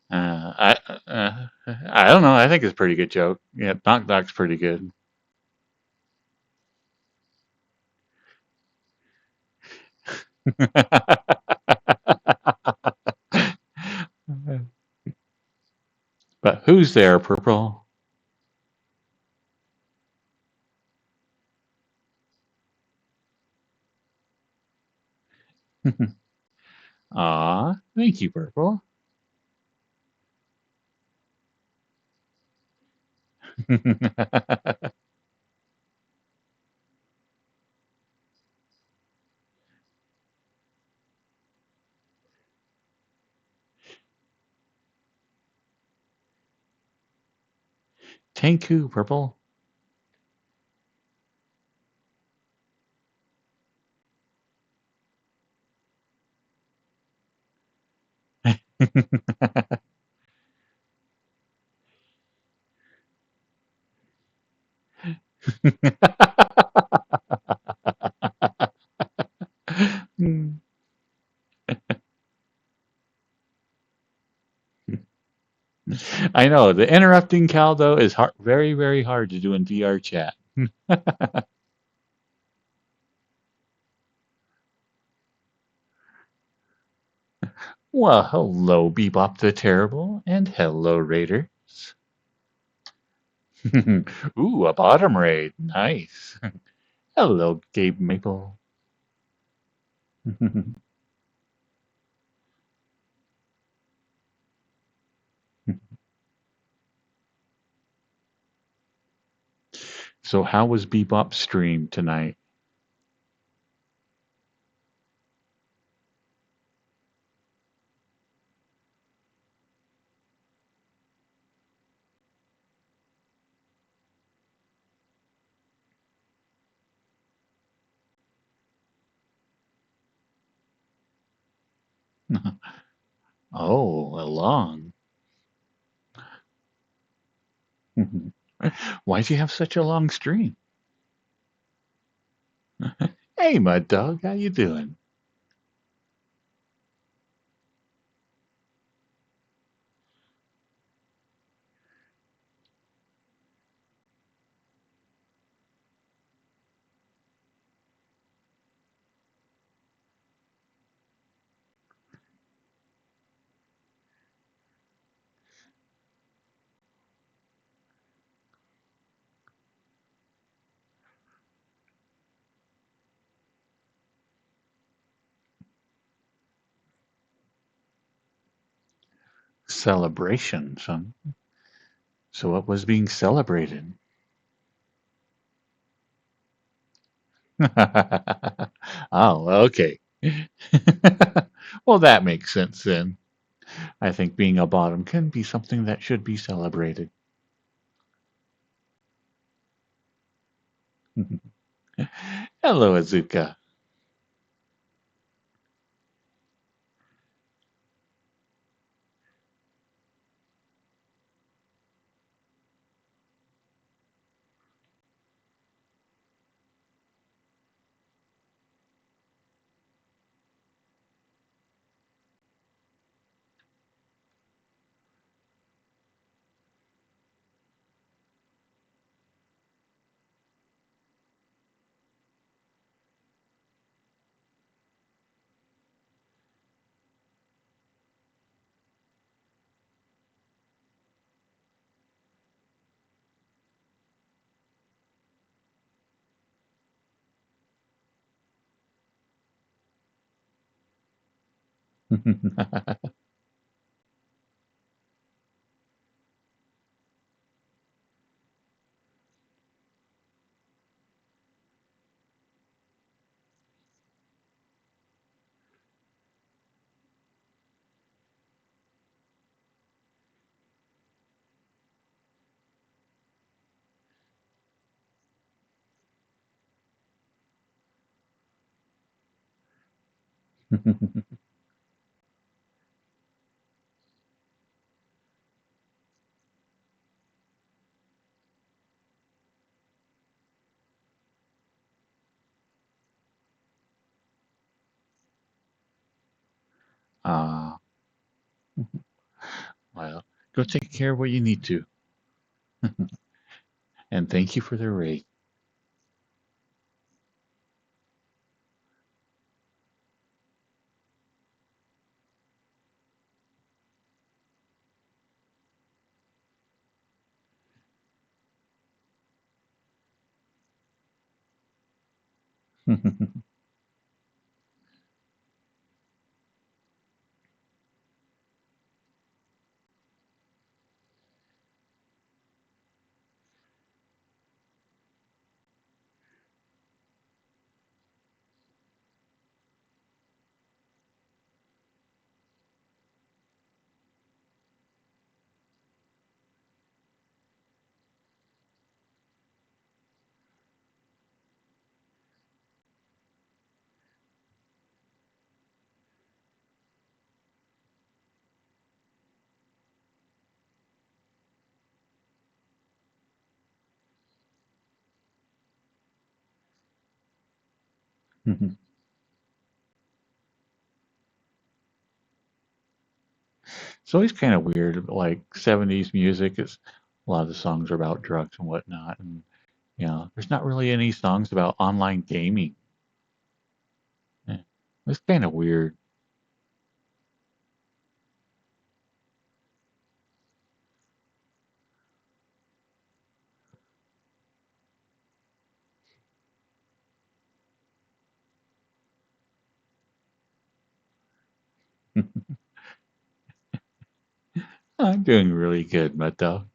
I don't know. I think it's a pretty good joke. Yeah, knock knock's pretty good. But who's there, Purple? Aw, thank you, Purple. Thank you, Purple. I know the interrupting Cal though is hard, very, very hard to do in VR chat. Well, hello, Bebop the Terrible, and hello, Raiders. Ooh, a bottom raid. Nice. Hello, Gabe Maple. So, how was Bebop's stream tonight? Oh, along. Why'd you have such a long stream? Hey, Mud Dog, how you doing? Celebration, son. So what was being celebrated? Oh, okay. Well, that makes sense then. I think being a bottom can be something that should be celebrated. Hello, Azuka. uh, well, go take care of what you need to. And thank you for the rate. It's always kind of weird, like 70s music is a lot of the songs are about drugs and whatnot. And, there's not really any songs about online gaming. Eh, It's kind of weird. I'm doing really good, Mato.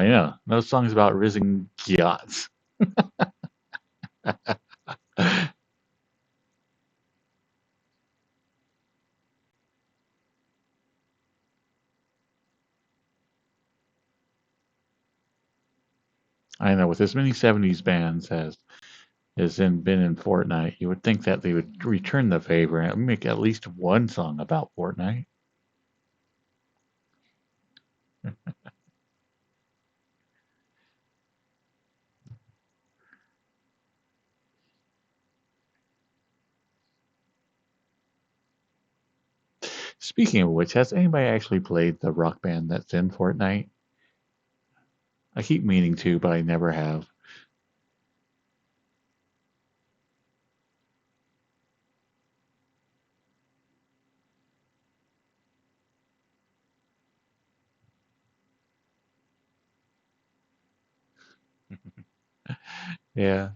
Yeah, no songs about risen yachts. I know with as many 70s bands as been in Fortnite, you would think that they would return the favor and make at least one song about Fortnite. Speaking of which, has anybody actually played the Rock Band that's in Fortnite? I keep meaning to, but I never have. Yeah,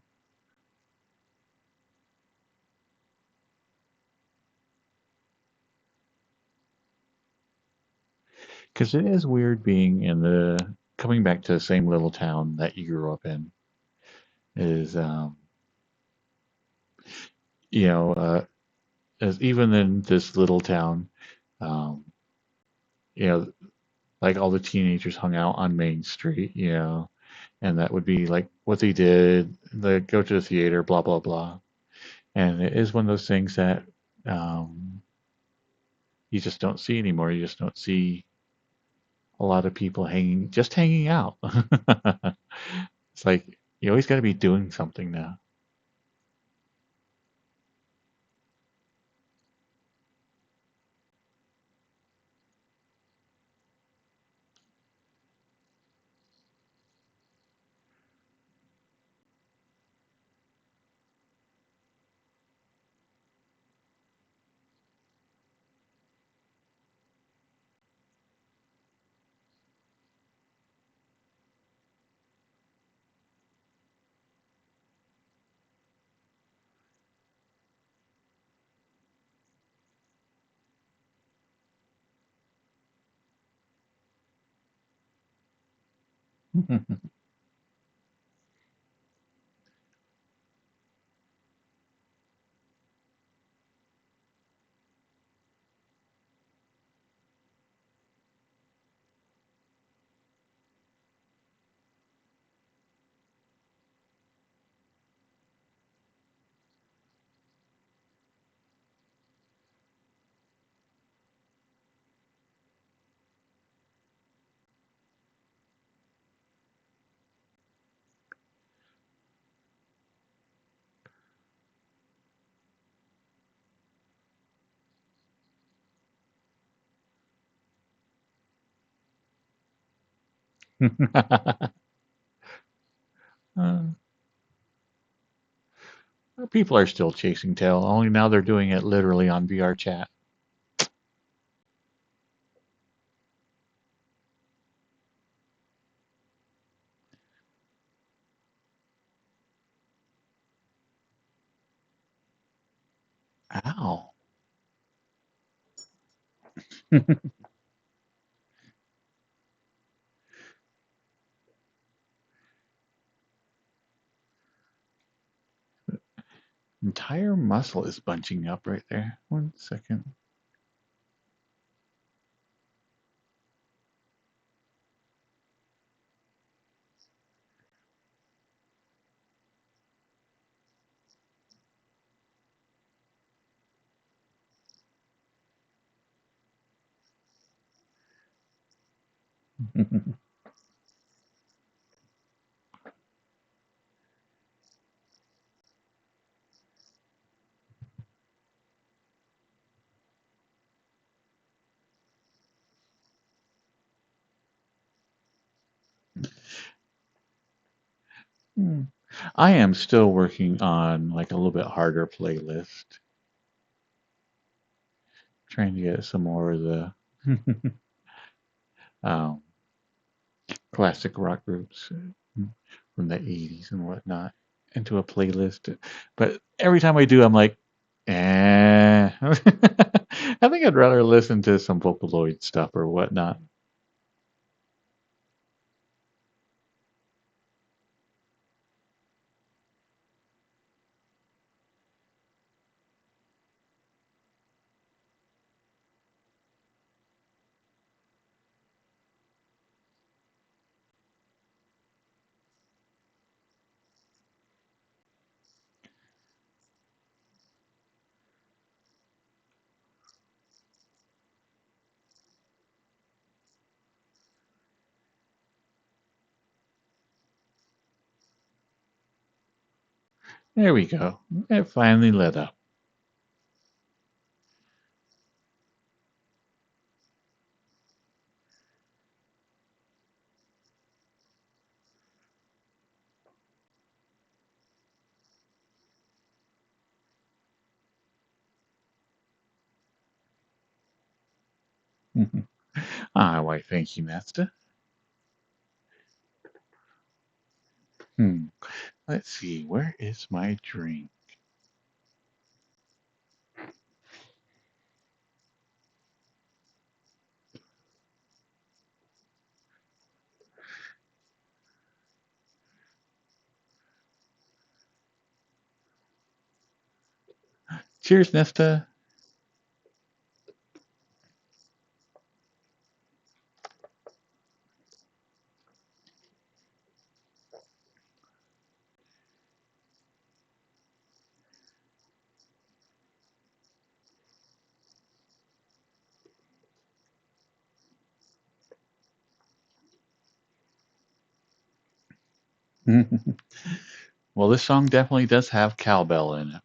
because it is weird being in the coming back to the same little town that you grew up in. Is you know, as even in this little town, um, you know, like all the teenagers hung out on Main Street, and that would be like what they did. They go to the theater, blah blah blah, and it is one of those things that um, you just don't see anymore. You just don't see a lot of people hanging out. It's like you always got to be doing something now. Uh, People are still chasing tail, only now they're doing it literally on VR chat. Ow. Entire muscle is bunching up right there. 1 second. Hmm. I am still working on like a little bit harder playlist, trying to get some more of the um, classic rock groups from the 80s and whatnot into a playlist. But every time I do, I'm like, eh. I think I'd rather listen to some Vocaloid stuff or whatnot. There we go. It finally lit up. Why, thank you, Nesta. Let's see, where is my drink? Cheers, Nesta. Well, this song definitely does have cowbell in it.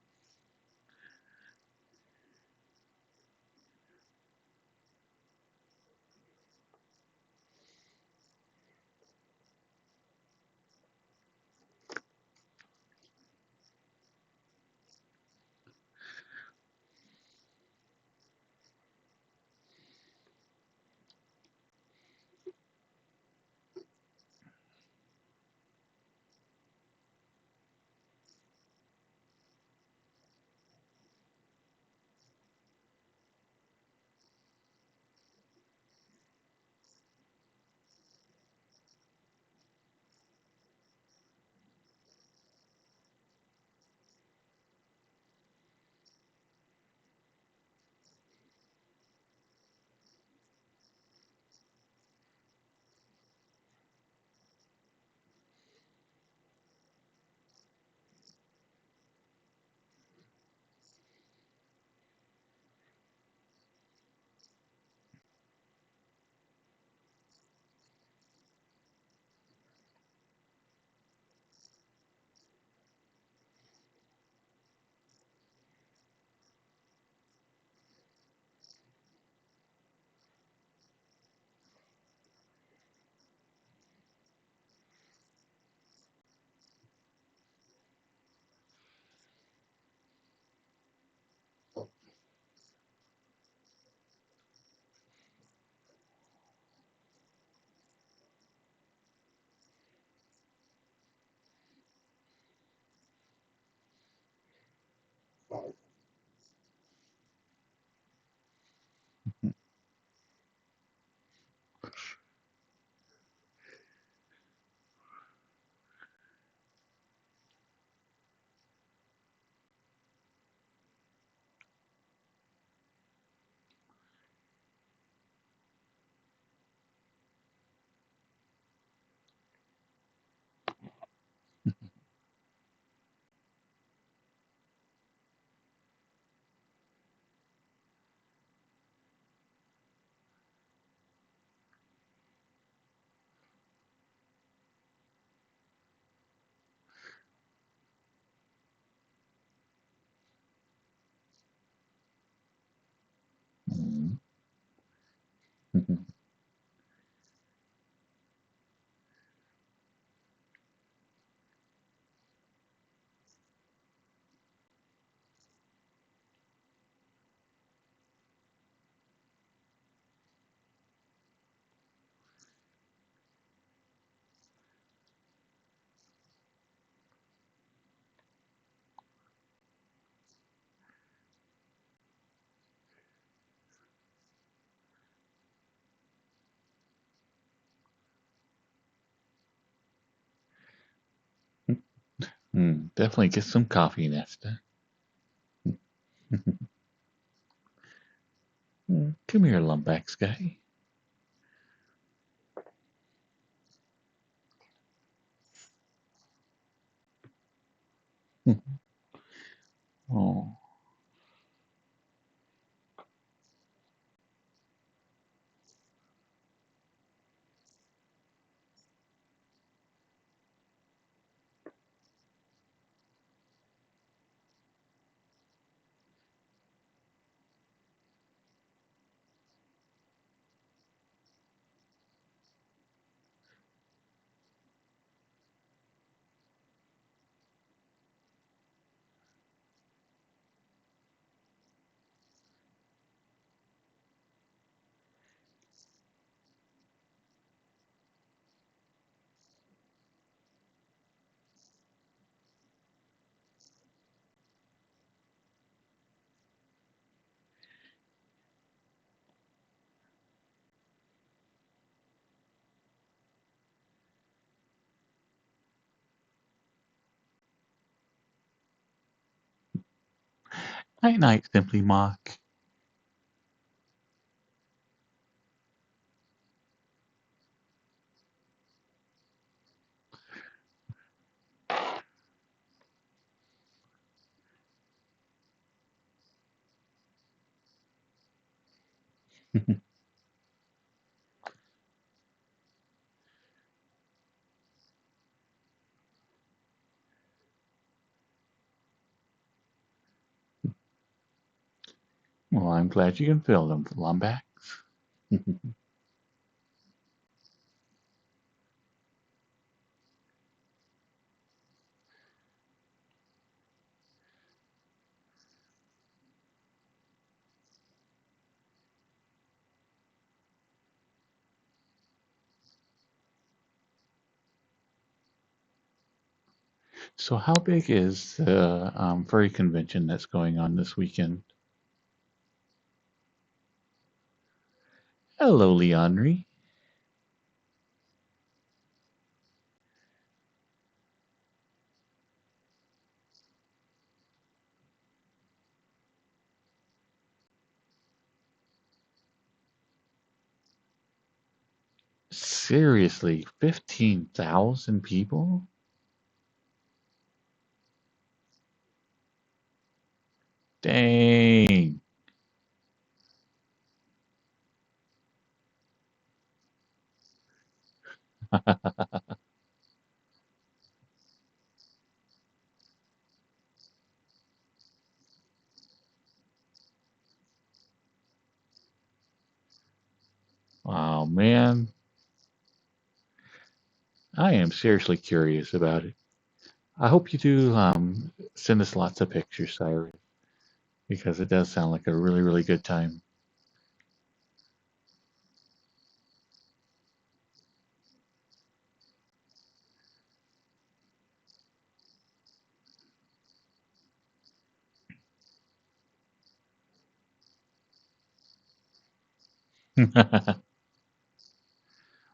Definitely get some coffee, Nesta. Come here, Lumbax guy. Oh. Night night, Simply Mock. Well, I'm glad you can fill them, Lombax. So how big is the furry convention that's going on this weekend? Hello, Leonry. Seriously, 15,000 people? Dang. Wow, man. I am seriously curious about it. I hope you do send us lots of pictures, Cyrus, because it does sound like a really, really good time.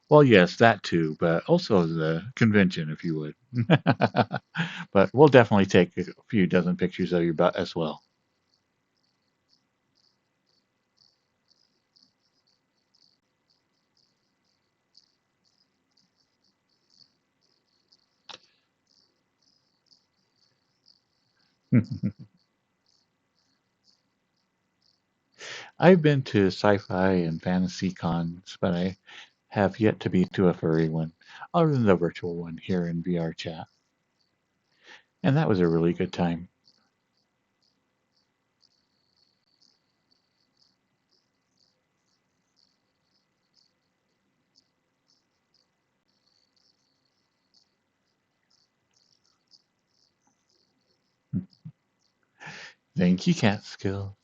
Well, yes, that too, but also the convention, if you would. But we'll definitely take a few dozen pictures of your butt as well. I've been to sci-fi and fantasy cons, but I have yet to be to a furry one, other than the virtual one here in VRChat. And that was a really good time. Thank you, Catskill.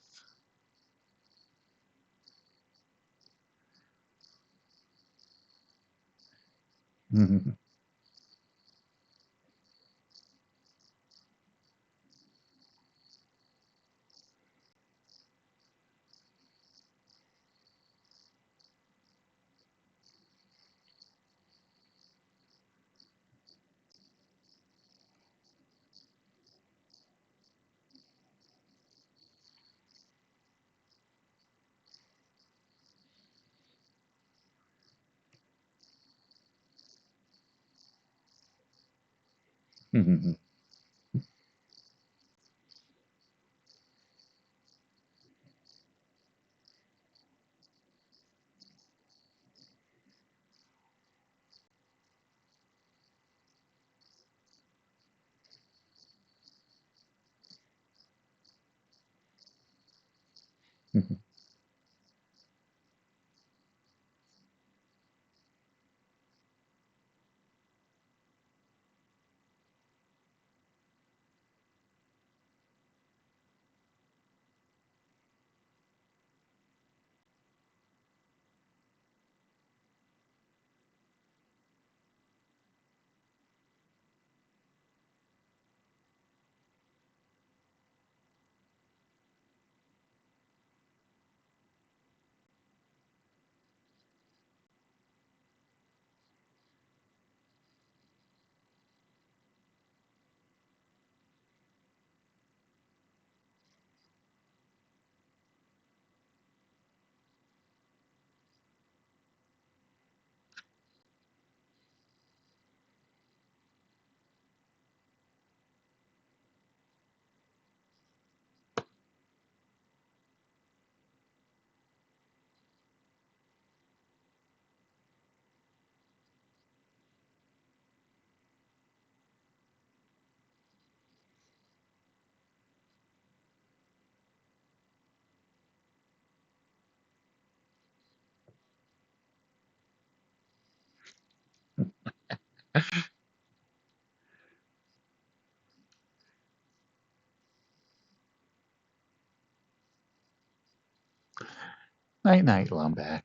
Night night, Lumbax.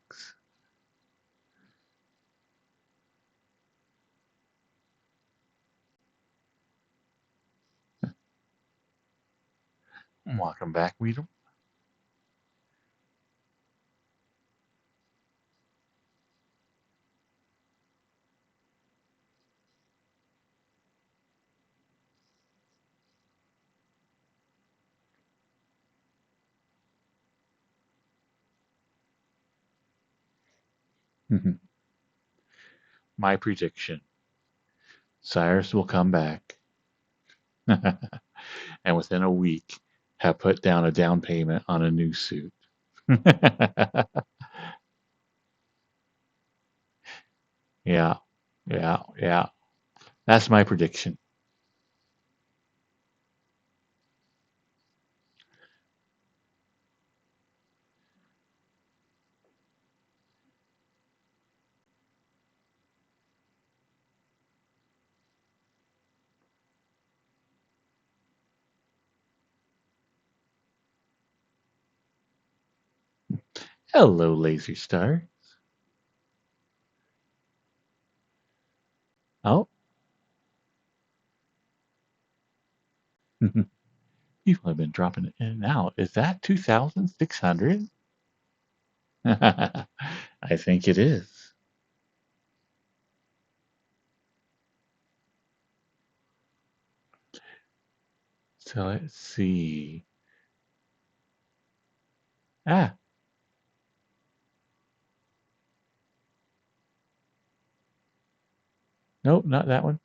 Welcome back, Weedle. My prediction: Cyrus will come back, and within a week, have put down a down payment on a new suit. Yeah, yeah. That's my prediction. Hello, Laser Star. Oh, people have been dropping in and out. Is that 2,600? I think it is. So let's see. Ah, nope, not that one.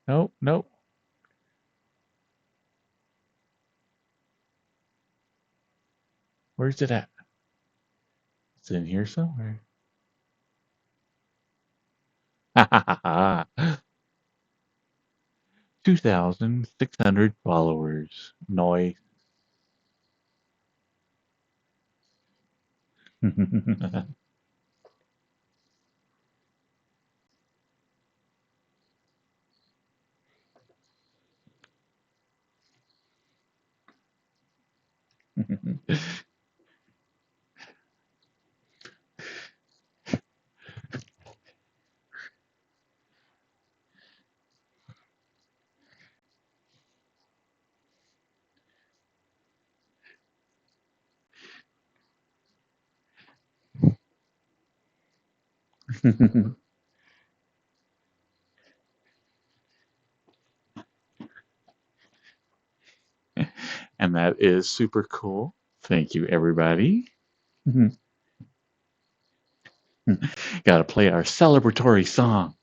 Nope, nope. Where's it at? It's in here somewhere. 2,600 followers. Noise. And that is super cool. Thank you, everybody. Got to play our celebratory song.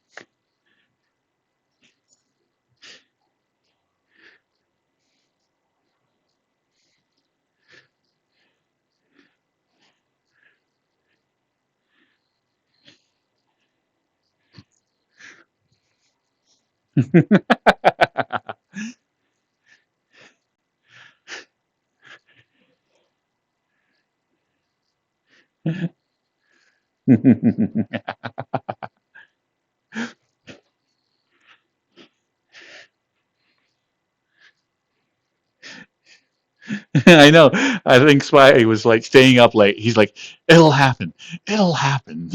I know. I think Spy was like staying up late. He's like, it'll happen. It'll happen.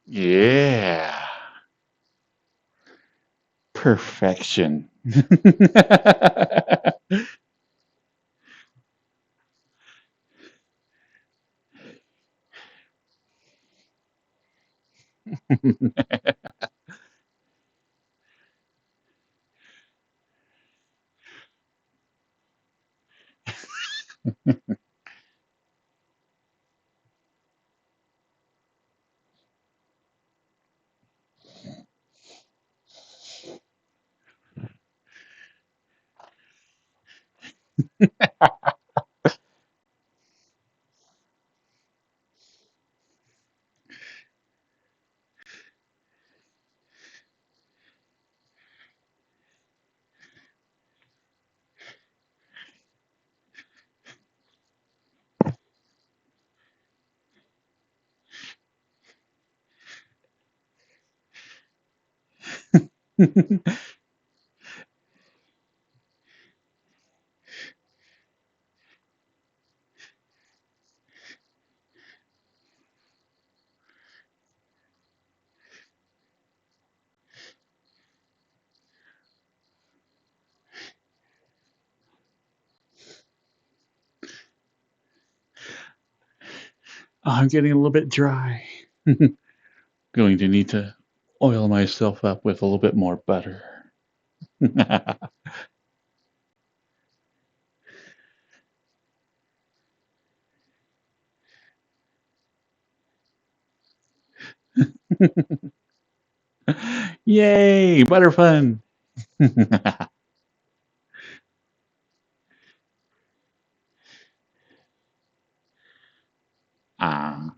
Yeah. Perfection. I'm getting a little bit dry. Going to need to oil myself up with a little bit more butter. Yay, butter fun. Ah.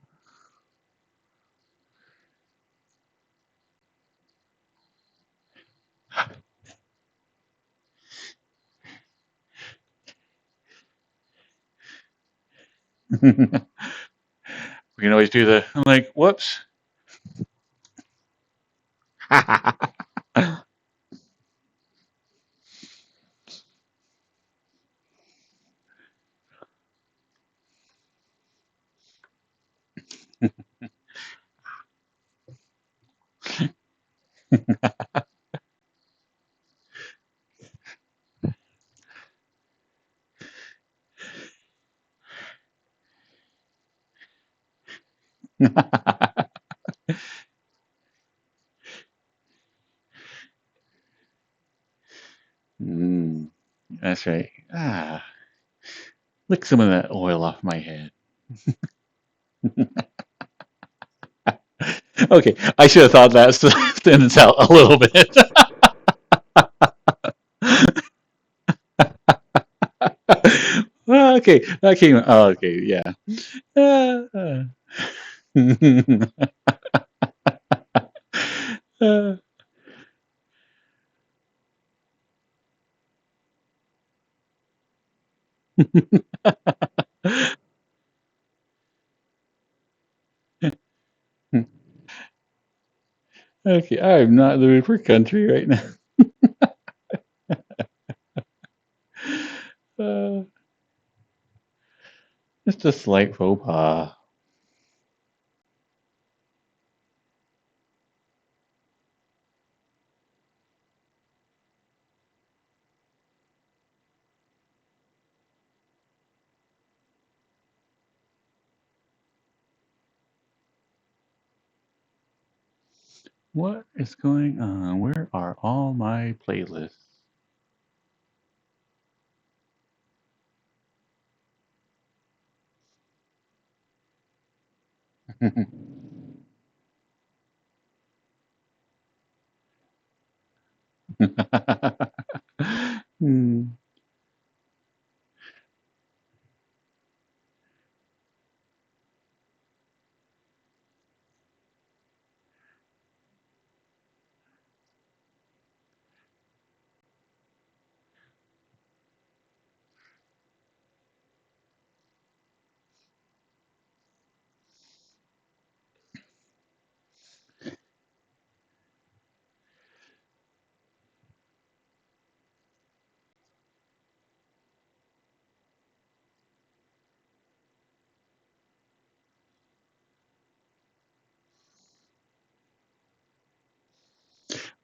We can always do I'm like, whoops. Mm, that's right. Ah, lick some of that oil off my head. Okay, I should have thought that sentence out a little bit. Okay, that came. Oh, okay, yeah. Uh, uh, okay, I'm not in the mood for country right now. Uh, it's a slight faux pas. What is going on? Where are all my playlists? Hmm,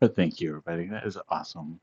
but thank you, everybody. That is awesome.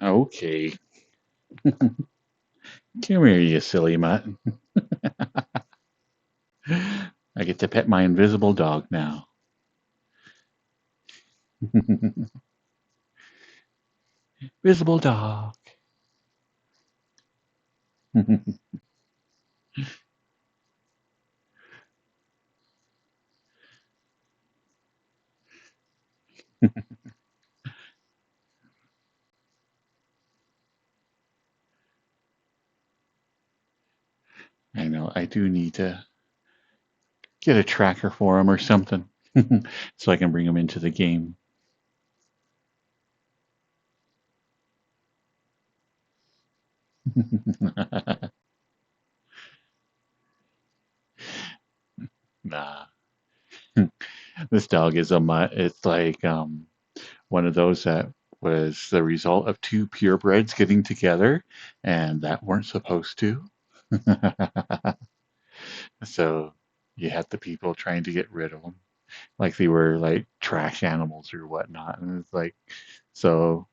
Okay. Come here, you silly mutt. I get to pet my invisible dog now. Visible dog. I know, I do need to get a tracker for him or something so I can bring him into the game. Nah. This dog is a mutt. It's like one of those that was the result of two purebreds getting together and that weren't supposed to. So you had the people trying to get rid of them, like they were like trash animals or whatnot. And it's like, so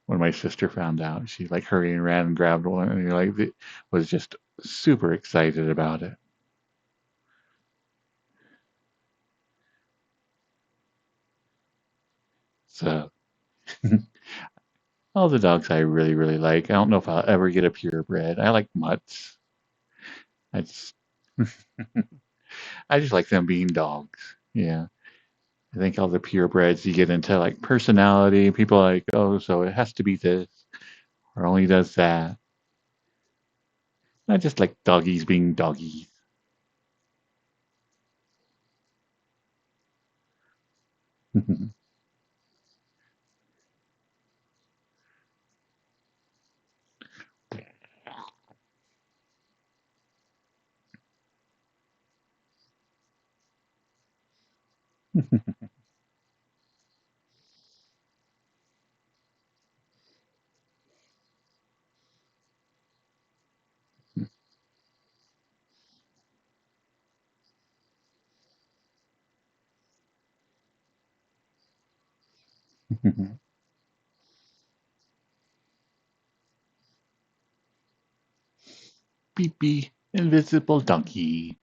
when my sister found out, she like hurried and ran and grabbed one, and was just super excited about it. So all the dogs I really, really like. I don't know if I'll ever get a purebred. I like mutts. I just, I just like them being dogs. Yeah. I think all the purebreds you get into like personality. People are like, oh, so it has to be this or only does that. I just like doggies being doggies. Beep beep, invisible donkey.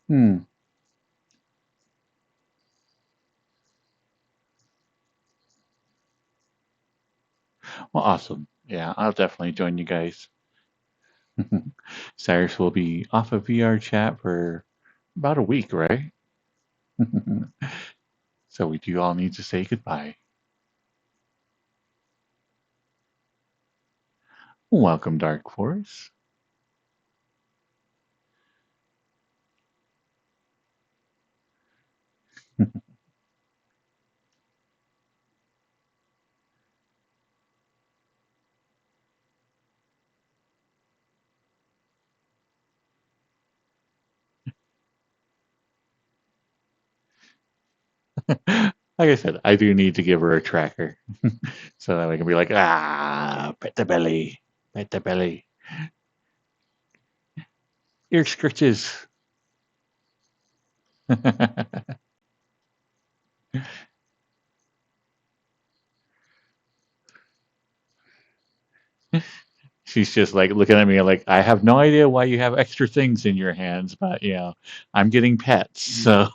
Hmm. Well, awesome. Yeah, I'll definitely join you guys. Cyrus will be off of VR chat for about a week, right? So we do all need to say goodbye. Welcome, Dark Force. Like I said, I do need to give her a tracker so that I can be like, pet the belly, pet the belly, ear scritches. She's just like looking at me like, I have no idea why you have extra things in your hands, but I'm getting pets, so.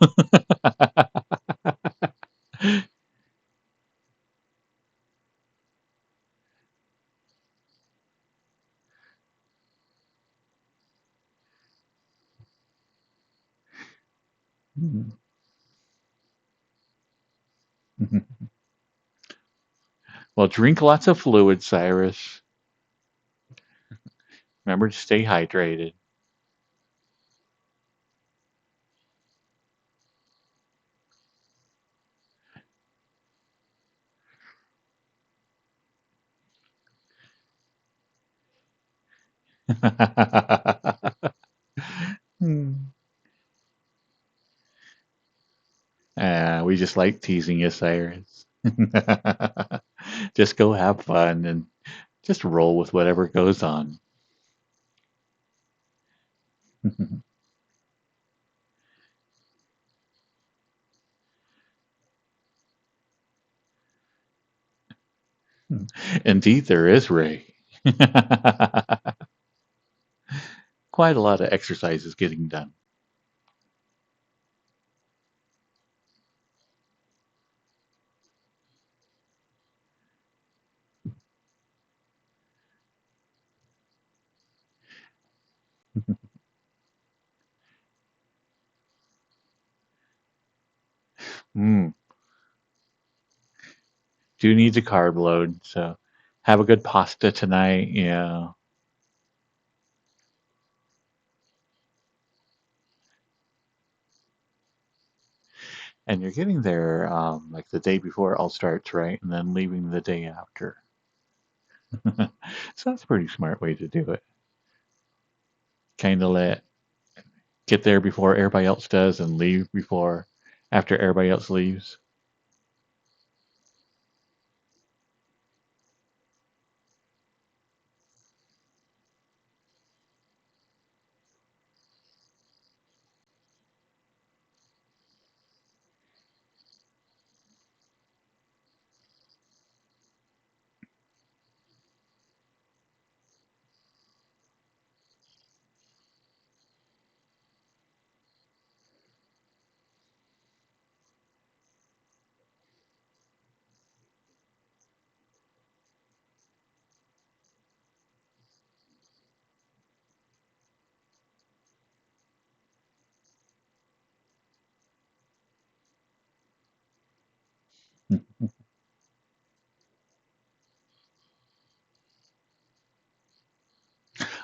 Well, drink lots of fluid, Cyrus. Remember to stay hydrated. We just like teasing you, Cyrus. Just go have fun and just roll with whatever goes on. Indeed, there is, Ray. Quite a lot of exercises getting done. Mm, do need to carb load, so have a good pasta tonight. Yeah, and you're getting there like the day before it all starts, right? And then leaving the day after. So that's a pretty smart way to do it. Kind of let get there before everybody else does and leave before after everybody else leaves.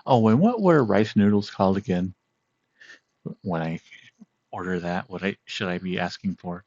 Oh, and what were rice noodles called again? When I order that, what I should I be asking for?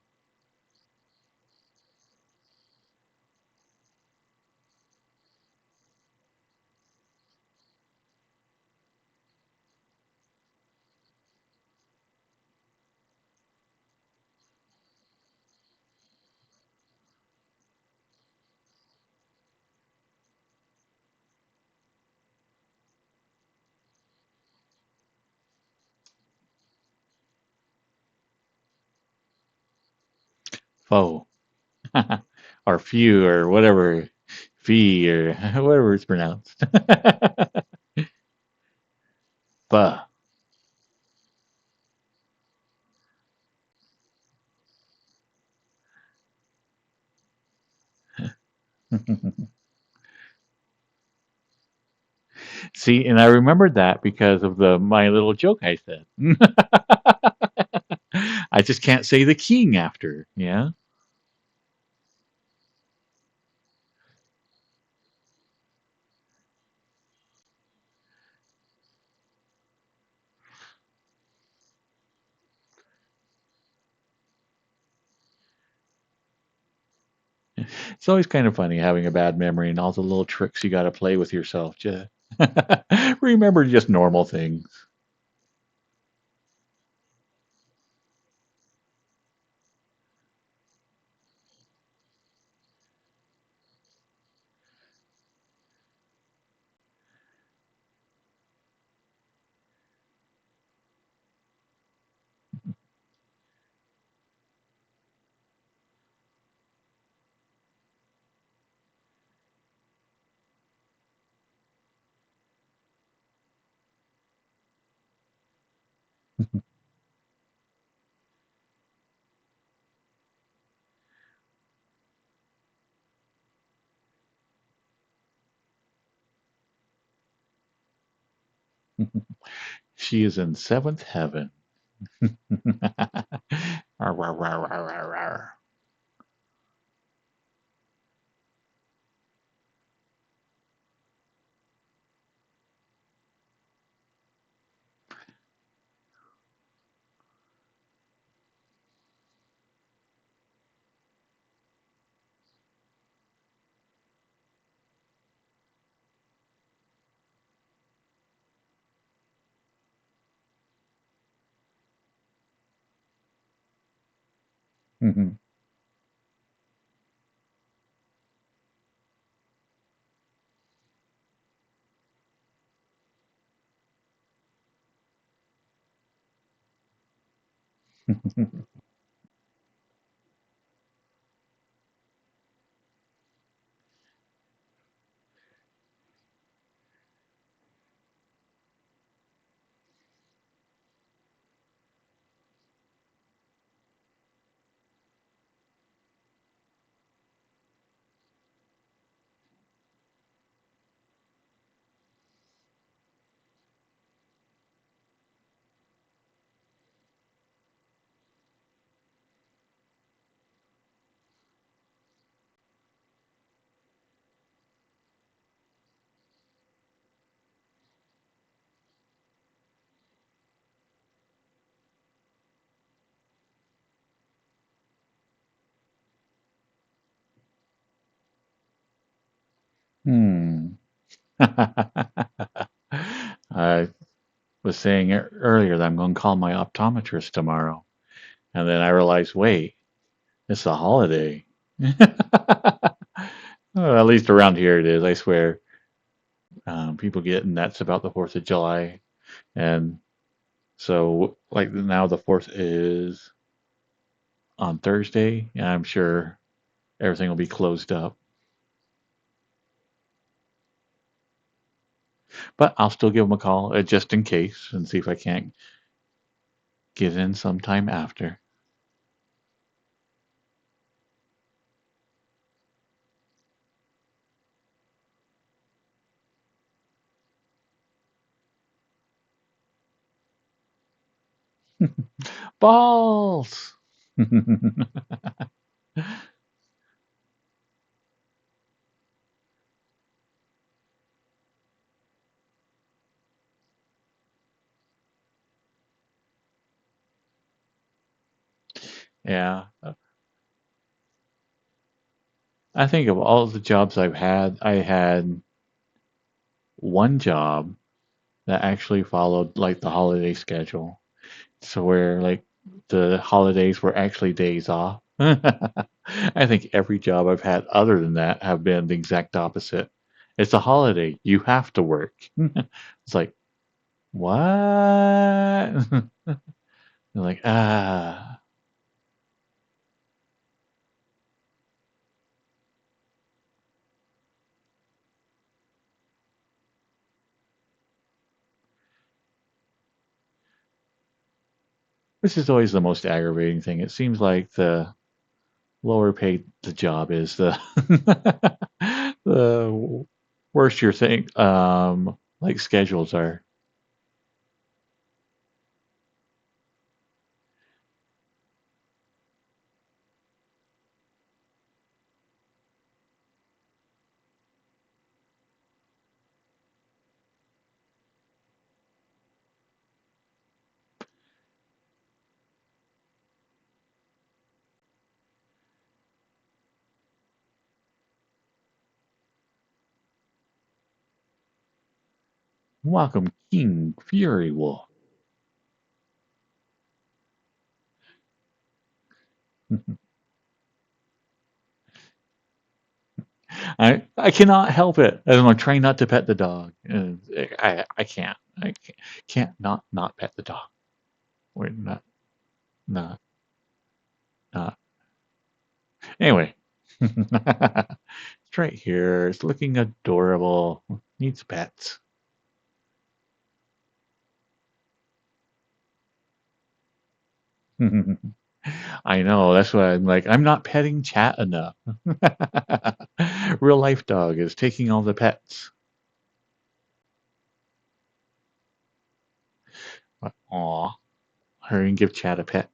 Pho, or few, or whatever, fee, or whatever it's pronounced. Pho. See, and I remembered that because of the my little joke I said. I just can't say the king after. Yeah, it's always kind of funny having a bad memory and all the little tricks you got to play with yourself. Just remember just normal things. She is in seventh heaven. Arr, arr, arr, arr, arr, arr. Mhm. Hmm. I was saying earlier that I'm going to call my optometrist tomorrow, and then I realized, wait, it's a holiday. Well, at least around here it is. I swear, people get nuts about the 4th of July, and so like now the 4th is on Thursday, and I'm sure everything will be closed up. But I'll still give them a call just in case and see if I can't get in sometime after. Balls! Yeah. I think of all the jobs I've had, I had one job that actually followed like the holiday schedule. So where like the holidays were actually days off. I think every job I've had other than that have been the exact opposite. It's a holiday. You have to work. It's like, what? They're like, which is always the most aggravating thing. It seems like the lower paid the job is, the worse your thing, like schedules are. Welcome, King Fury Wolf. I cannot help it. I'm trying not to pet the dog. And I can't. I can't not pet the dog. We're not not. Anyway, it's right here. It's looking adorable. Needs pets. I know. That's why I'm like, I'm not petting Chat enough. Real life dog is taking all the pets. Aw, hurry and give Chat a pet.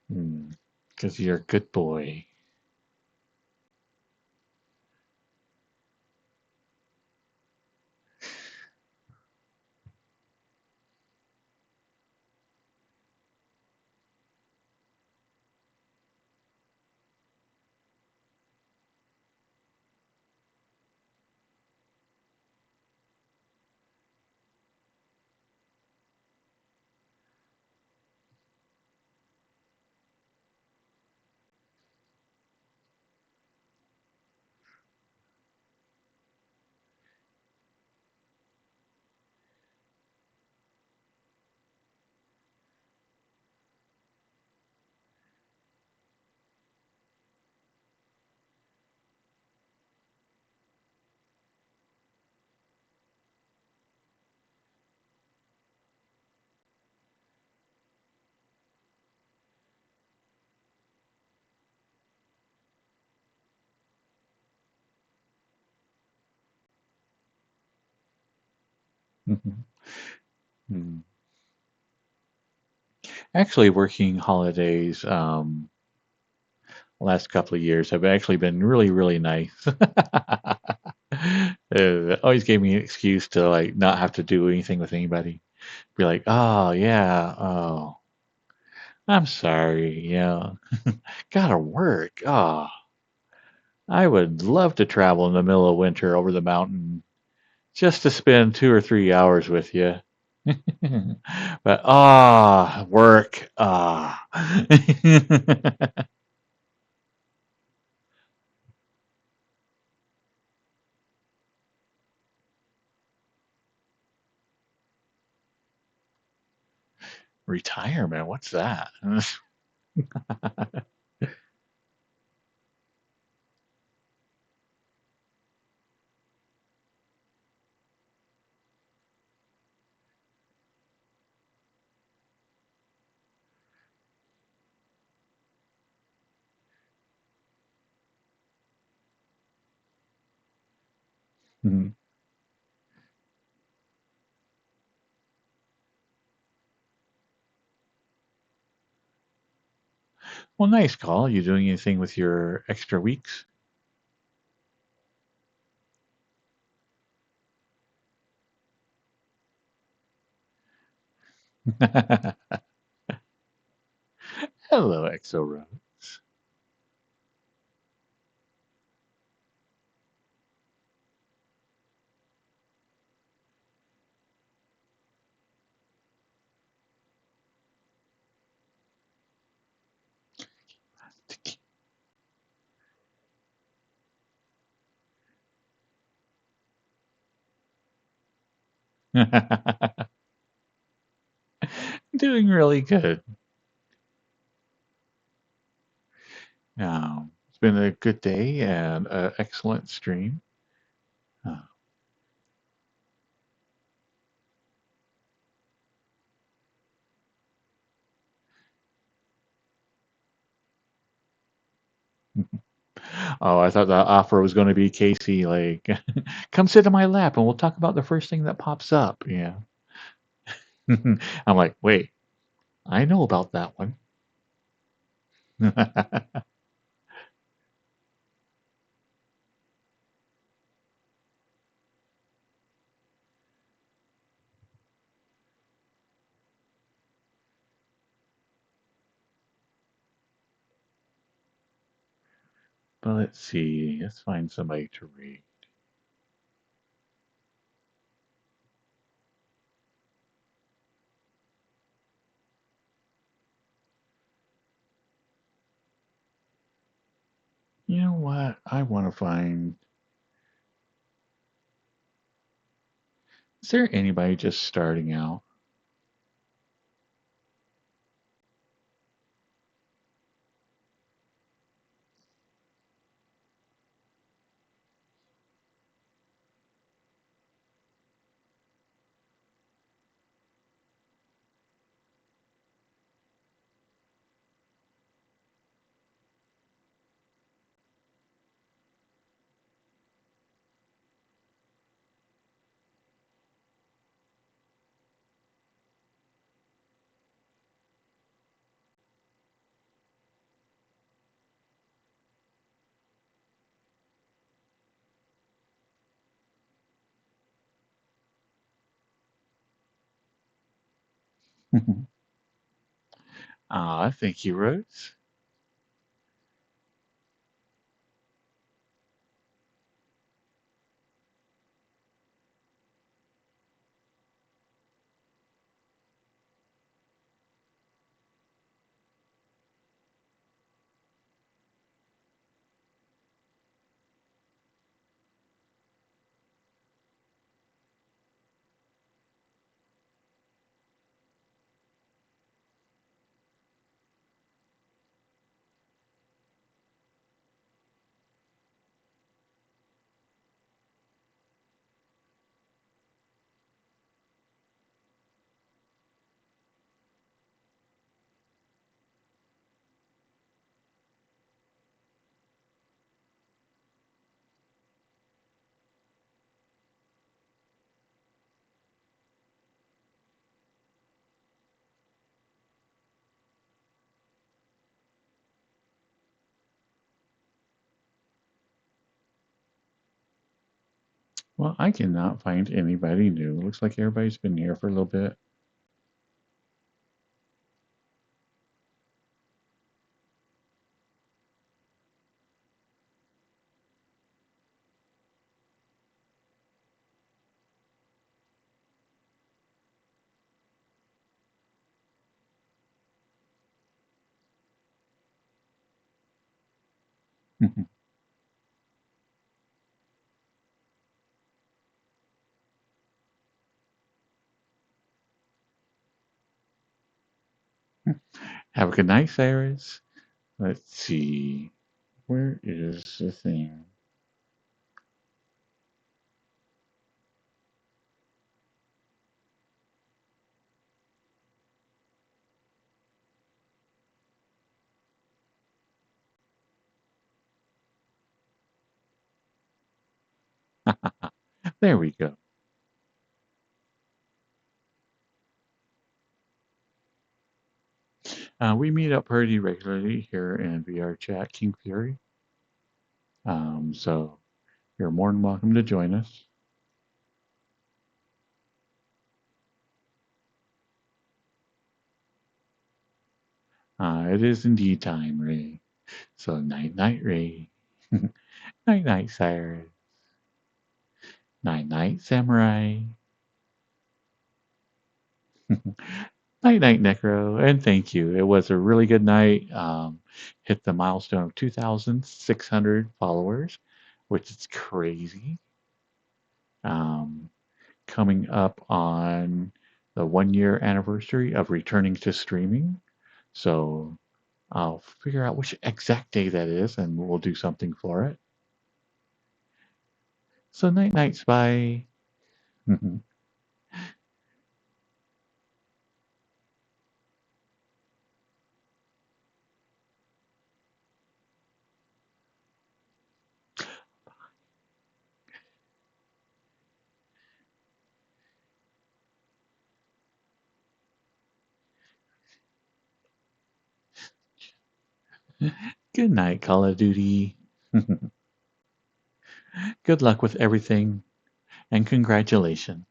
Because you're a good boy. Mm. Actually, working holidays last couple of years have actually been really, really nice. It always gave me an excuse to like not have to do anything with anybody. Be like, oh yeah, oh, I'm sorry, yeah, gotta work. Oh, I would love to travel in the middle of winter over the mountain just to spend 2 or 3 hours with you. But work, retirement. What's that? Well, nice call. You doing anything with your extra weeks? Hello, Exo Rose. Doing really good. It's been a good day and an excellent stream. Uh, oh, I thought the offer was going to be Casey, like, come sit in my lap and we'll talk about the first thing that pops up. Yeah. I'm like, wait, I know about that one. But let's see. Let's find somebody to read. You know what? I want to find. Is there anybody just starting out? Ah, thank you, Rose. Well, I cannot find anybody new. Looks like everybody's been here for a little bit. Have a good night, Cyrus. Let's see. Where is the thing? There we go. We meet up pretty regularly here in VRChat King Fury. So you're more than welcome to join us. It is indeed time, Ray. So night night, Ray. Night night, Cyrus. Night night, Samurai. Night night, Necro. And thank you. It was a really good night. Hit the milestone of 2,600 followers, which is crazy. Um, Coming up on the 1 year anniversary of returning to streaming. So I'll figure out which exact day that is and we'll do something for it. So night night, Spy. Good night, Call of Duty. Good luck with everything and congratulations.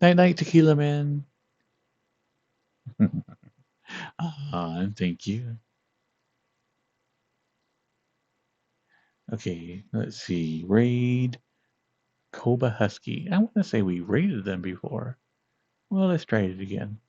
Night night, Tequila Man. And thank you. Okay, let's see. Raid Koba Husky. I want to say we raided them before. Well, let's try it again.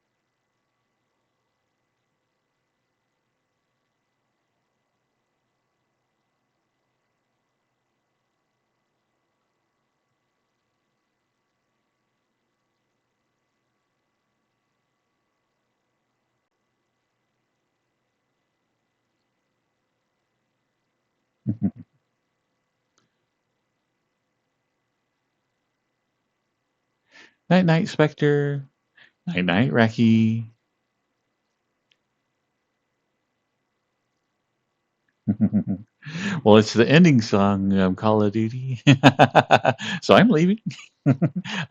Night night, Spectre. Night night, Raki. Well, it's the ending song, Call of Duty. So I'm leaving. All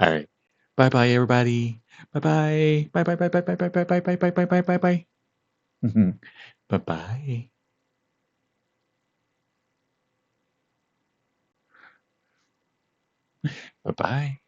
right. Bye bye, everybody. Bye bye. Bye bye bye bye bye bye bye bye bye bye bye bye bye bye. Bye bye. Bye bye.